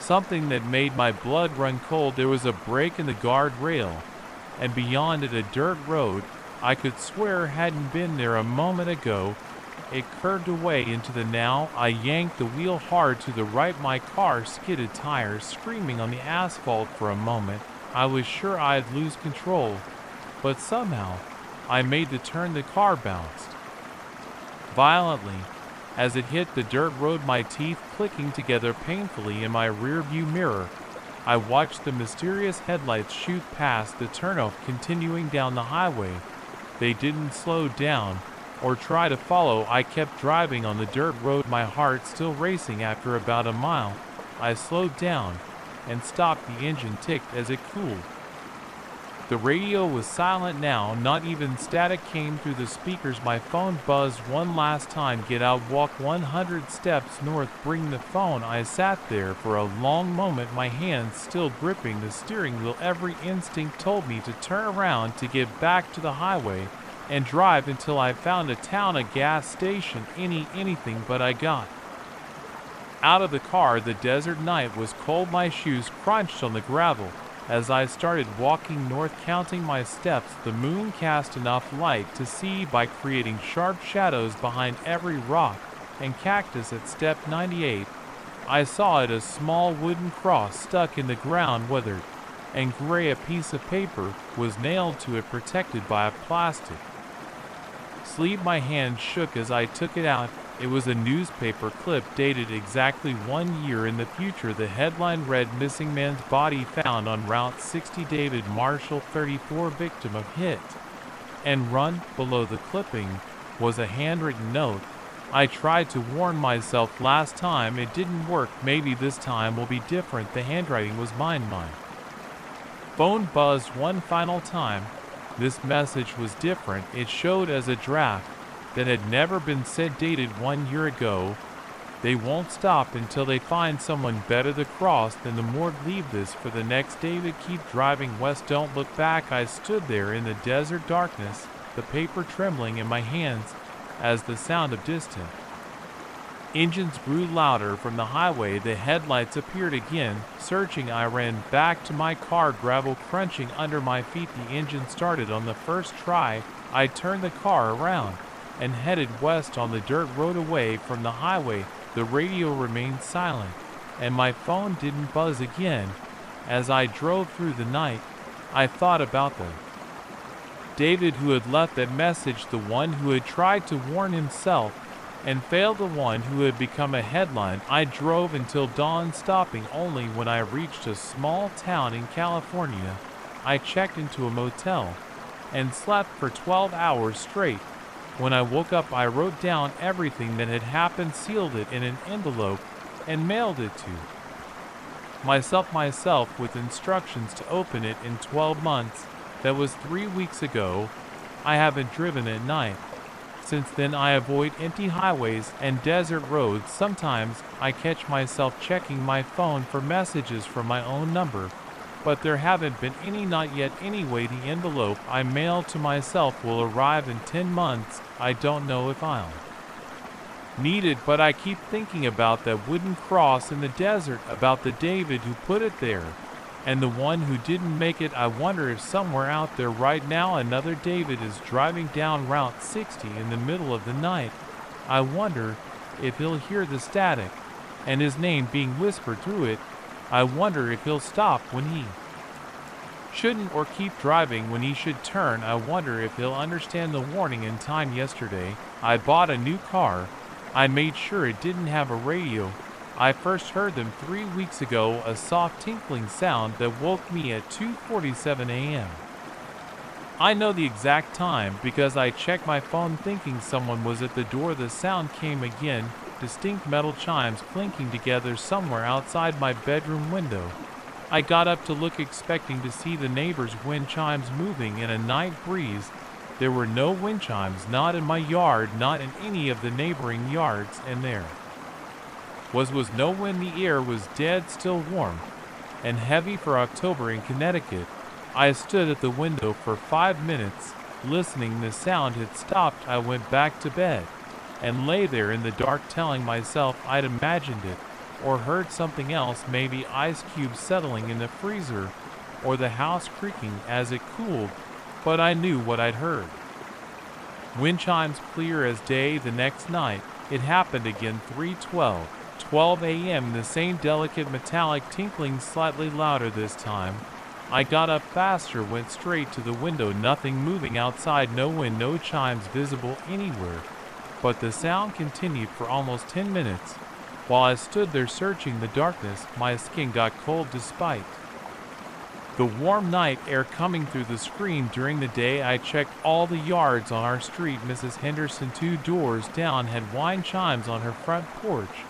something that made my blood run cold. There was a break in the guardrail, and beyond it a dirt road I could swear hadn't been there a moment ago. It curved away into the now. I yanked the wheel hard to the right. My car skidded, tires screaming on the asphalt. For a moment I was sure I'd lose control, but somehow I made the turn. The car bounced violently as it hit the dirt road, my teeth clicking together painfully in my rearview mirror. I watched the mysterious headlights shoot past the turnoff, continuing down the highway. They didn't slow down or try to follow. I kept driving on the dirt road, my heart still racing. After about a mile, I slowed down and stopped. The engine ticked as it cooled. The radio was silent now. Not even static came through the speakers. My phone buzzed one last time. Get out, walk 100 steps north, bring the phone. I sat there for a long moment, my hands still gripping the steering wheel. Every instinct told me to turn around, to get back to the highway and drive until I found a town, a gas station, anything. But I got out of the car. The desert night was cold. My shoes crunched on the gravel as I started walking north, counting my steps. The moon cast enough light to see by creating sharp shadows behind every rock and cactus. At step 98, I saw it, a small wooden cross stuck in the ground, weathered and gray. A piece of paper was nailed to it, protected by a plastic sleeve. My hand shook as I took it out. It was a newspaper clip dated exactly 1 year in the future. The headline read, "Missing man's body found on Route 60. David Marshall, 34, victim of hit and run." Below the clipping was a handwritten note. I tried to warn myself last time. It didn't work. Maybe this time will be different. The handwriting was mine. My Phone buzzed one final time. This message was different. It showed as a draft that had never been sent, dated 1 year ago. They won't stop until they find someone better to cross than the morgue. Leave this for the next. David, keep driving west, don't look back. I stood there in the desert darkness, the paper trembling in my hands as the sound of distant engines grew louder from the highway. The headlights appeared again, searching. I ran back to my car, gravel crunching under my feet. The engine started on the first try. I turned the car around and headed west on the dirt road away from the highway. The radio remained silent, and my phone didn't buzz again. As I drove through the night, I thought about the David who had left that message, the one who had tried to warn himself and failed, the one who had become a headline. I drove until dawn, stopping only when I reached a small town in California. I checked into a motel and slept for 12 hours straight. When I woke up, I wrote down everything that had happened, sealed it in an envelope, and mailed it to myself with instructions to open it in 12 months. That was 3 weeks ago. I haven't driven at night since then. I avoid empty highways and desert roads. Sometimes I catch myself checking my phone for messages from my own number, but there haven't been any, not yet anyway. The envelope I mailed to myself will arrive in 10 months. I don't know if I'll need it, but I keep thinking about that wooden cross in the desert, about the David who put it there and the one who didn't make it. I wonder if somewhere out there right now another David is driving down Route 60 in the middle of the night. I wonder if he'll hear the static and his name being whispered through it. I wonder if he'll stop when he shouldn't, or keep driving when he should turn. I wonder if he'll understand the warning in time. Yesterday, I bought a new car. I made sure it didn't have a radio. I first heard them 3 weeks ago, a soft tinkling sound that woke me at 2:47 a.m. I know the exact time because I checked my phone thinking someone was at the door. The sound came again, distinct metal chimes clinking together somewhere outside my bedroom window. I got up to look, expecting to see the neighbor's wind chimes moving in a night breeze. There were no wind chimes, not in my yard, not in any of the neighboring yards, and there was no wind. The air was dead still, warm and heavy for October in Connecticut. I stood at the window for 5 minutes, listening. The sound had stopped. I went back to bed and lay there in the dark, telling myself I'd imagined it or heard something else, maybe ice cubes settling in the freezer or the house creaking as it cooled, but I knew what I'd heard. Wind chimes clear as day. The next night, it happened again, 3:12 a.m., the same delicate metallic tinkling, slightly louder this time. I got up faster, went straight to the window. Nothing moving outside, no wind, no chimes visible anywhere. But the sound continued for almost 10 minutes. While I stood there searching the darkness, my skin got cold despite the warm night air coming through the screen. During the day, I checked all the yards on our street. Mrs. Henderson, 2 doors down, had wind chimes on her front porch,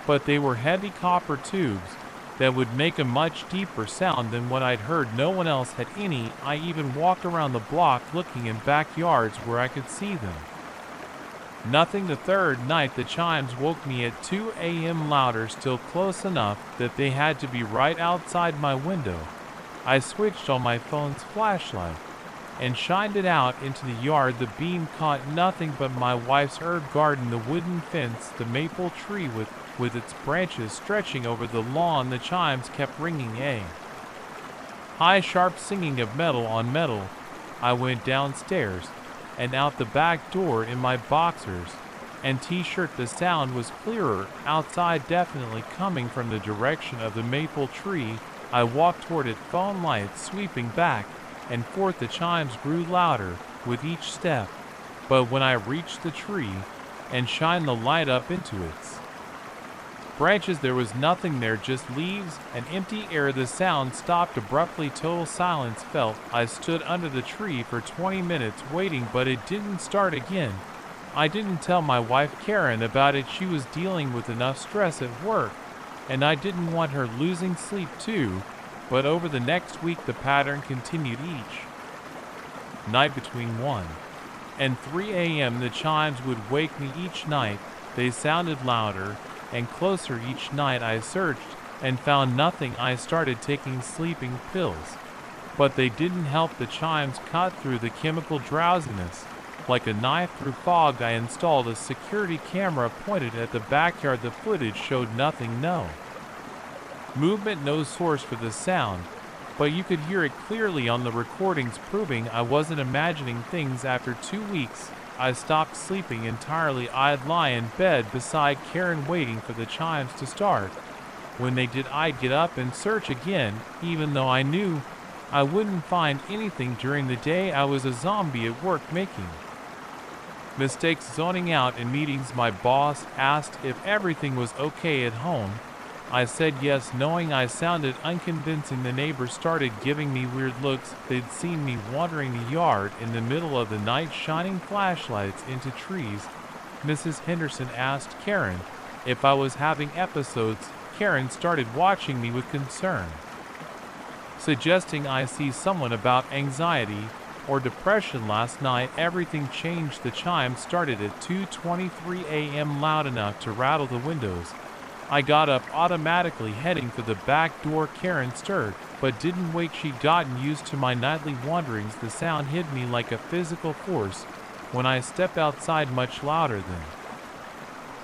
but they were heavy copper tubes that would make a much deeper sound than what I'd heard. No one else had any. I even walked around the block looking in backyards where I could see them. Nothing. The third night, the chimes woke me at 2 a.m. louder, still close enough that they had to be right outside my window. I switched on my phone's flashlight and shined it out into the yard. The beam caught nothing but my wife's herb garden, the wooden fence, the maple tree with its branches stretching over the lawn. The chimes kept ringing, a high, sharp singing of metal on metal. I went downstairs and out the back door in my boxers and t-shirt. The sound was clearer outside, definitely coming from the direction of the maple tree. I walked toward it, phone lights sweeping back and forth. The chimes grew louder with each step, but when I reached the tree and shined the light up into its branches, there was nothing there, just leaves and empty air. The sound stopped abruptly. Total silence fell. I stood under the tree for 20 minutes waiting, but it didn't start again. I didn't tell my wife Karen about it. She was dealing with enough stress at work, and I didn't want her losing sleep too. but over the next week the pattern continued each night between 1 and 3 a.m. The chimes would wake me each night. They sounded louder and closer each night. I searched and found nothing. I started taking sleeping pills, but they didn't help. The chimes cut through the chemical drowsiness like a knife through fog. I installed a security camera pointed at the backyard. The footage showed nothing, no movement, no source for the sound, but you could hear it clearly on the recordings, proving I wasn't imagining things. After 2 weeks, I stopped sleeping entirely. I'd lie in bed beside Karen waiting for the chimes to start. When they did, I'd get up and search again, even though I knew I wouldn't find anything. During the day, I was a zombie at work making mistakes, zoning out in meetings. My boss asked if everything was okay at home. I said yes, knowing I sounded unconvincing. The neighbors started giving me weird looks. They'd seen me wandering the yard in the middle of the night, shining flashlights into trees. Mrs. Henderson asked Karen if I was having episodes. Karen started watching me with concern, suggesting I see someone about anxiety or depression. Last night, everything changed. The chime started at 2:23 a.m., loud enough to rattle the windows. I got up automatically, heading for the back door. Karen stirred, but didn't wake. She'd gotten used to my nightly wanderings. The sound hit me like a physical force when I stepped outside, much louder than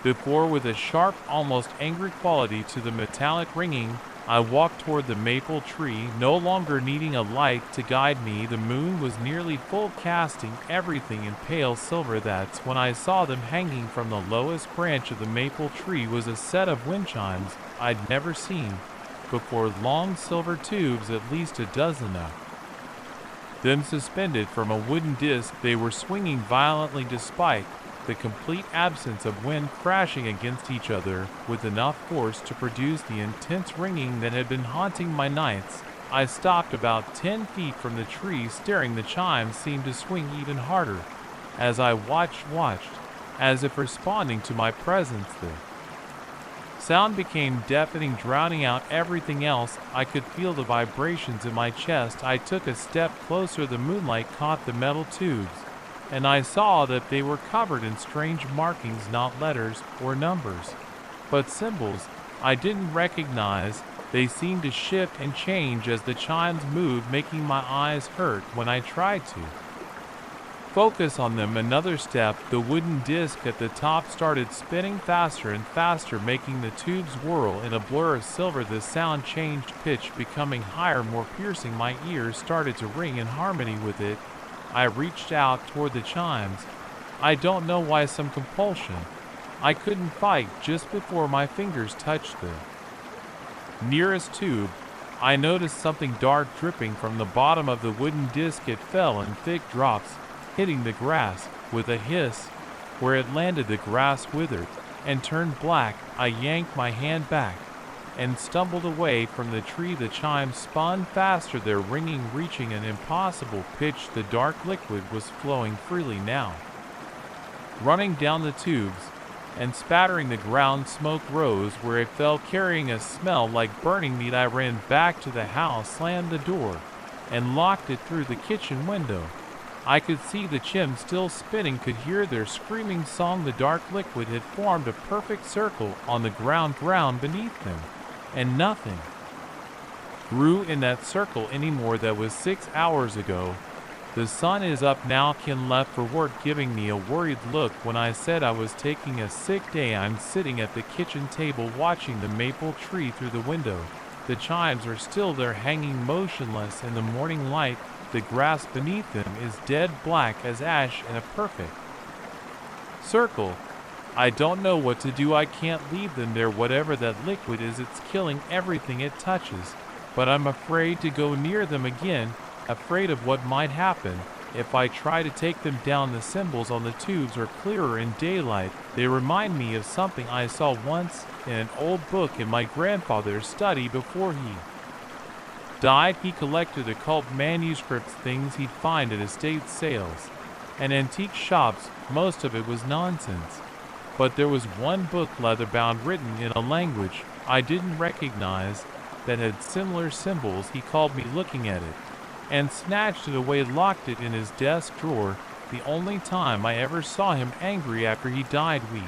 before, with a sharp, almost angry quality to the metallic ringing. I walked toward the maple tree, no longer needing a light to guide me. The moon was nearly full, casting everything in pale silver. That's when I saw them. Hanging from the lowest branch of the maple tree was a set of wind chimes I'd never seen before, long silver tubes, at least a dozen of them suspended from a wooden disc. They were swinging violently despite the complete absence of wind, crashing against each other with enough force to produce the intense ringing that had been haunting my nights. I stopped about 10 feet from the tree, staring. The chimes seemed to swing even harder as I watched, as if responding to my presence. The sound became deafening, drowning out everything else. I could feel the vibrations in my chest. I took a step closer. The moonlight caught the metal tubes, and I saw that they were covered in strange markings, not letters or numbers, but symbols I didn't recognize. They seemed to shift and change as the chimes moved, making my eyes hurt when I tried to focus on them. Another step, the wooden disc at the top started spinning faster and faster, making the tubes whirl in a blur of silver. The sound changed pitch, becoming higher, more piercing. My ears started to ring in harmony with it. I reached out toward the chimes. I don't know why, some compulsion I couldn't fight. Just before my fingers touched the nearest tube, I noticed something dark dripping from the bottom of the wooden disc. It fell in thick drops, hitting the grass with a hiss. Where it landed, the grass withered and turned black. I yanked my hand back and stumbled away from the tree. The chimes spun faster, their ringing reaching an impossible pitch. The dark liquid was flowing freely now, running down the tubes and spattering the ground. Smoke rose where it fell, carrying a smell like burning meat. I ran back to the house, slammed the door, and locked it through the kitchen window. I could see the chimes still spinning, could hear their screaming song. The dark liquid had formed a perfect circle on the ground beneath them, and nothing grew in that circle anymore. That was 6 hours ago. The sun is up now. Ken left for work, giving me a worried look when I said I was taking a sick day. I'm sitting at the kitchen table watching the maple tree through the window. The chimes are still there, hanging motionless in the morning light. The grass beneath them is dead black as ash in a perfect circle. I don't know what to do. I can't leave them there. Whatever that liquid is, it's killing everything it touches. But I'm afraid to go near them again, afraid of what might happen if I try to take them down. The symbols on the tubes are clearer in daylight. They remind me of something I saw once in an old book in my grandfather's study before he died. He collected occult manuscripts, things he'd find at estate sales and antique shops. Most of it was nonsense, but there was one book, leather-bound, written in a language I didn't recognize. that had similar symbols. He called me looking at it, and snatched it away, locked it in his desk drawer. The only time I ever saw him angry after he died. We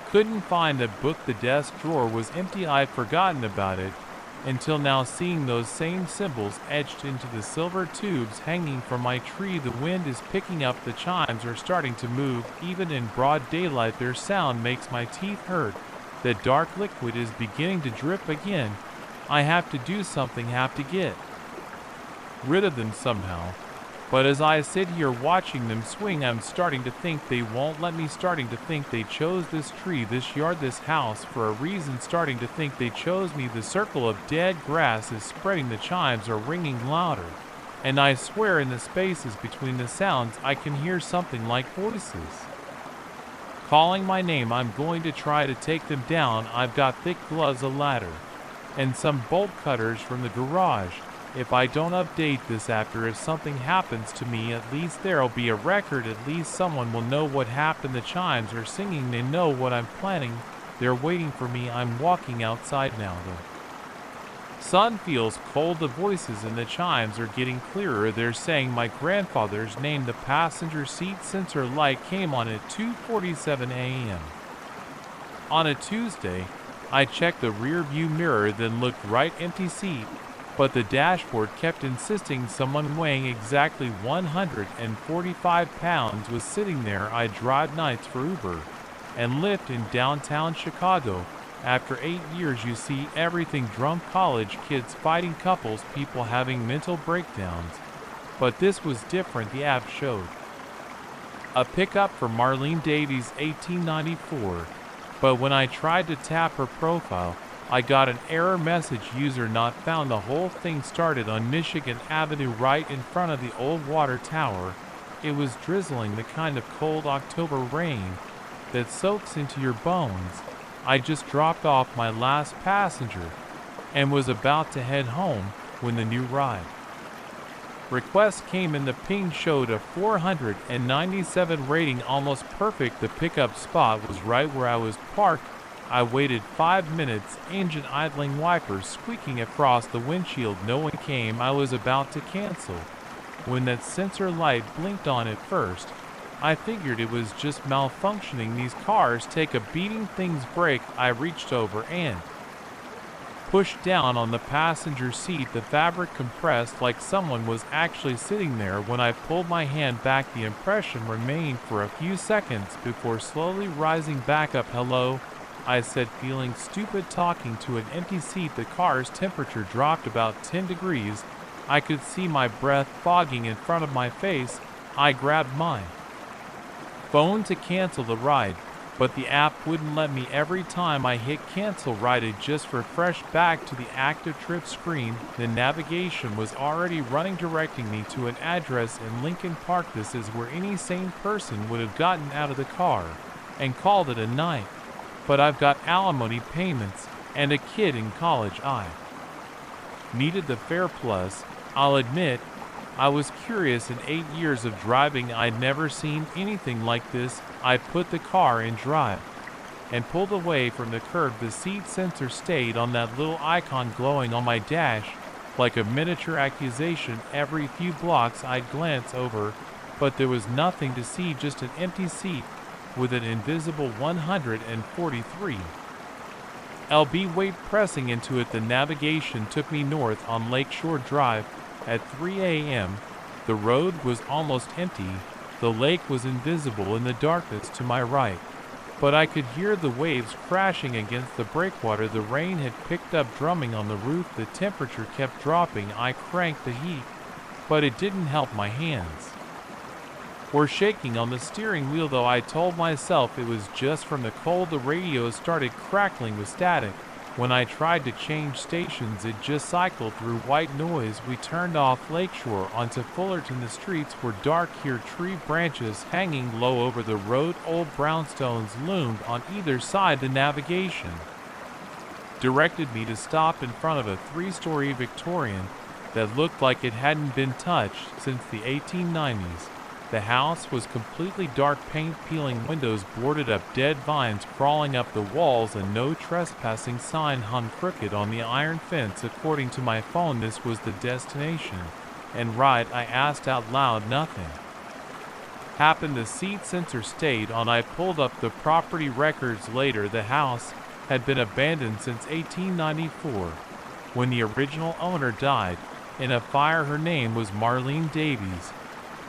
couldn't find a book. The desk drawer was empty. I'd forgotten about it until now, seeing those same symbols etched into the silver tubes hanging from my tree. The wind is picking up. The chimes are starting to move. Even in broad daylight, their sound makes my teeth hurt. The dark liquid is beginning to drip again. I have to do something, have to get rid of them somehow. But as I sit here watching them swing, I'm starting to think they won't let me. Starting to think they chose this tree, this yard, this house for a reason. Starting to think they chose me. The circle of dead grass is spreading. The chimes are ringing louder. And I swear, in the spaces between the sounds, I can hear something like voices calling my name. I'm going to try to take them down. I've got thick gloves, a ladder, and some bolt cutters from the garage. If I don't update this after, if something happens to me, at least there'll be a record. At least someone will know what happened. The chimes are singing. They know what I'm planning. They're waiting for me. I'm walking outside now. The sun feels cold. The voices in the chimes are getting clearer. They're saying my grandfather's name. The passenger seat sensor light came on at 2:47 a.m. on a Tuesday. I checked the rear view mirror, then looked right. Empty seat. But the dashboard kept insisting someone weighing exactly 145 pounds was sitting there. I drive nights for Uber and Lyft in downtown Chicago. After 8 years, you see everything: drunk college kids fighting, couples, people having mental breakdowns. But this was different. The app showed a pickup for Marlene Davies, 1894. But when I tried to tap her profile, I got an error message: user not found. The whole thing started on Michigan Avenue, right in front of the old water tower. It was drizzling, the kind of cold October rain that soaks into your bones. I just dropped off my last passenger and was about to head home when the new ride request came in. The ping showed a 497 rating, almost perfect. The pickup spot was right where I was parked. I waited 5 minutes, engine idling, wipers squeaking across the windshield. No one came. I was about to cancel when that sensor light blinked on. At first, I figured it was just malfunctioning. These cars take a beating. Things break. I reached over and pushed down on the passenger seat. The fabric compressed like someone was actually sitting there. When I pulled my hand back, the impression remained for a few seconds before slowly rising back up. Hello, I said, feeling stupid talking to an empty seat. The car's temperature dropped about 10 degrees. I could see my breath fogging in front of my face. I grabbed my phone to cancel the ride, but the app wouldn't let me. Every time I hit cancel ride, it just refreshed back to the active trip screen. The navigation was already running, directing me to an address in Lincoln Park. This is where any sane person would have gotten out of the car and called it a night. But I've got alimony payments and a kid in college. I needed the fare. Plus, I'll admit, I was curious. In 8 years of driving, I'd never seen anything like this. I put the car in drive and pulled away from the curb. The seat sensor stayed on that little icon glowing on my dash like a miniature accusation. Every few blocks I'd glance over, but there was nothing to see, just an empty seat with an invisible 143 lb weight pressing into it. The navigation took me north on Lakeshore Drive at 3 a.m. The road was almost empty. The lake was invisible in the darkness to my right, but I could hear the waves crashing against the breakwater. The rain had picked up, drumming on the roof. The temperature kept dropping. I cranked the heat, but it didn't help. My hands were shaking on the steering wheel, though I told myself it was just from the cold. The radio started crackling with static. When I tried to change stations, it just cycled through white noise. We turned off Lakeshore onto Fullerton. The streets were dark here, tree branches hanging low over the road. Old brownstones loomed on either side. The navigation directed me to stop in front of a 3-story Victorian that looked like it hadn't been touched since the 1890s. The house was completely dark, paint peeling, windows boarded up, dead vines crawling up the walls, and no trespassing sign hung crooked on the iron fence. According to my phone, this was the destination. And right, I asked out loud, nothing happened. The seat sensor stayed on. I pulled up the property records later. The house had been abandoned since 1894, when the original owner died in a fire. Her name was Marlene Davies.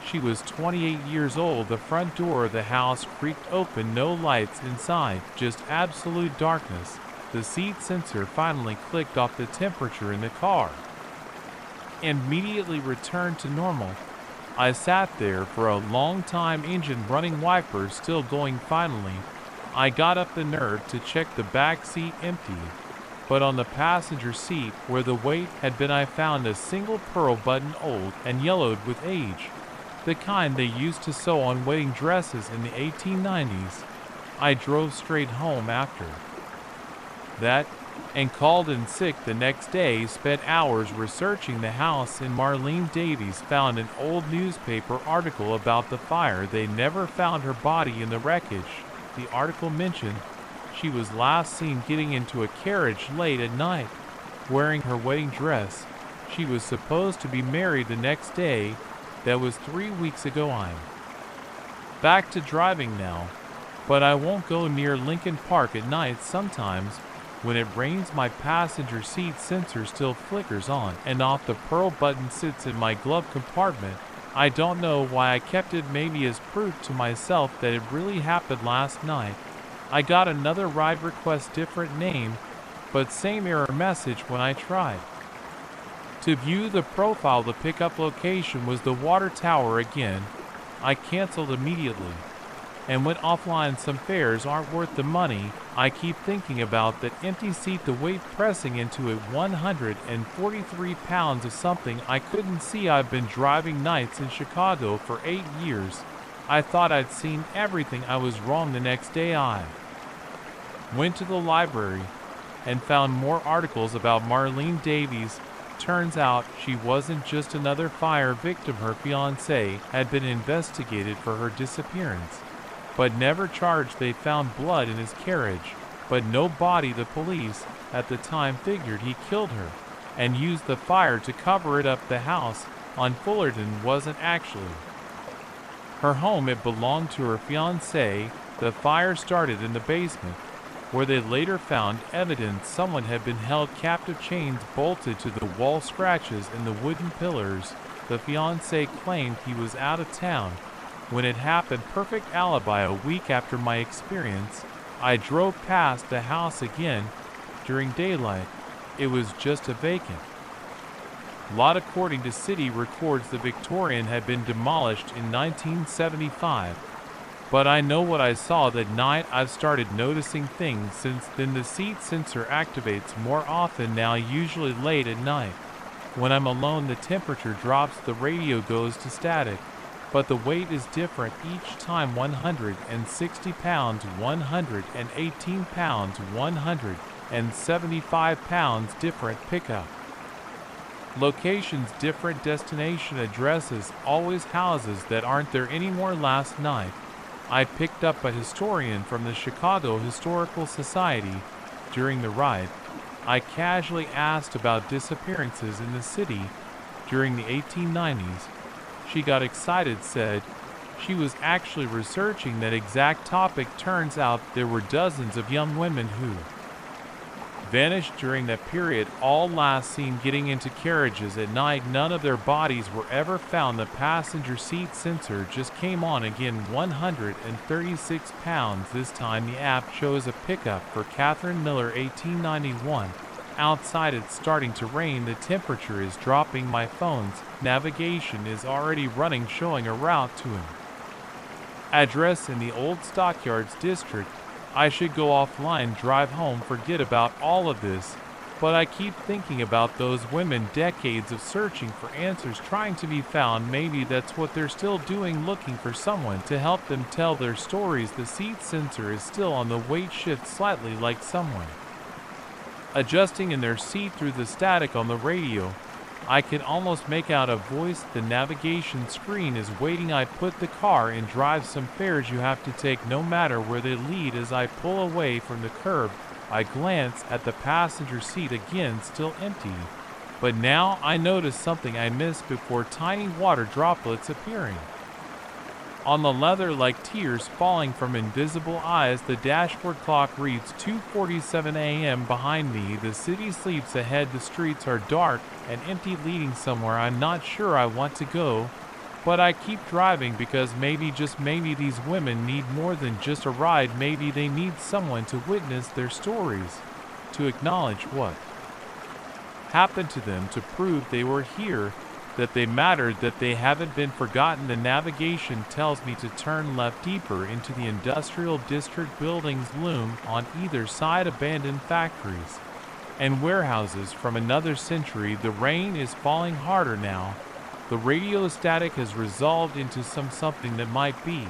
She was 28 years old. The front door of the house creaked open, no lights inside, just absolute darkness. The seat sensor finally clicked off. The temperature in the car immediately returned to normal. I sat there for a long time, engine running, wipers still going. Finally, I got up the nerve to check the back seat, empty. But on the passenger seat, where the weight had been, I found a single pearl button, old and yellowed with age. The kind they used to sew on wedding dresses in the 1890s. I drove straight home after that and called in sick the next day. Spent hours researching the house, and Marlene Davies found an old newspaper article about the fire. They never found her body in the wreckage. The article mentioned she was last seen getting into a carriage late at night, wearing her wedding dress. She was supposed to be married the next day. That was 3 weeks ago. I'm back to driving now, but I won't go near Lincoln Park at night. Sometimes, when it rains, my passenger seat sensor still flickers on and off. The pearl button sits in my glove compartment. I don't know why I kept it, maybe as proof to myself that it really happened last night. I got another ride request, different name, but same error message when I tried to view the profile. The pickup location was the water tower again. I canceled immediately and went offline. Some fares aren't worth the money. I keep thinking about that empty seat, the weight pressing into it. 143 pounds of something I couldn't see. I've been driving nights in Chicago for 8 years. I thought I'd seen everything. I was wrong. The next day I went to the library and found more articles about Marlene Davies. Turns out she wasn't just another fire victim. Her fiancé had been investigated for her disappearance, but never charged. They found blood in his carriage, but no body. The police at the time figured he killed her and used the fire to cover it up. The house on Fullerton wasn't actually her home. It belonged to her fiancé. The fire started in the basement, where they later found evidence someone had been held captive, chains bolted to the wall, scratches in the wooden pillars. The fiancé claimed he was out of town when it happened. Perfect alibi. A week after my experience, I drove past the house again during daylight. It was just a vacant lot. According to city records, the Victorian had been demolished in 1975. But I know what I saw that night. I've started noticing things since then. The seat sensor activates more often now, usually late at night. When I'm alone, the temperature drops, the radio goes to static. But the weight is different each time. 160 pounds, 118 pounds, 175 pounds. Different pickup locations, different destination addresses, always houses that aren't there anymore. Last night, I picked up a historian from the Chicago Historical Society. During the ride, I casually asked about disappearances in the city during the 1890s. She got excited, said she was actually researching that exact topic. Turns out there were dozens of young women who vanished during that period, all last seen getting into carriages at night. None of their bodies were ever found. The passenger seat sensor just came on again. 136 pounds. This time the app shows a pickup for Catherine Miller, 1891. Outside it's starting to rain. The temperature is dropping. My phone's navigation is already running, showing a route to an address in the old Stockyards district. I should go offline, drive home, forget about all of this. But I keep thinking about those women, decades of searching for answers trying to be found. Maybe that's what they're still doing, looking for someone to help them tell their stories. The seat sensor is still on. The weight shifts slightly, like someone adjusting in their seat through the static on the radio. I can almost make out a voice. The navigation screen is waiting. I put the car in drive. Some fares you have to take no matter where they lead. As I pull away from the curb, I glance at the passenger seat again, still empty. But now I notice something I missed before: tiny water droplets appearing on the leather like tears falling from invisible eyes. The dashboard clock reads 2:47 a.m. behind me. The city sleeps ahead. The streets are dark and empty, leading somewhere I'm not sure I want to go. But I keep driving because maybe, just maybe, these women need more than just a ride. Maybe they need someone to witness their stories, to acknowledge what happened to them, to prove they were here, that they mattered, that they haven't been forgotten. The navigation tells me to turn left deeper into the industrial district. Buildings loom on either side, abandoned factories and warehouses from another century. The rain is falling harder now. The radio static has resolved into something that might be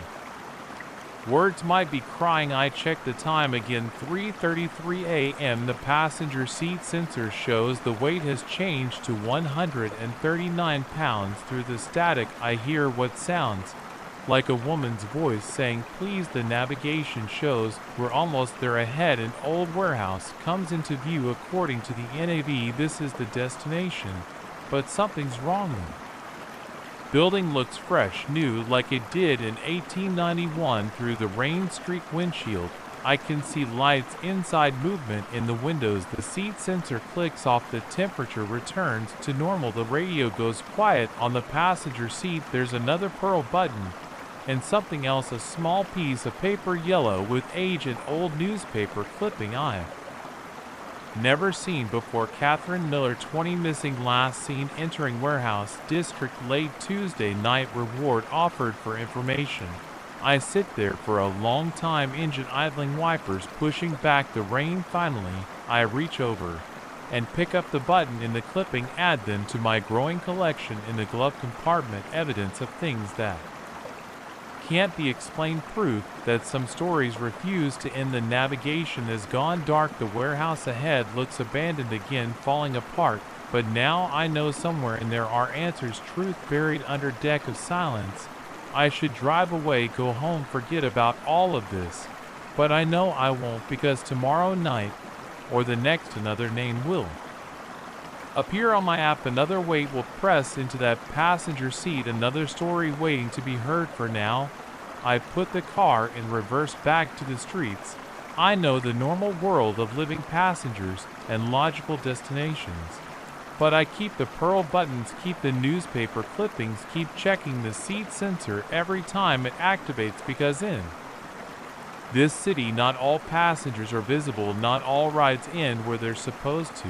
words, might be crying. I check the time again, 3:33 a.m. The passenger seat sensor shows the weight has changed to 139 pounds. Through the static, I hear what sounds like a woman's voice saying, "Please." The navigation shows we're almost there. Ahead, an old warehouse comes into view. According to the NAV, this is the destination, but something's wrong. Building looks fresh, new, like it did in 1891. Through the rain-streaked windshield, I can see lights inside, movement in the windows. The seat sensor clicks off. The temperature returns to normal. The radio goes quiet on the passenger seat. There's another pearl button and something else, a small piece of paper, yellow with age, an old newspaper clipping I've never seen before. Catherine Miller, 20, missing. Last seen entering warehouse district late Tuesday night. Reward offered for information. I sit there for a long time, engine idling, wipers pushing back the rain. Finally, I reach over and pick up the button in the clipping, add them to my growing collection in the glove compartment. Evidence of things that can't be explained, proof that some stories refuse to end. The navigation has gone dark. The warehouse ahead looks abandoned again, falling apart. But now I know somewhere in there are answers, truth buried under deck of silence. I should drive away, go home, forget about all of this. But I know I won't, because tomorrow night, or the next, another name will appear on my app. Another weight will press into that passenger seat, another story waiting to be heard. For now, I put the car in reverse, back to the streets. I know the normal world of living passengers and logical destinations. But I keep the pearl buttons, keep the newspaper clippings, keep checking the seat sensor every time it activates, because in this city not all passengers are visible, not all rides end where they're supposed to.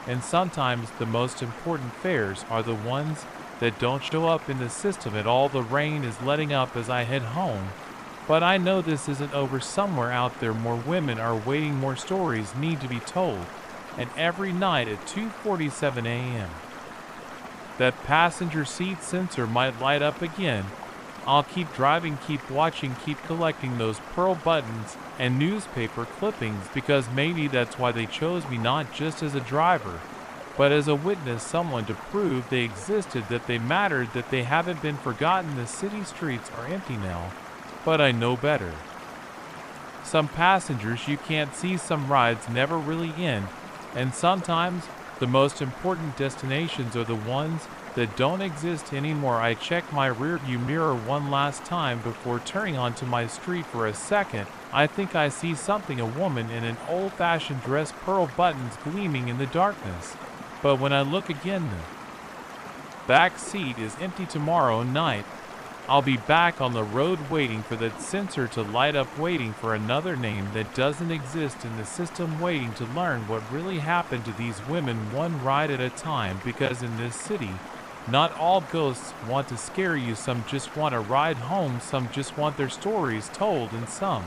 And sometimes the most important fares are the ones that don't show up in the system at all. The rain is letting up as I head home, but I know this isn't over. Somewhere out there more women are waiting, more stories need to be told. And every night at 2:47 a.m. that passenger seat sensor might light up again. I'll keep driving, keep watching, keep collecting those pearl buttons and newspaper clippings, because maybe that's why they chose me, not just as a driver, but as a witness, someone to prove they existed, that they mattered, that they haven't been forgotten. The city streets are empty now, but I know better. Some passengers you can't see, some rides never really end, and sometimes the most important destinations are the ones that don't exist anymore. I check my rearview mirror one last time before turning onto my street. For a second, I think I see something, a woman in an old-fashioned dress, pearl buttons gleaming in the darkness. But when I look again, the back seat is empty. Tomorrow night, I'll be back on the road waiting for that sensor to light up, waiting for another name that doesn't exist in the system, waiting to learn what really happened to these women, one ride at a time. Because in this city, not all ghosts want to scare you. Some just want a ride home, some just want their stories told, and some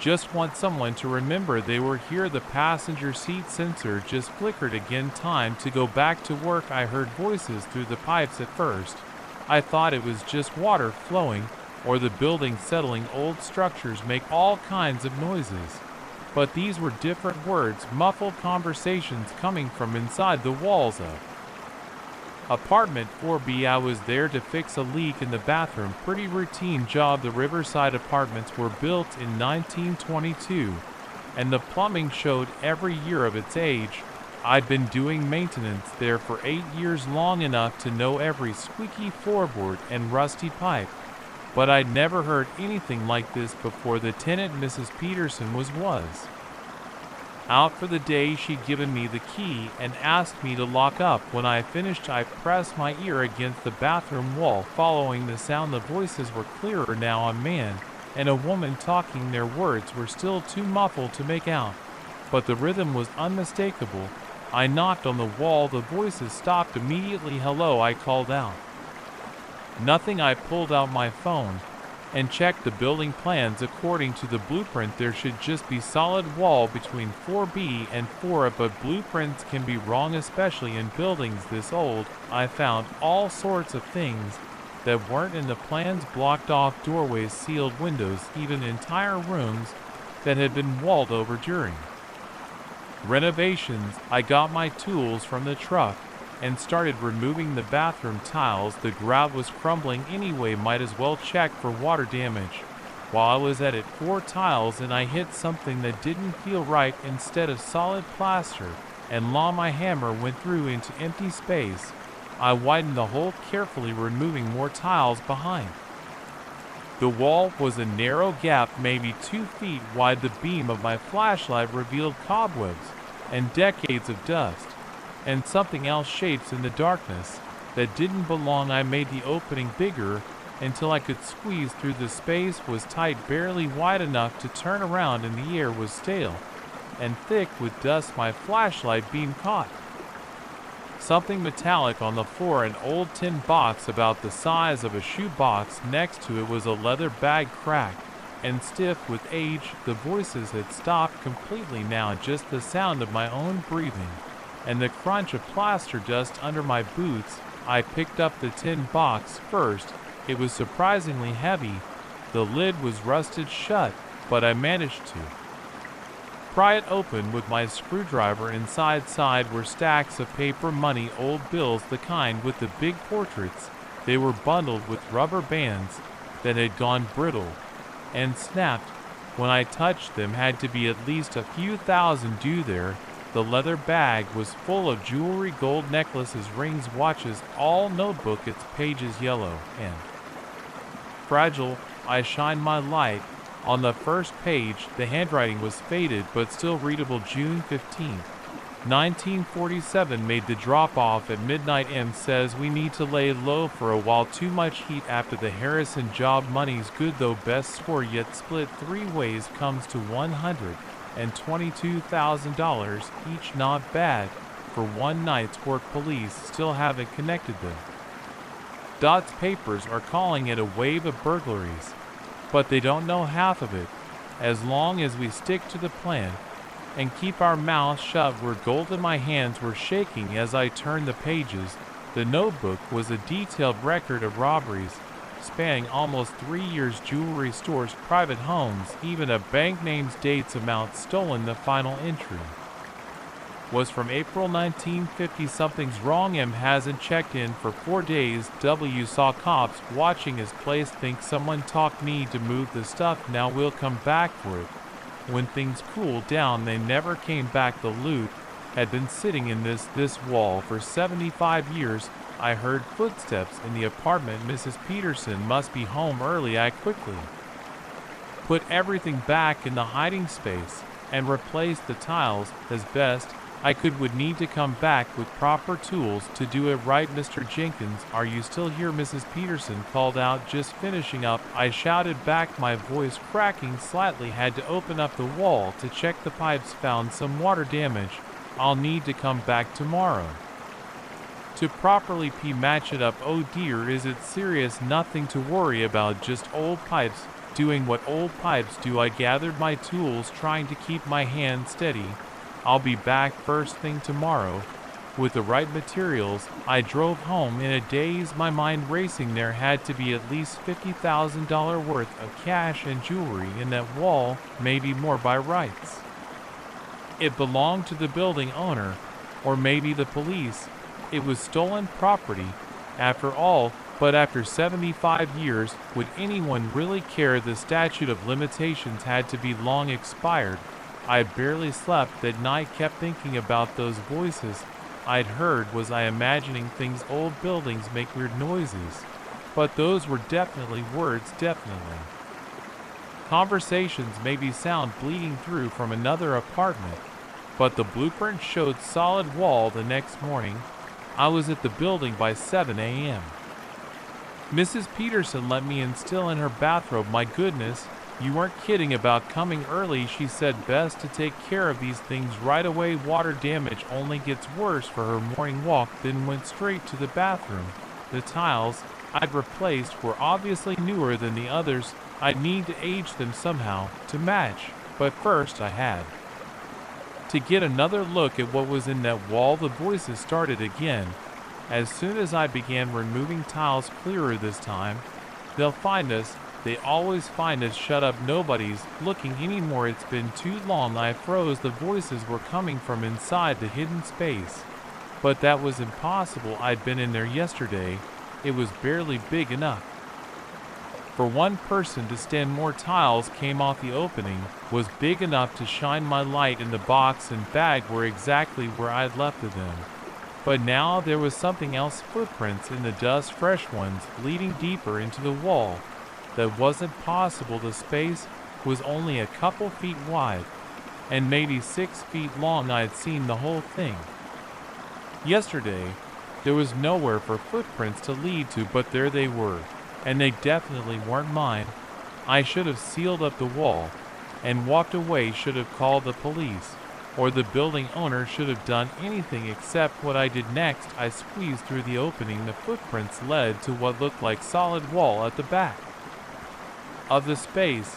just want someone to remember they were here. The passenger seat sensor just flickered again. Time to go back to work. I heard voices through the pipes. At first, I thought it was just water flowing or the building settling. Old structures make all kinds of noises, but these were different words, muffled conversations coming from inside the walls of Apartment 4B. I was there to fix a leak in the bathroom. Pretty routine job. The Riverside apartments were built in 1922, and the plumbing showed every year of its age. I'd been doing maintenance there for 8 years, long enough to know every squeaky floorboard and rusty pipe. But I'd never heard anything like this before. The tenant, Mrs. Peterson, was out for the day. She'd given me the key and asked me to lock up. When I finished, I pressed my ear against the bathroom wall. Following the sound, the voices were clearer now. A man and a woman talking. Their words were still too muffled to make out, but the rhythm was unmistakable. I knocked on the wall. The voices stopped immediately. "Hello," I called out. Nothing. I pulled out my phone and checked the building plans. According to the blueprint, there should just be solid wall between 4B and 4A, but blueprints can be wrong, especially in buildings this old. I found all sorts of things that weren't in the plans: blocked off doorways, sealed windows, even entire rooms that had been walled over during renovations. I got my tools from the truck and started removing the bathroom tiles. The grout was crumbling anyway, might as well check for water damage. While I was at it, 4 tiles, and I hit something that didn't feel right. Instead of solid plaster and law, my hammer went through into empty space. I widened the hole carefully, removing more tiles behind. The wall was a narrow gap, maybe 2 feet wide. The beam of my flashlight revealed cobwebs and decades of dust, and something else, shapes in the darkness that didn't belong. I made the opening bigger until I could squeeze through. The space was tight, barely wide enough to turn around, and the air was stale and thick with dust. My flashlight beam caught something metallic on the floor, an old tin box about the size of a shoebox. Next to it was a leather bag, cracked and stiff with age. The voices had stopped completely now, just the sound of my own breathing and the crunch of plaster dust under my boots. I picked up the tin box first. It was surprisingly heavy. The lid was rusted shut, but I managed to pry it open with my screwdriver. Inside were stacks of paper money, old bills, the kind with the big portraits. They were bundled with rubber bands that had gone brittle and snapped when I touched them. Had to be at least a few thousand due there. The leather bag was full of jewelry, gold necklaces, rings, watches, all notebook, its pages yellow and fragile. I shined my light on the first page. The handwriting was faded but still readable. June 15th, 1947. Made the drop-off at midnight. M says we need to lay low for a while. Too much heat after the Harrison job. Money's good though, best score yet. Split 3 ways comes to $122,000 each. Not bad for one night's work. Police still haven't connected them. Dot's papers are calling it a wave of burglaries, but they don't know half of it. As long as we stick to the plan and keep our mouths shut, we're golden. My hands were shaking as I turned the pages. The notebook was a detailed record of robberies spanning almost 3 years. Jewelry stores, private homes, even a bank. Names, dates, amounts stolen. The final entry was from April 1950. Something's wrong. M hasn't checked in for 4 days. W saw cops watching his place. Think someone talked me to move the stuff. Now we'll come back for it when things cool down. They never came back. The loot had been sitting in this wall for 75 years. I heard footsteps in the apartment. Mrs. Peterson must be home early. I quickly put everything back in the hiding space and replaced the tiles as best I could. Would need to come back with proper tools to do it right. Mr. Jenkins, are you still here? Mrs. Peterson called out. Just finishing up, I shouted back, my voice cracking slightly. Had to open up the wall to check the pipes. Found some water damage. I'll need to come back tomorrow to properly match it up. Oh dear, is it serious? Nothing to worry about, just old pipes doing what old pipes do. I gathered my tools, trying to keep my hand steady. I'll be back first thing tomorrow with the right materials. I drove home in a daze, my mind racing. There had to be at least $50,000 worth of cash and jewelry in that wall, maybe more by rights. It belonged to the building owner, or maybe the police It was stolen property, after all, but after 75 years, would anyone really care? The statute of limitations had to be long expired. I barely slept that night, kept thinking about those voices I'd heard. Was I imagining things? Old buildings make weird noises. But those were definitely words, definitely. Conversations, maybe sound bleeding through from another apartment. But the blueprint showed solid wall. The next morning, I was at the building by 7 a.m. Mrs. Peterson let me in still in her bathrobe. My goodness, you weren't kidding about coming early. She said best to take care of these things right away. Water damage only gets worse. For her morning walk, then went straight to the bathroom. The tiles I'd replaced were obviously newer than the others. I'd need to age them somehow to match, but first I had to get another look at what was in that wall. The voices started again. As soon as I began removing tiles, clearer this time. They'll find us. They always find us. Shut up, nobody's looking anymore. It's been too long. I froze. The voices were coming from inside the hidden space. But that was impossible. I'd been in there yesterday. It was barely big enough for one person to stand. More tiles came off. The opening was big enough to shine my light, and the box and bag were exactly where I'd left them. But now there was something else. Footprints in the dust, fresh ones, leading deeper into the wall. That wasn't possible. The space was only a couple feet wide, and maybe 6 feet long. I'd seen the whole thing yesterday. There was nowhere for footprints to lead to, but there they were, and they definitely weren't mine. I should have sealed up the wall and walked away. Should have called the police, or the building owner. Should have done anything except what I did next. I squeezed through the opening. The footprints led to what looked like solid wall at the back of the space,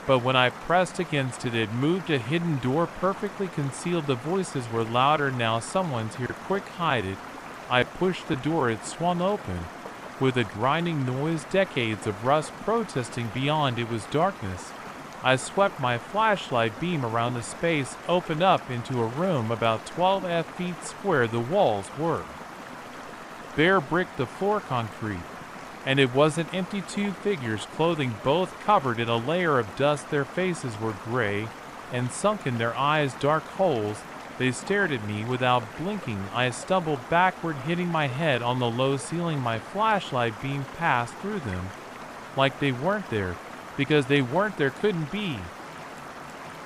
but when I pressed against it, it moved. A hidden door perfectly concealed. The voices were louder now. Someone's here, quick, hide it. I pushed the door. It swung open with a grinding noise. Decades of rust protesting beyond. It was darkness. I swept my flashlight beam around the space, opened up into a room about 12 feet square. The walls were bare brick, the floor concrete, and it wasn't empty. 2 figures, clothing both covered in a layer of dust. Their faces were gray and sunken, their eyes dark holes. They stared at me without blinking. I stumbled backward, hitting my head on the low ceiling. My flashlight beam passed through them like they weren't there, because they weren't there. Couldn't be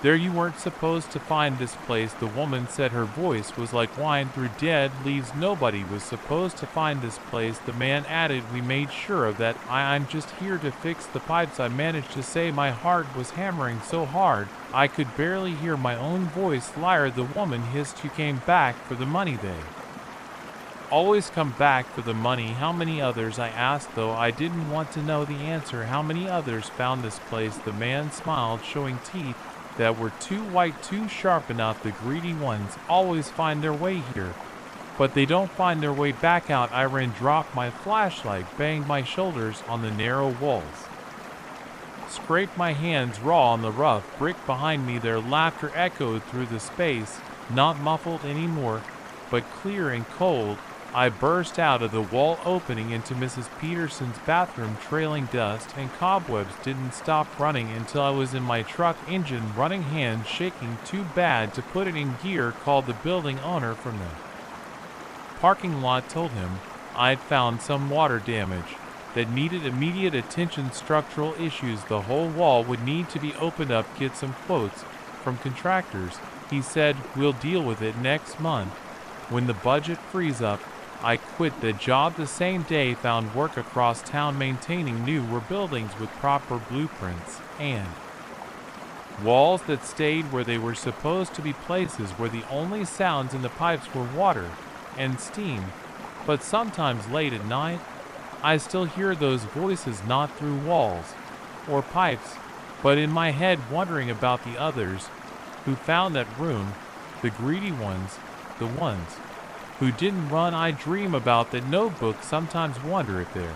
there. You weren't supposed to find this place, the woman said. Her voice was like wine through dead leaves. Nobody was supposed to find this place, the man added. We made sure of that. I'm just here to fix the pipes, I managed to say. My heart was hammering so hard I could barely hear my own voice. Liar, the woman hissed. You came back for the money. They always come back for the money. How many others? I asked, though I didn't want to know the answer. How many others found this place? The man smiled, showing teeth that were too white, too sharp enough. The greedy ones always find their way here, but they don't find their way back out. I ran, dropped my flashlight, banged my shoulders on the narrow walls, scraped my hands raw on the rough brick behind me. Their laughter echoed through the space, not muffled anymore, but clear and cold. I burst out of the wall opening into Mrs. Peterson's bathroom. Trailing dust and cobwebs didn't stop running until I was in my truck, engine running, hands shaking too bad to put it in gear. Called the building owner from the parking lot, told him I'd found some water damage that needed immediate attention, structural issues. The whole wall would need to be opened up. Get some quotes from contractors. He said, we'll deal with it next month when the budget frees up. I quit the job the same day, found work across town maintaining newer buildings with proper blueprints and walls that stayed where they were supposed to be, places where the only sounds in the pipes were water and steam. But sometimes late at night, I still hear those voices, not through walls or pipes, but in my head, wondering about the others who found that room, the greedy ones, the ones who didn't run. I dream about that notebook, sometimes wonder if there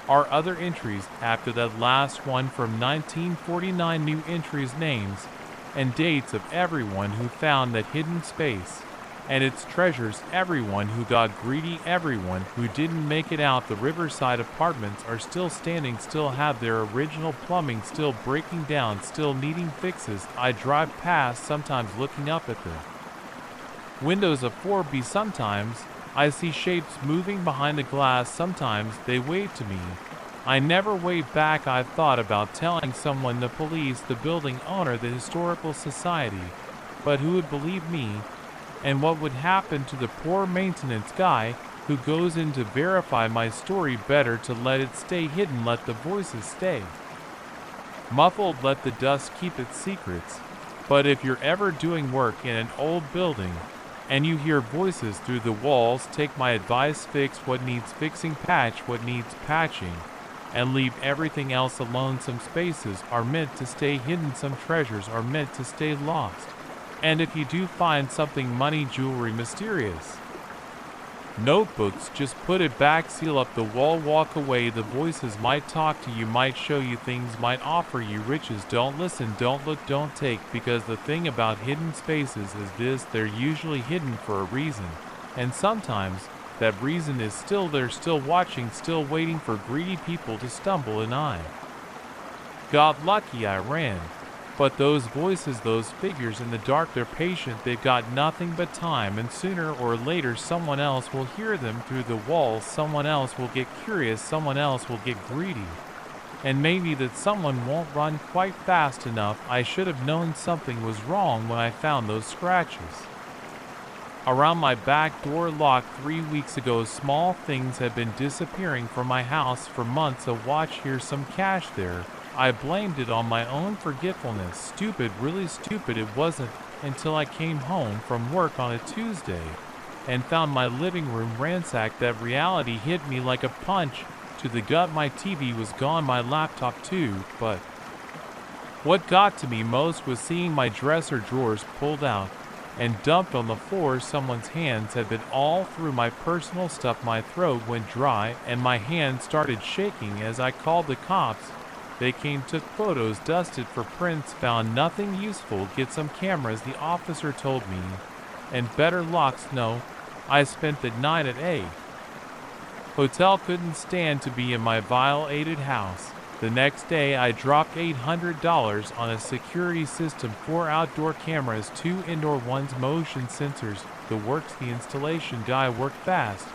are other entries after that last one from 1949. New entries, names and dates of everyone who found that hidden space and its treasures. Everyone who got greedy, everyone who didn't make it out. The Riverside apartments are still standing, still have their original plumbing, still breaking down, still needing fixes. I drive past, sometimes looking up at the windows of 4B. Sometimes I see shapes moving behind the glass. Sometimes they wave to me. I never wave back. I've thought about telling someone, the police, the building owner, the historical society, but who would believe me? And what would happen to the poor maintenance guy who goes in to verify my story? Better to let it stay hidden, let the voices stay muffled, let the dust keep its secrets. But if you're ever doing work in an old building and you hear voices through the walls, take my advice, fix what needs fixing, patch what needs patching, and leave everything else alone. Some spaces are meant to stay hidden, some treasures are meant to stay lost. And if you do find something, money, jewelry, mysterious notebooks, just put it back, seal up the wall, walk away. The voices might talk to you, might show you things, might offer you riches. Don't listen, don't look, don't take, because the thing about hidden spaces is this: they're usually hidden for a reason, and sometimes that reason is still there, still watching, still waiting for greedy people to stumble. And I got lucky, I ran. But those voices, those figures in the dark, they're patient, they've got nothing but time, and sooner or later someone else will hear them through the walls, someone else will get curious, someone else will get greedy. And maybe that someone won't run quite fast enough. I should have known something was wrong when I found those scratches around my back door, locked 3 weeks ago. Small things have been disappearing from my house for months. A watch here, some cash there. I blamed it on my own forgetfulness. Stupid, really stupid. It wasn't until I came home from work on a Tuesday and found my living room ransacked that reality hit me like a punch to the gut. My TV was gone, my laptop too, but what got to me most was seeing my dresser drawers pulled out and dumped on the floor. Someone's hands had been all through my personal stuff. My throat went dry and my hands started shaking as I called the cops. They came, took photos, dusted for prints, found nothing useful. Get some cameras, the officer told me, and better locks. No, I spent the night at a hotel. Couldn't stand to be in my violated house. The next day I dropped $800 on a security system, 4 outdoor cameras, 2 indoor ones, motion sensors, the works. The installation guy worked fast,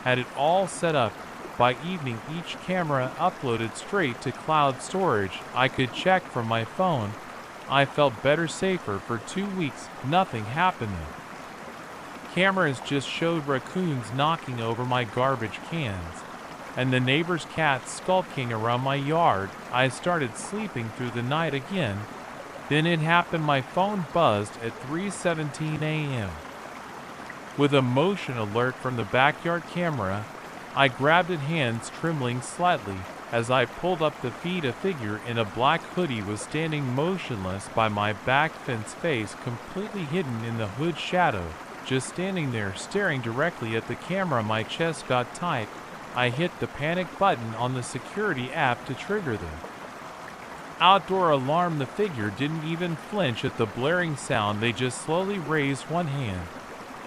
had it all set up. By evening, each camera uploaded straight to cloud storage. I could check from my phone. I felt better, safer. For 2 weeks, nothing happened. Cameras just showed raccoons knocking over my garbage cans, and the neighbor's cats skulking around my yard. I started sleeping through the night again. Then it happened. My phone buzzed at 3:17 a.m. with a motion alert from the backyard camera. I grabbed it, hands trembling slightly. As I pulled up the feed, a figure in a black hoodie was standing motionless by my back fence, face completely hidden in the hood shadow, just standing there, staring directly at the camera. My chest got tight. I hit the panic button on the security app to trigger the outdoor alarm. The figure didn't even flinch at the blaring sound. They just slowly raised one hand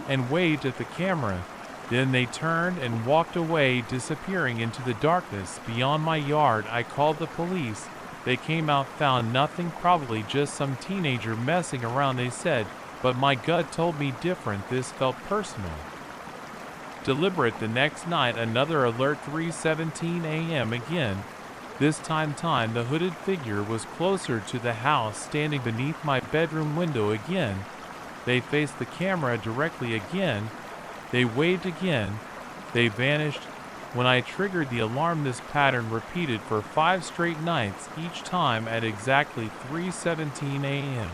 and waved at the camera. Then they turned and walked away, disappearing into the darkness beyond my yard. I called the police. They came out, found nothing, probably just some teenager messing around, they said, but my gut told me different. This felt personal, deliberate. The next night, another alert, 3:17 a.m. again. This time the hooded figure was closer to the house, standing beneath my bedroom window again. They faced the camera directly again. They waved again. They vanished. When I triggered the alarm, this pattern repeated for 5 straight nights, each time at exactly 3:17 a.m.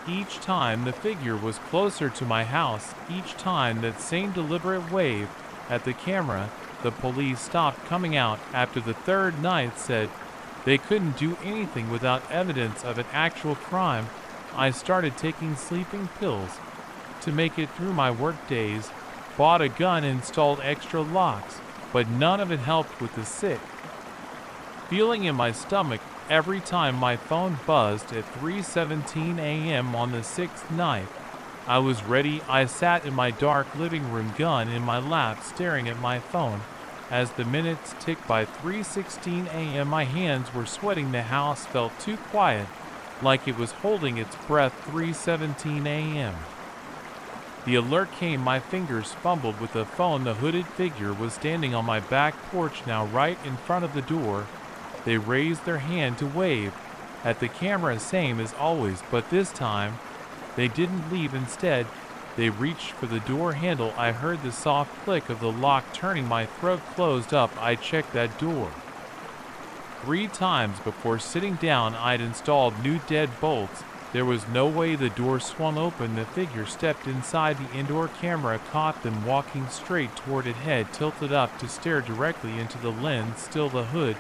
Each time the figure was closer to my house, each time that same deliberate wave at the camera. The police stopped coming out after the 3rd night, said they couldn't do anything without evidence of an actual crime. I started taking sleeping pills to make it through my work days, bought a gun, installed extra locks, but none of it helped with the sick feeling in my stomach every time my phone buzzed at 3:17 a.m. on the 6th night. I was ready. I sat in my dark living room, gun in my lap, staring at my phone. As the minutes ticked by 3:16 a.m., my hands were sweating. The house felt too quiet, like it was holding its breath. 3:17 a.m. The alert came. My fingers fumbled with the phone. The hooded figure was standing on my back porch now, right in front of the door. They raised their hand to wave at the camera, same as always, but this time they didn't leave. Instead, they reached for the door handle. I heard the soft click of the lock turning. My throat closed up. I checked that door 3 times before sitting down. I'd installed new deadbolts. There was no way the door swung open. The figure stepped inside. The indoor camera caught them walking straight toward it, head tilted up to stare directly into the lens. Still, the hood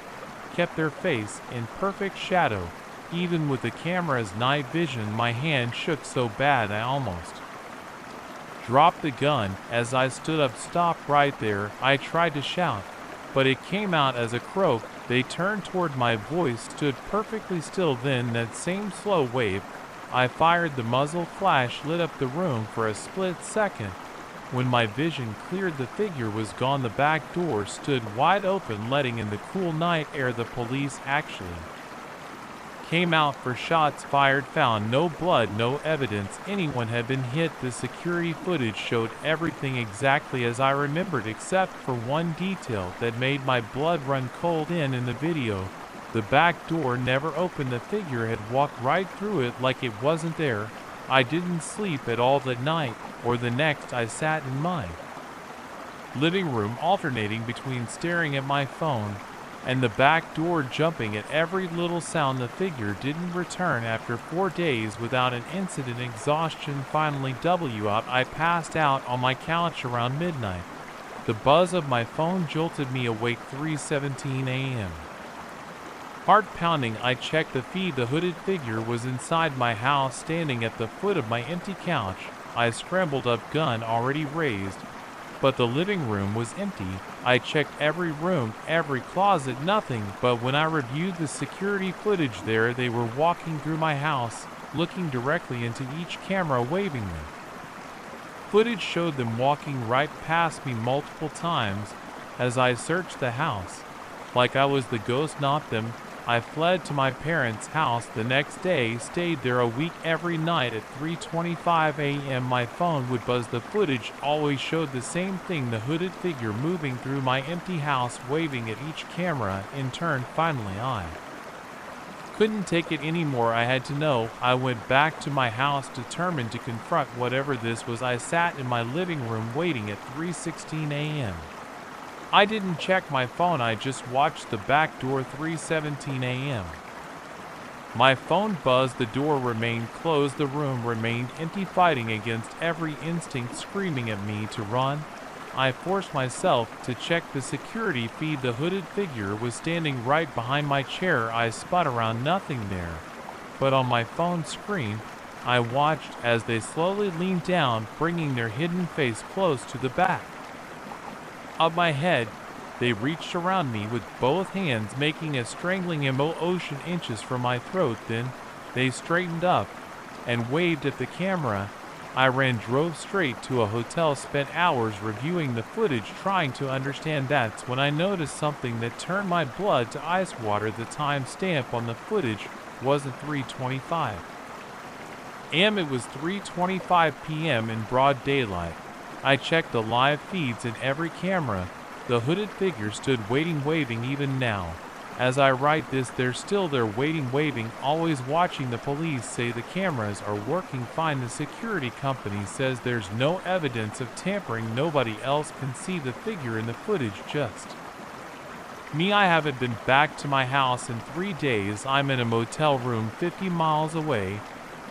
kept their face in perfect shadow. Even with the camera's night vision, my hand shook so bad I almost dropped the gun. As I stood up, "Stop right there," I tried to shout, but it came out as a croak. They turned toward my voice, stood perfectly still. Then that same slow wave. I fired. The muzzle flash lit up the room for a split second. When my vision cleared, the figure was gone. The back door stood wide open, letting in the cool night air. The police actually came out for shots fired, found no blood, no evidence anyone had been hit. The security footage showed everything exactly as I remembered, except for one detail that made my blood run cold. In the video, the back door never opened. The figure had walked right through it like it wasn't there. I didn't sleep at all that night or the next. I sat in my living room, alternating between staring at my phone and the back door, jumping at every little sound. The figure didn't return. After 4 days without an incident, exhaustion finally out. I passed out on my couch around midnight. The buzz of my phone jolted me awake. 3:17 a.m. Heart pounding, I checked the feed. The hooded figure was inside my house, standing at the foot of my empty couch. I scrambled up, gun already raised, but the living room was empty. I checked every room, every closet, nothing. But when I reviewed the security footage there, they were walking through my house, looking directly into each camera, waving them. Footage showed them walking right past me multiple times as I searched the house, like I was the ghost, not them. I fled to my parents' house the next day, stayed there a week. Every night at 3:25 a.m. my phone would buzz. The footage always showed the same thing, the hooded figure moving through my empty house, waving at each camera in turn. Finally, I couldn't take it anymore. I had to know. I went back to my house, determined to confront whatever this was. I sat in my living room waiting at 3:16 a.m. I didn't check my phone. I just watched the back door. 3:17 a.m. My phone buzzed. The door remained closed. The room remained empty, fighting against every instinct screaming at me to run. I forced myself to check the security feed. The hooded figure was standing right behind my chair. I spun around, nothing there. But on my phone screen, I watched as they slowly leaned down, bringing their hidden face close to the back of my head. They reached around me with both hands, making a strangling motion inches from my throat. Then they straightened up and waved at the camera. I drove straight to a hotel, spent hours reviewing the footage, trying to understand. That's when I noticed something that turned my blood to ice water. The time stamp on the footage wasn't 3:25 a.m. It was 3:25 p.m. in broad daylight. I checked the live feeds in every camera. The hooded figure stood waiting, waving. Even now, as I write this, they're still there, waiting, waving, always watching. The police say the cameras are working fine. The security company says there's no evidence of tampering. Nobody else can see the figure in the footage, just me. I haven't been back to my house in 3 days. I'm in a motel room 50 miles away.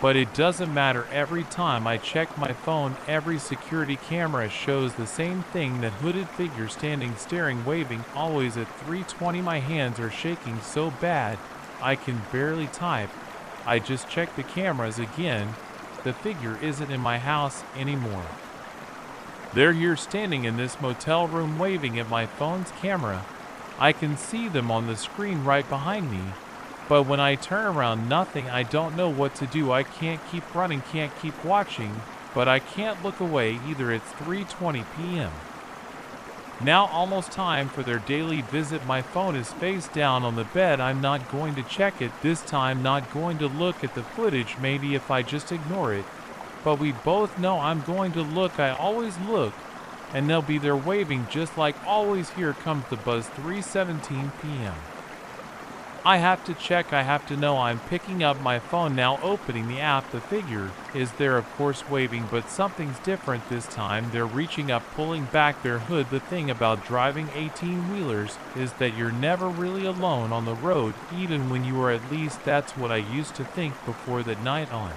But it doesn't matter. Every time I check my phone, every security camera shows the same thing, that hooded figure standing, staring, waving, always at 3:20. My hands are shaking so bad I can barely type. I just checked the cameras again. The figure isn't in my house anymore. They're here, standing in this motel room, waving at my phone's camera. I can see them on the screen right behind me. But when I turn around, nothing. I don't know what to do. I can't keep running, can't keep watching. but I can't look away either. It's 3:20 p.m. Now almost time for their daily visit. My phone is face down on the bed. I'm not going to check it this time, not going to look at the footage, maybe if I just ignore it. But we both know I'm going to look. I always look, and they'll be there waving just like always. Here comes the buzz, 3:17 p.m. I have to check, I have to know. I'm picking up my phone now, opening the app. The figure is there, of course, waving, but something's different this time. They're reaching up, pulling back their hood. The thing about driving 18-wheelers is that you're never really alone on the road, even when you are. At least that's what I used to think before that night on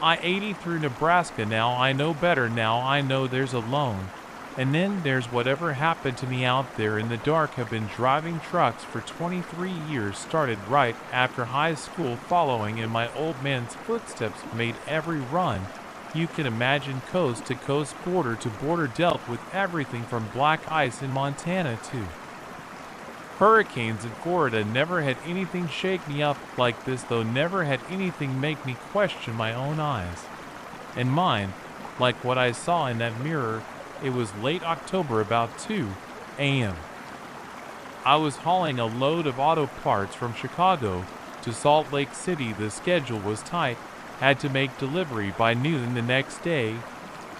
I-80 through Nebraska. Now I know better. Now I know there's a lone. And then there's whatever happened to me out there in the dark. Have been driving trucks for 23 years, started right after high school, following in my old man's footsteps, made every run you can imagine, coast to coast, border to border, dealt with everything from black ice in Montana to hurricanes in Florida. Never had anything shake me up like this, though. Never had anything make me question my own eyes and mine, like what I saw in that mirror. It was late October, about 2 a.m. I was hauling a load of auto parts from Chicago to Salt Lake City. The schedule was tight, had to make delivery by noon the next day.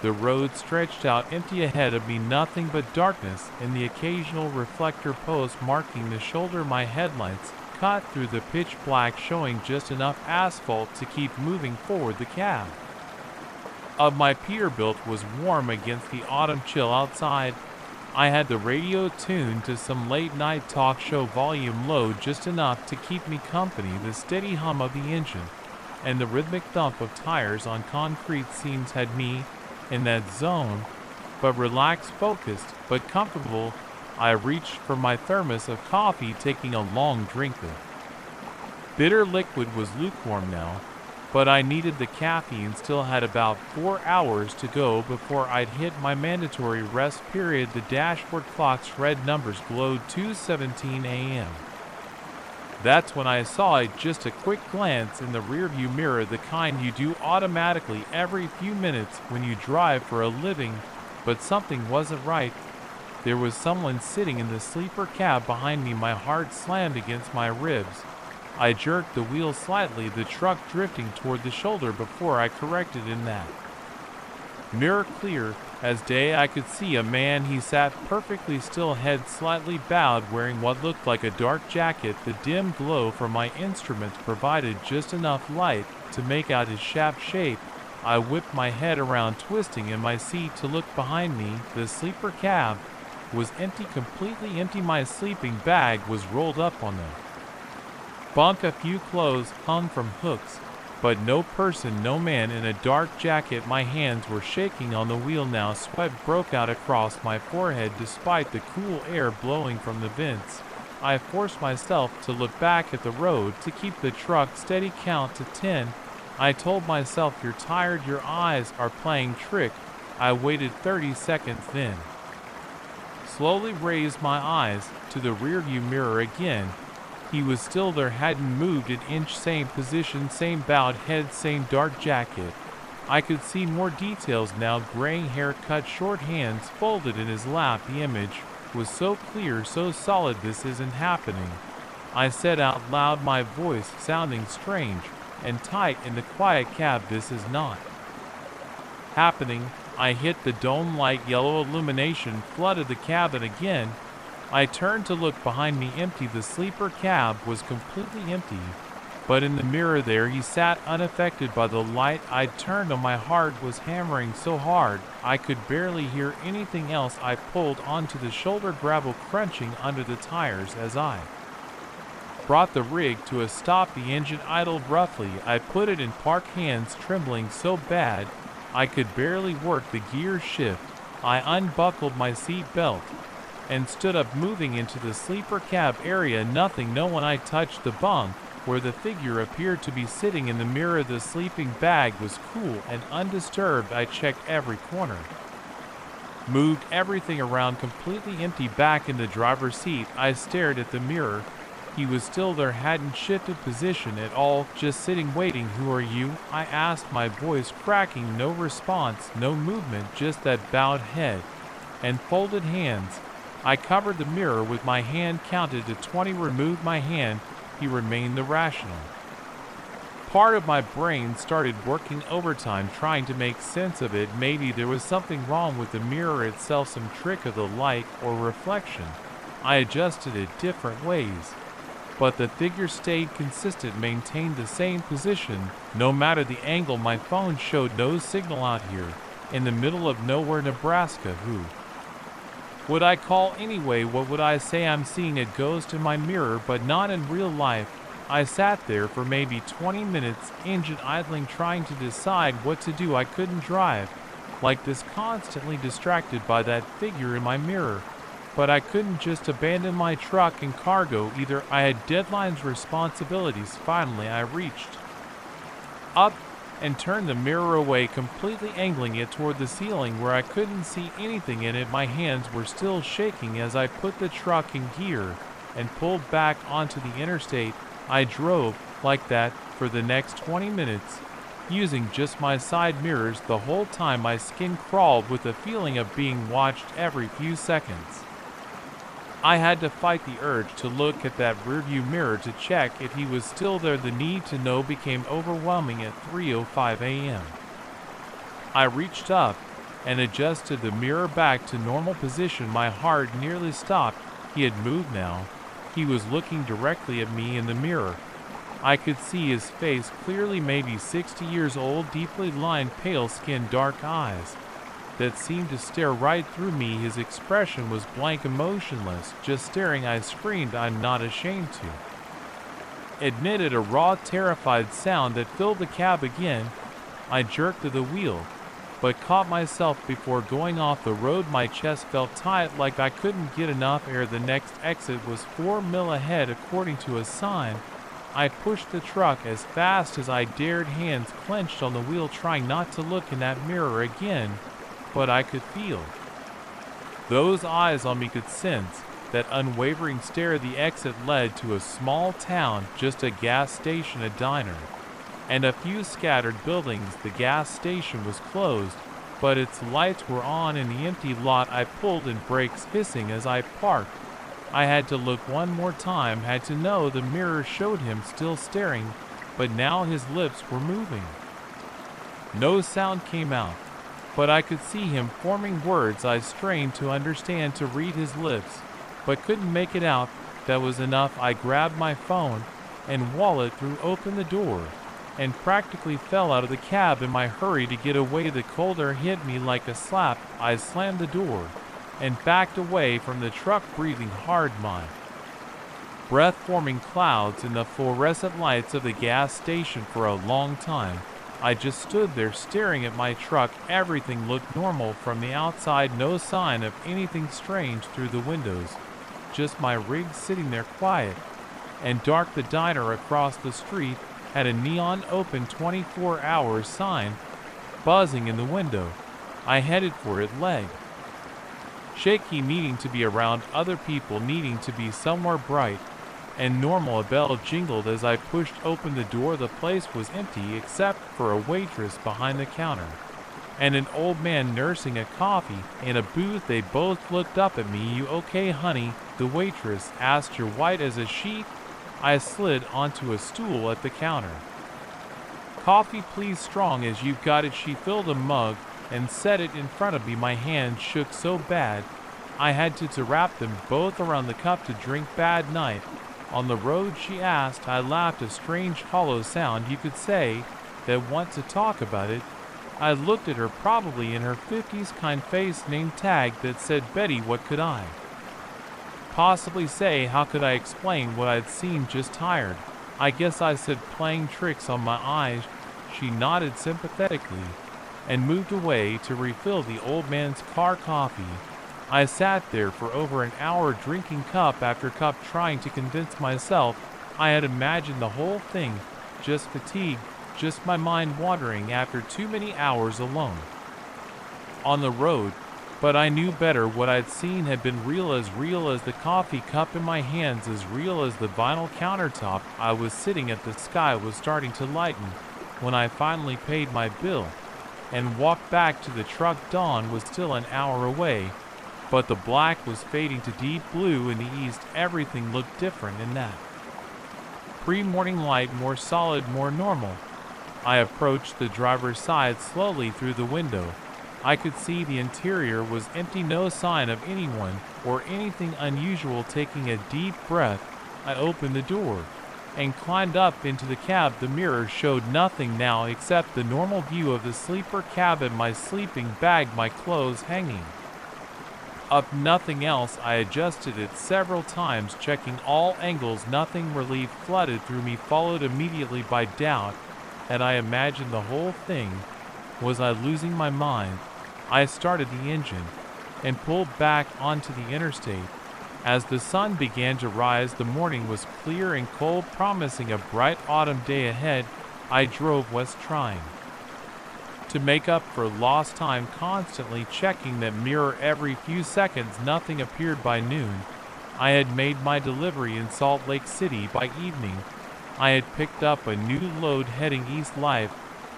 The road stretched out empty ahead of me, nothing but darkness and the occasional reflector post marking the shoulder. My headlights cut through the pitch black, showing just enough asphalt to keep moving forward. The cab of my Peterbilt was warm against the autumn chill outside. I had the radio tuned to some late-night talk show, volume low, just enough to keep me company. The steady hum of the engine and the rhythmic thump of tires on concrete seams had me in that zone, but relaxed, focused, but comfortable. I reached for my thermos of coffee, taking a long drink. The bitter liquid was lukewarm now, but I needed the caffeine. Still had about 4 hours to go before I'd hit my mandatory rest period. The dashboard clock's red numbers glowed, 2:17 a.m. That's when I saw it. Just a quick glance in the rearview mirror, the kind you do automatically every few minutes when you drive for a living. But something wasn't right. There was someone sitting in the sleeper cab behind me. My heart slammed against my ribs. I jerked the wheel slightly, the truck drifting toward the shoulder before I corrected. In that mirror, clear as day, I could see a man. He sat perfectly still, head slightly bowed, wearing what looked like a dark jacket. The dim glow from my instruments provided just enough light to make out his shaft shape. I whipped my head around, twisting in my seat to look behind me. The sleeper cab was empty, completely empty. My sleeping bag was rolled up on the bunk. A few clothes hung from hooks, but no person, no man in a dark jacket. My hands were shaking on the wheel now. Sweat broke out across my forehead despite the cool air blowing from the vents. I forced myself to look back at the road to keep the truck steady. Count to 10. I told myself, you're tired, your eyes are playing trick. I waited 30 seconds, then slowly raised my eyes to the rearview mirror again. He was still there, hadn't moved an inch. Same position, same bowed head, same dark jacket. I could see more details now. Graying hair, cut short, hands folded in his lap. The image was so clear, so solid. This isn't happening, I said out loud, my voice sounding strange and tight in the quiet cab. This is not happening. I hit the dome light. Yellow illumination flooded the cabin again. I turned to look behind me. Empty. The sleeper cab was completely empty, but in the mirror there he sat, unaffected by the light I'd turned on. My heart was hammering so hard I could barely hear anything else. I pulled onto the shoulder, gravel crunching under the tires as I brought the rig to a stop. The engine idled roughly. I put it in park, hands trembling so bad I could barely work the gear shift. I unbuckled my seat belt and stood up, moving into the sleeper cab area. Nothing, no one. I touched the bunk where the figure appeared to be sitting in the mirror. The sleeping bag was cool and undisturbed. I checked every corner, moved everything around, completely empty. Back in the driver's seat, I stared at the mirror. He was still there, hadn't shifted position at all, just sitting waiting. "Who are you?" I asked, my voice cracking. No response, no movement, just that bowed head and folded hands. I covered the mirror with my hand, counted to 20, removed my hand. He remained irrational. Part of my brain started working overtime trying to make sense of it. Maybe there was something wrong with the mirror itself, some trick of the light or reflection. I adjusted it different ways, but the figure stayed consistent, maintained the same position, no matter the angle. My phone showed no signal out here, in the middle of nowhere, Nebraska. Who would I call anyway? What would I say? I'm seeing a ghost in my mirror, but not in real life. I sat there for maybe 20 minutes, engine idling, trying to decide what to do. I couldn't drive, like this, constantly distracted by that figure in my mirror. But I couldn't just abandon my truck and cargo either. I had deadlines, responsibilities. Finally, I reached up and turned the mirror away, completely angling it toward the ceiling where I couldn't see anything in it. My hands were still shaking as I put the truck in gear and pulled back onto the interstate. I drove like that for the next 20 minutes, using just my side mirrors. The whole time my skin crawled with the feeling of being watched every few seconds. I had to fight the urge to look at that rearview mirror to check if he was still there. The need to know became overwhelming at 3:05 a.m. I reached up and adjusted the mirror back to normal position. My heart nearly stopped. He had moved now. He was looking directly at me in the mirror. I could see his face clearly, maybe 60 years old, deeply lined, pale skin, dark eyes that seemed to stare right through me. His expression was blank, emotionless, just staring. I screamed, I'm not ashamed to admit it. A raw, terrified sound that filled the cab again. I jerked to the wheel, but caught myself before going off the road. My chest felt tight, like I couldn't get enough air. The next exit was 4 miles ahead, according to a sign. I pushed the truck as fast as I dared, hands clenched on the wheel, trying not to look in that mirror again. But I could feel those eyes on me, could sense that unwavering stare. The exit led to a small town, just a gas station, a diner, and a few scattered buildings. The gas station was closed, but its lights were on in the empty lot. I pulled in brakes, hissing as I parked. I had to look one more time, had to know the mirror showed him still staring, but now his lips were moving. No sound came out, but I could see him forming words. I strained to understand, to read his lips, but couldn't make it out. That was enough. I grabbed my phone and wallet, threw open the door, and practically fell out of the cab in my hurry to get away. The cold air hit me like a slap. I slammed the door and backed away from the truck, breathing hard, my breath forming clouds in the fluorescent lights of the gas station. For a long time, I just stood there staring at my truck. Everything looked normal from the outside, no sign of anything strange through the windows, just my rig sitting there quiet and dark. The diner across the street had a neon open 24 hours sign buzzing in the window. I headed for it, leg shaky, needing to be around other people, needing to be somewhere bright and normal. A bell jingled as I pushed open the door. The place was empty except for a waitress behind the counter and an old man nursing a coffee in a booth. They both looked up at me. You okay, honey? The waitress asked. You're white as a sheet. I slid onto a stool at the counter. Coffee, please, strong as you've got it. She filled a mug and set it in front of me. My hands shook so bad I had to wrap them both around the cup to drink. Bad night on the road, she asked. I laughed, a strange hollow sound. You could say that. Want to talk about it? I looked at her, probably in her 50s, kind face, name tag that said Betty. What could I possibly say? How could I explain what I'd seen? Just tired, I guess, I said. Playing tricks on my eyes? She nodded sympathetically and moved away to refill the old man's car coffee. I sat there for over an hour, drinking cup after cup, trying to convince myself I had imagined the whole thing. Just fatigue, just my mind wandering after too many hours alone on the road. But I knew better. What I'd seen had been real as the coffee cup in my hands, as real as the vinyl countertop I was sitting at. The sky was starting to lighten when I finally paid my bill and walked back to the truck. Dawn was still an hour away, but the black was fading to deep blue in the east. Everything looked different in that pre-morning light, more solid, more normal. I approached the driver's side slowly through the window. I could see the interior was empty, no sign of anyone or anything unusual. Taking a deep breath, I opened the door and climbed up into the cab. The mirror showed nothing now except the normal view of the sleeper cabin, my sleeping bag, my clothes hanging up, nothing else. I adjusted it several times, checking all angles. Nothing. Relief flooded through me, followed immediately by doubt, and I imagined the whole thing. Was I losing my mind? I started the engine and pulled back onto the interstate. As the sun began to rise, the morning was clear and cold, promising a bright autumn day ahead. I drove west, trying to make up for lost time, constantly checking that mirror every few seconds. Nothing appeared. By noon, I had made my delivery in Salt Lake City. By evening, I had picked up a new load heading east. Life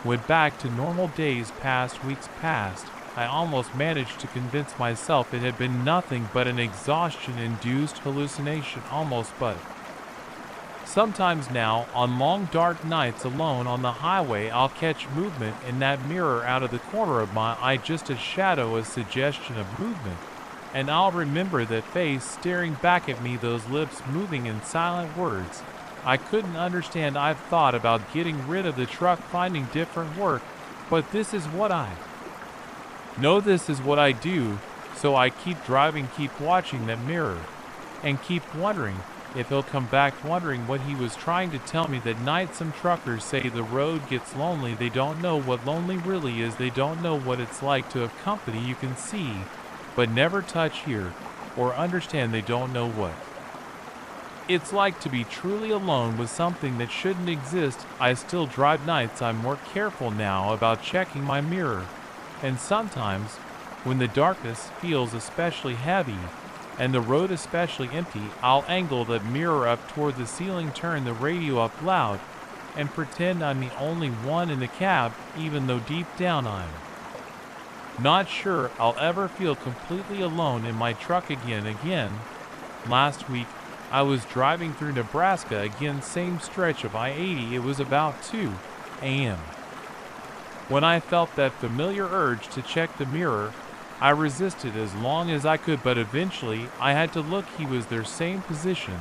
went back to normal. Days passed, weeks passed. I almost managed to convince myself it had been nothing but an exhaustion-induced hallucination, almost. But sometimes now, on long dark nights alone on the highway, I'll catch movement in that mirror out of the corner of my eye, just a shadow, a suggestion of movement. And I'll remember that face staring back at me, those lips moving in silent words I couldn't understand. I've thought about getting rid of the truck, finding different work, but this is what I know, this is what I do. So I keep driving, keep watching that mirror, and keep wondering if he'll come back, wondering what he was trying to tell me that night. Some truckers say the road gets lonely. They don't know what lonely really is. They don't know what it's like to have company you can see but never touch, hear, or understand. They don't know what it's like to be truly alone with something that shouldn't exist. I still drive nights. I'm more careful now about checking my mirror, and sometimes when the darkness feels especially heavy and the road especially empty, I'll angle that mirror up toward the ceiling, turn the radio up loud, and pretend I'm the only one in the cab, even though deep down I'm not sure I'll ever feel completely alone in my truck again. Last week, I was driving through Nebraska again, same stretch of I-80. It was about 2 a.m. when I felt that familiar urge to check the mirror. I resisted as long as I could, but eventually I had to look. He was there, same position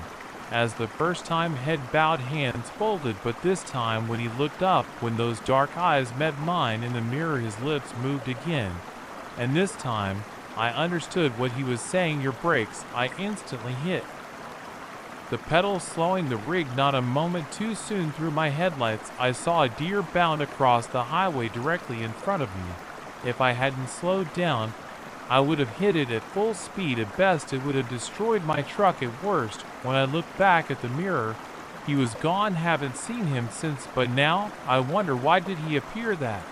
as the first time, head bowed, hands folded, but this time when he looked up, when those dark eyes met mine in the mirror, his lips moved again, and this time I understood what he was saying. Your brakes. I instantly hit the pedal, slowing the rig not a moment too soon. Through my headlights, I saw a deer bound across the highway directly in front of me. If I hadn't slowed down, I would have hit it at full speed. At best, it would have destroyed my truck. At worst, when I looked back at the mirror, he was gone. Haven't seen him since, but now I wonder, why did he appear that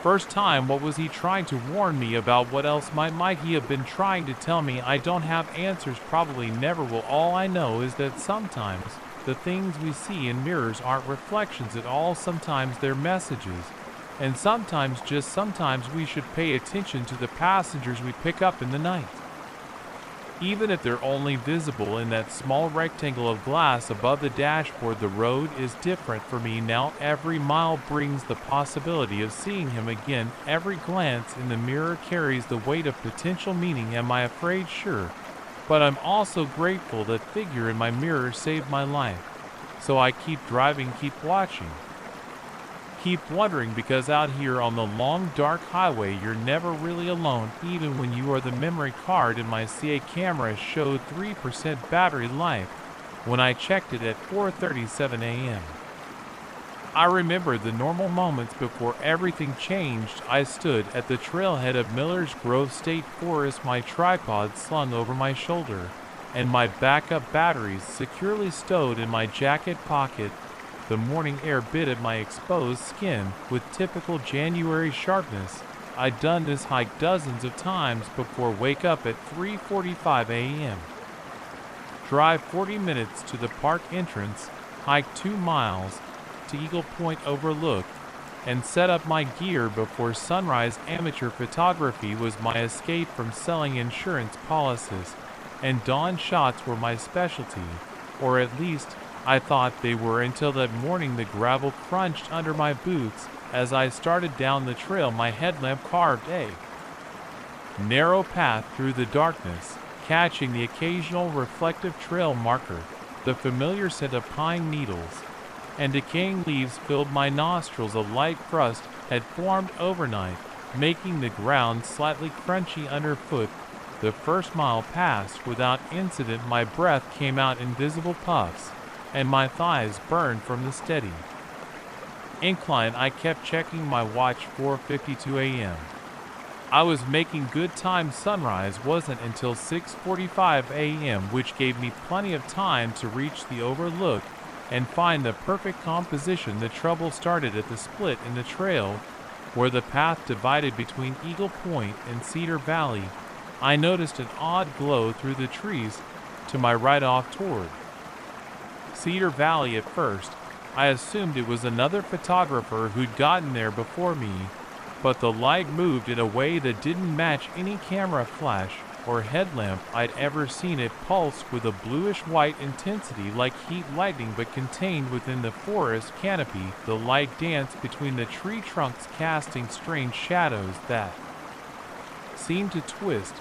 first time? What was he trying to warn me about? What else might he have been trying to tell me? I don't have answers, probably never will. All I know is that sometimes the things we see in mirrors aren't reflections at all. Sometimes they're messages. And sometimes, just sometimes, we should pay attention to the passengers we pick up in the night. Even if they're only visible in that small rectangle of glass above the dashboard. The road is different for me now. Every mile brings the possibility of seeing him again. Every glance in the mirror carries the weight of potential meaning. Am I afraid? Sure. But I'm also grateful that figure in my mirror saved my life. So I keep driving, keep watching, keep wondering, because out here on the long dark highway you're never really alone, even when you are. The memory card in my CA camera showed 3% battery life when I checked it at 4:37 a.m. I remembered the normal moments before everything changed. I stood at the trailhead of Miller's Grove State Forest, my tripod slung over my shoulder, and my backup batteries securely stowed in my jacket pocket. The morning air bit at my exposed skin with typical January sharpness, I'd done this hike dozens of times before wake up at 3:45 a.m. Drive 40 minutes to the park entrance, hike 2 miles to Eagle Point Overlook, and set up my gear before sunrise. Amateur photography was my escape from selling insurance policies, and dawn shots were my specialty, or at least I thought they were until that morning the gravel crunched under my boots as I started down the trail. My headlamp carved a narrow path through the darkness, catching the occasional reflective trail marker. The familiar scent of pine needles and decaying leaves filled my nostrils. A light crust had formed overnight, making the ground slightly crunchy underfoot. The first mile passed without incident. My breath came out in visible puffs, and my thighs burned from the steady incline. I kept checking my watch. 4:52 a.m. I was making good time. Sunrise wasn't until 6:45 a.m., which gave me plenty of time to reach the overlook and find the perfect composition. The trouble started at the split in the trail, where the path divided between Eagle Point and Cedar Valley. I noticed an odd glow through the trees to my right off toward Cedar Valley. At first, I assumed it was another photographer who'd gotten there before me, but the light moved in a way that didn't match any camera flash or headlamp I'd ever seen. It pulsed with a bluish-white intensity like heat lightning, but contained within the forest canopy. The light danced between the tree trunks, casting strange shadows that seemed to twist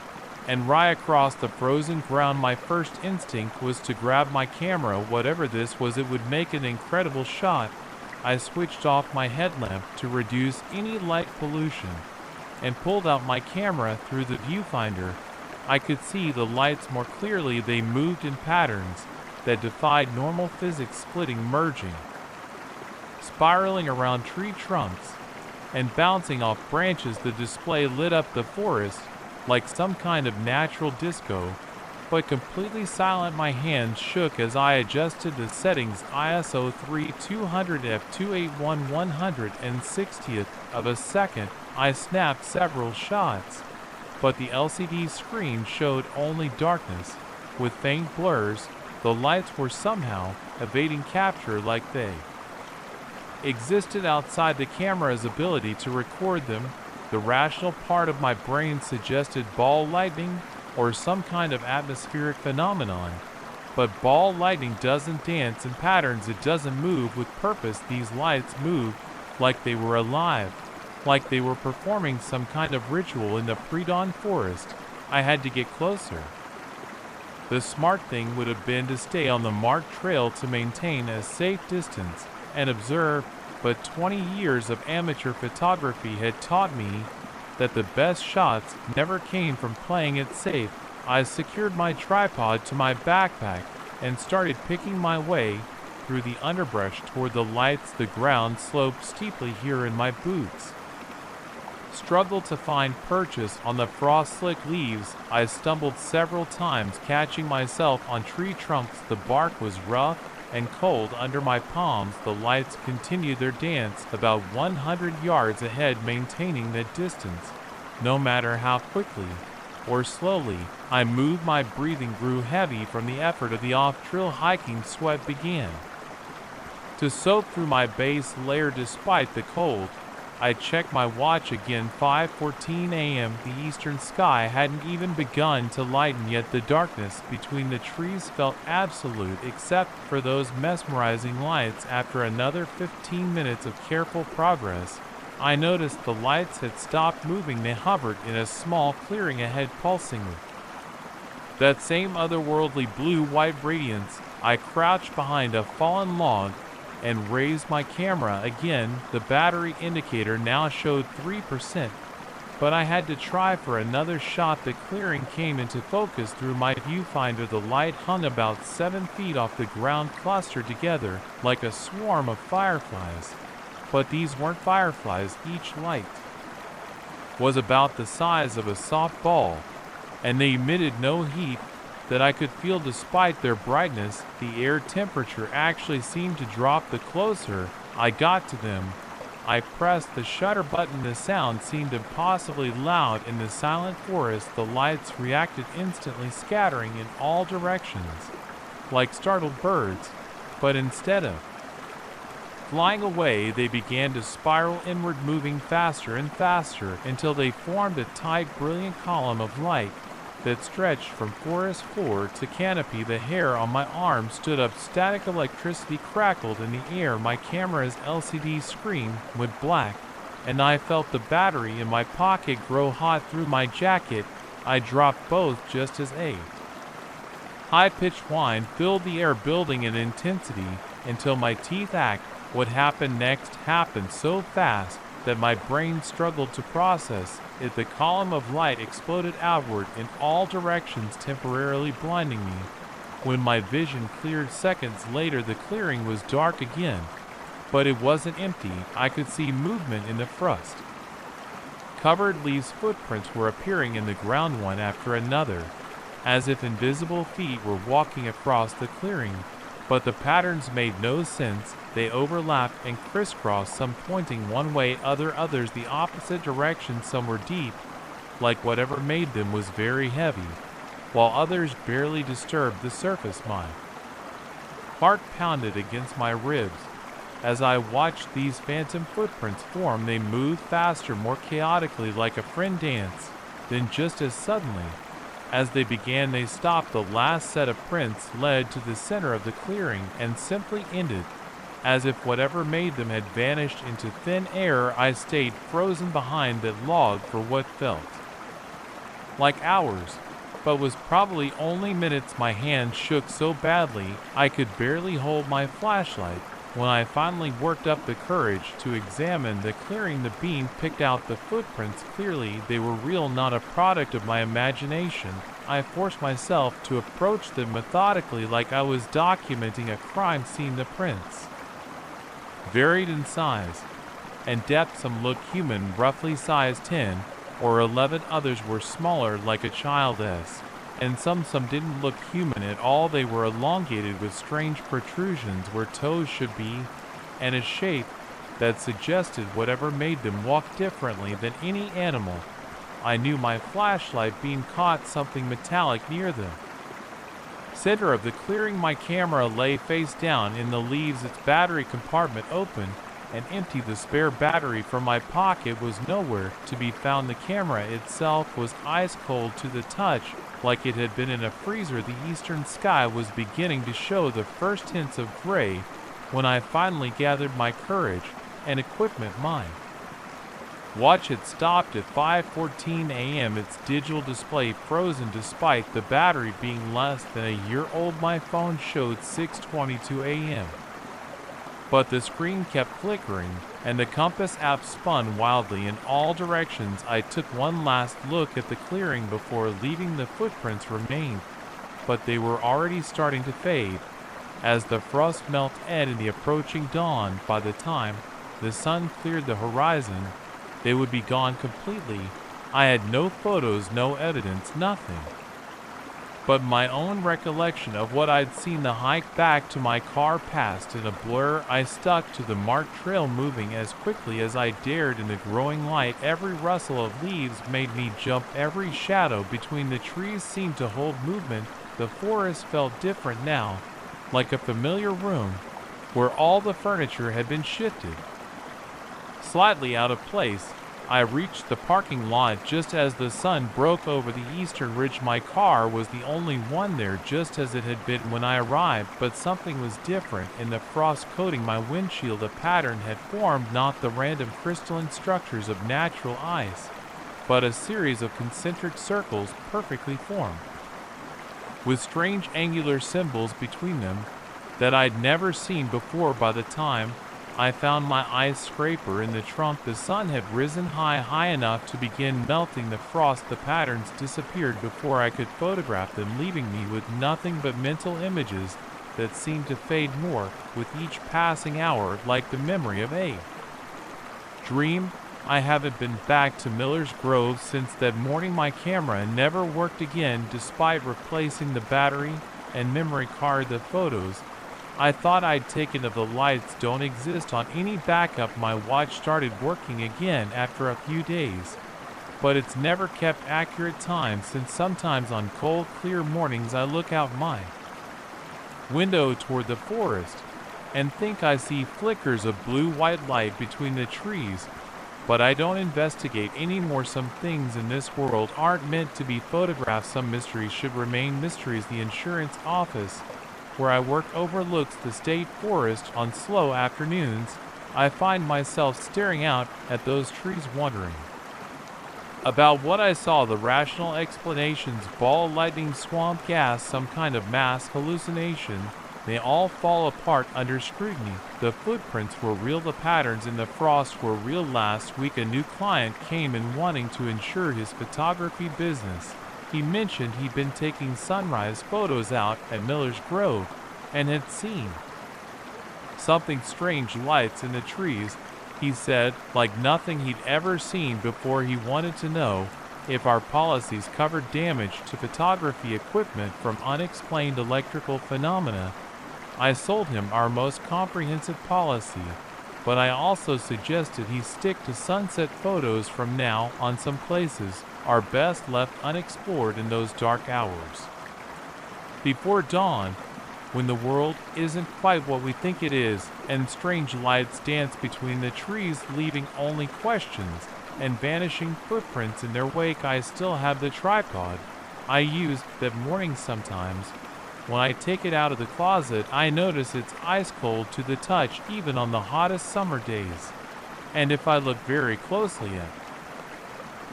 and writhe across the frozen ground. My first instinct was to grab my camera. Whatever this was, it would make an incredible shot. I switched off my headlamp to reduce any light pollution and pulled out my camera. Through the viewfinder, I could see the lights more clearly. They moved in patterns that defied normal physics, splitting, merging, spiraling around tree trunks, and bouncing off branches. The display lit up the forest like some kind of natural disco, but completely silent. My hands shook as I adjusted the settings. ISO 3200 f281 160th of a second. I snapped several shots, but the LCD screen showed only darkness with faint blurs. The lights were somehow evading capture, like they existed outside the camera's ability to record them. The rational part of my brain suggested ball lightning or some kind of atmospheric phenomenon, but ball lightning doesn't dance in patterns. It doesn't move with purpose. These lights moved like they were alive, like they were performing some kind of ritual in the pre-dawn forest. I had to get closer. The smart thing would have been to stay on the marked trail to maintain a safe distance and observe, but 20 years of amateur photography had taught me that the best shots never came from playing it safe. I secured my tripod to my backpack and started picking my way through the underbrush toward the lights. The ground sloped steeply here, and my boots struggled to find purchase on the frost-slick leaves. I stumbled several times, catching myself on tree trunks. The bark was rough and cold under my palms. The lights continued their dance about 100 yards ahead, maintaining that distance. No matter how quickly or slowly I moved, my breathing grew heavy from the effort of the off-trail hiking. Sweat began to soak through my base layer despite the cold. I checked my watch again. 5:14 a.m. The eastern sky hadn't even begun to lighten yet. The darkness between the trees felt absolute, except for those mesmerizing lights. After another 15 minutes of careful progress, I noticed the lights had stopped moving. They hovered in a small clearing ahead, pulsing with that same otherworldly blue-white radiance. I crouched behind a fallen log and raised my camera again. The battery indicator now showed 3%, but I had to try for another shot. The clearing came into focus through my viewfinder. The light hung about 7 feet off the ground, clustered together like a swarm of fireflies. But these weren't fireflies. Each light was about the size of a softball, and they emitted no heat that I could feel. Despite their brightness, the air temperature actually seemed to drop the closer I got to them. I pressed the shutter button. The sound seemed impossibly loud in the silent forest. The lights reacted instantly, scattering in all directions, like startled birds, but instead of flying away, they began to spiral inward, moving faster and faster until they formed a tight, brilliant column of light that stretched from forest floor to canopy. The hair on my arm stood up. Static electricity crackled in the air. My camera's LCD screen went black, and I felt the battery in my pocket grow hot through my jacket. I dropped both just as a high-pitched whine filled the air, building in intensity until my teeth ached. What happened next happened so fast that my brain struggled to process it. The column of light exploded outward in all directions, temporarily blinding me. When my vision cleared seconds later, the clearing was dark again, but it wasn't empty. I could see movement in the frost covered leaves. Footprints were appearing in the ground one after another, as if invisible feet were walking across the clearing, but the patterns made no sense. They overlapped and crisscrossed, some pointing one way, others the opposite direction. Some were deep, like whatever made them was very heavy, while others barely disturbed the surface. My heart pounded against my ribs as I watched these phantom footprints form. They moved faster, more chaotically, like a friend dance. Then just as suddenly as they began, they stopped. The last set of prints led to the center of the clearing and simply ended, as if whatever made them had vanished into thin air. I stayed frozen behind that log for what felt like hours, but was probably only minutes. My hand shook so badly I could barely hold my flashlight. When I finally worked up the courage to examine the clearing, the beam picked out the footprints clearly. They were real, not a product of my imagination. I forced myself to approach them methodically, like I was documenting a crime scene. The prints varied in size and depth. Some looked human, roughly size 10 or 11. Others were smaller, like a child's, and some didn't look human at all. They were elongated with strange protrusions where toes should be, and a shape that suggested whatever made them walk differently than any animal. I knew my flashlight beam caught something metallic near the center of the clearing. My camera lay face down in the leaves, its battery compartment open and empty. The spare battery from my pocket was nowhere to be found. The camera itself was ice cold to the touch, like it had been in a freezer. The eastern sky was beginning to show the first hints of gray when I finally gathered my courage and equipment. My watch had stopped at 5:14 a.m., its digital display frozen despite the battery being less than a year old. My phone showed 6:22 a.m., but the screen kept flickering, and the compass app spun wildly in all directions. I took one last look at the clearing before leaving. The footprints remained, but they were already starting to fade as the frost melted in the approaching dawn. By the time the sun cleared the horizon, they would be gone completely. I had no photos, no evidence, nothing but my own recollection of what I'd seen. The hike back to my car passed in a blur. I stuck to the marked trail, moving as quickly as I dared in the growing light. Every rustle of leaves made me jump. Every shadow between the trees seemed to hold movement. The forest felt different now, like a familiar room where all the furniture had been shifted slightly out of place. I reached the parking lot just as the sun broke over the eastern ridge. My car was the only one there, just as it had been when I arrived, but something was different. In the frost coating my windshield, a pattern had formed, not the random crystalline structures of natural ice, but a series of concentric circles perfectly formed, with strange angular symbols between them that I'd never seen before. By the time I found my ice scraper in the trunk, the sun had risen high enough to begin melting the frost. The patterns disappeared before I could photograph them, leaving me with nothing but mental images that seemed to fade more with each passing hour, like the memory of a dream. I haven't been back to Miller's Grove since that morning. My camera never worked again, despite replacing the battery and memory card. The photos I thought I'd taken if the lights don't exist on any backup. My watch started working again after a few days, but it's never kept accurate time since sometimes on cold, clear mornings I look out my window toward the forest and think I see flickers of blue-white light between the trees, but I don't investigate anymore. Some things in this world aren't meant to be photographed. Some mysteries should remain mysteries. The insurance office where I work overlooks the state forest. On slow afternoons, I find myself staring out at those trees wondering about what I saw. The rational explanations: ball lightning, swamp gas, some kind of mass hallucination. They all fall apart under scrutiny. The footprints were real. The patterns in the frost were real. Last week a new client came in wanting to insure his photography business. He mentioned he'd been taking sunrise photos out at Miller's Grove and had seen something strange, lights in the trees. He said, like nothing he'd ever seen before. He wanted to know if our policies covered damage to photography equipment from unexplained electrical phenomena. I sold him our most comprehensive policy, but I also suggested he stick to sunset photos from now on. Some places are best left unexplored in those dark hours before dawn, when the world isn't quite what we think it is, and strange lights dance between the trees, leaving only questions and vanishing footprints in their wake. I still have the tripod I use that morning. Sometimes when I take it out of the closet, I notice it's ice cold to the touch even on the hottest summer days. And if I look very closely at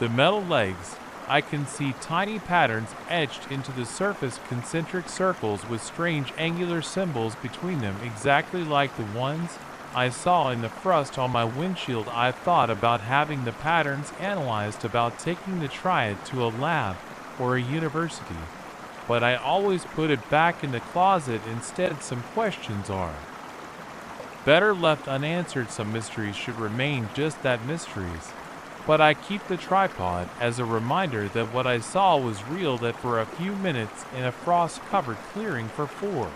the metal legs, I can see tiny patterns etched into the surface, concentric circles with strange angular symbols between them, exactly like the ones I saw in the frost on my windshield. I've thought about having the patterns analyzed, about taking the triad to a lab or a university, but I always put it back in the closet instead. Some questions are better left unanswered. Some mysteries should remain just that, mysteries. But I keep the tripod as a reminder that what I saw was real, that for a few minutes in a frost-covered clearing for 4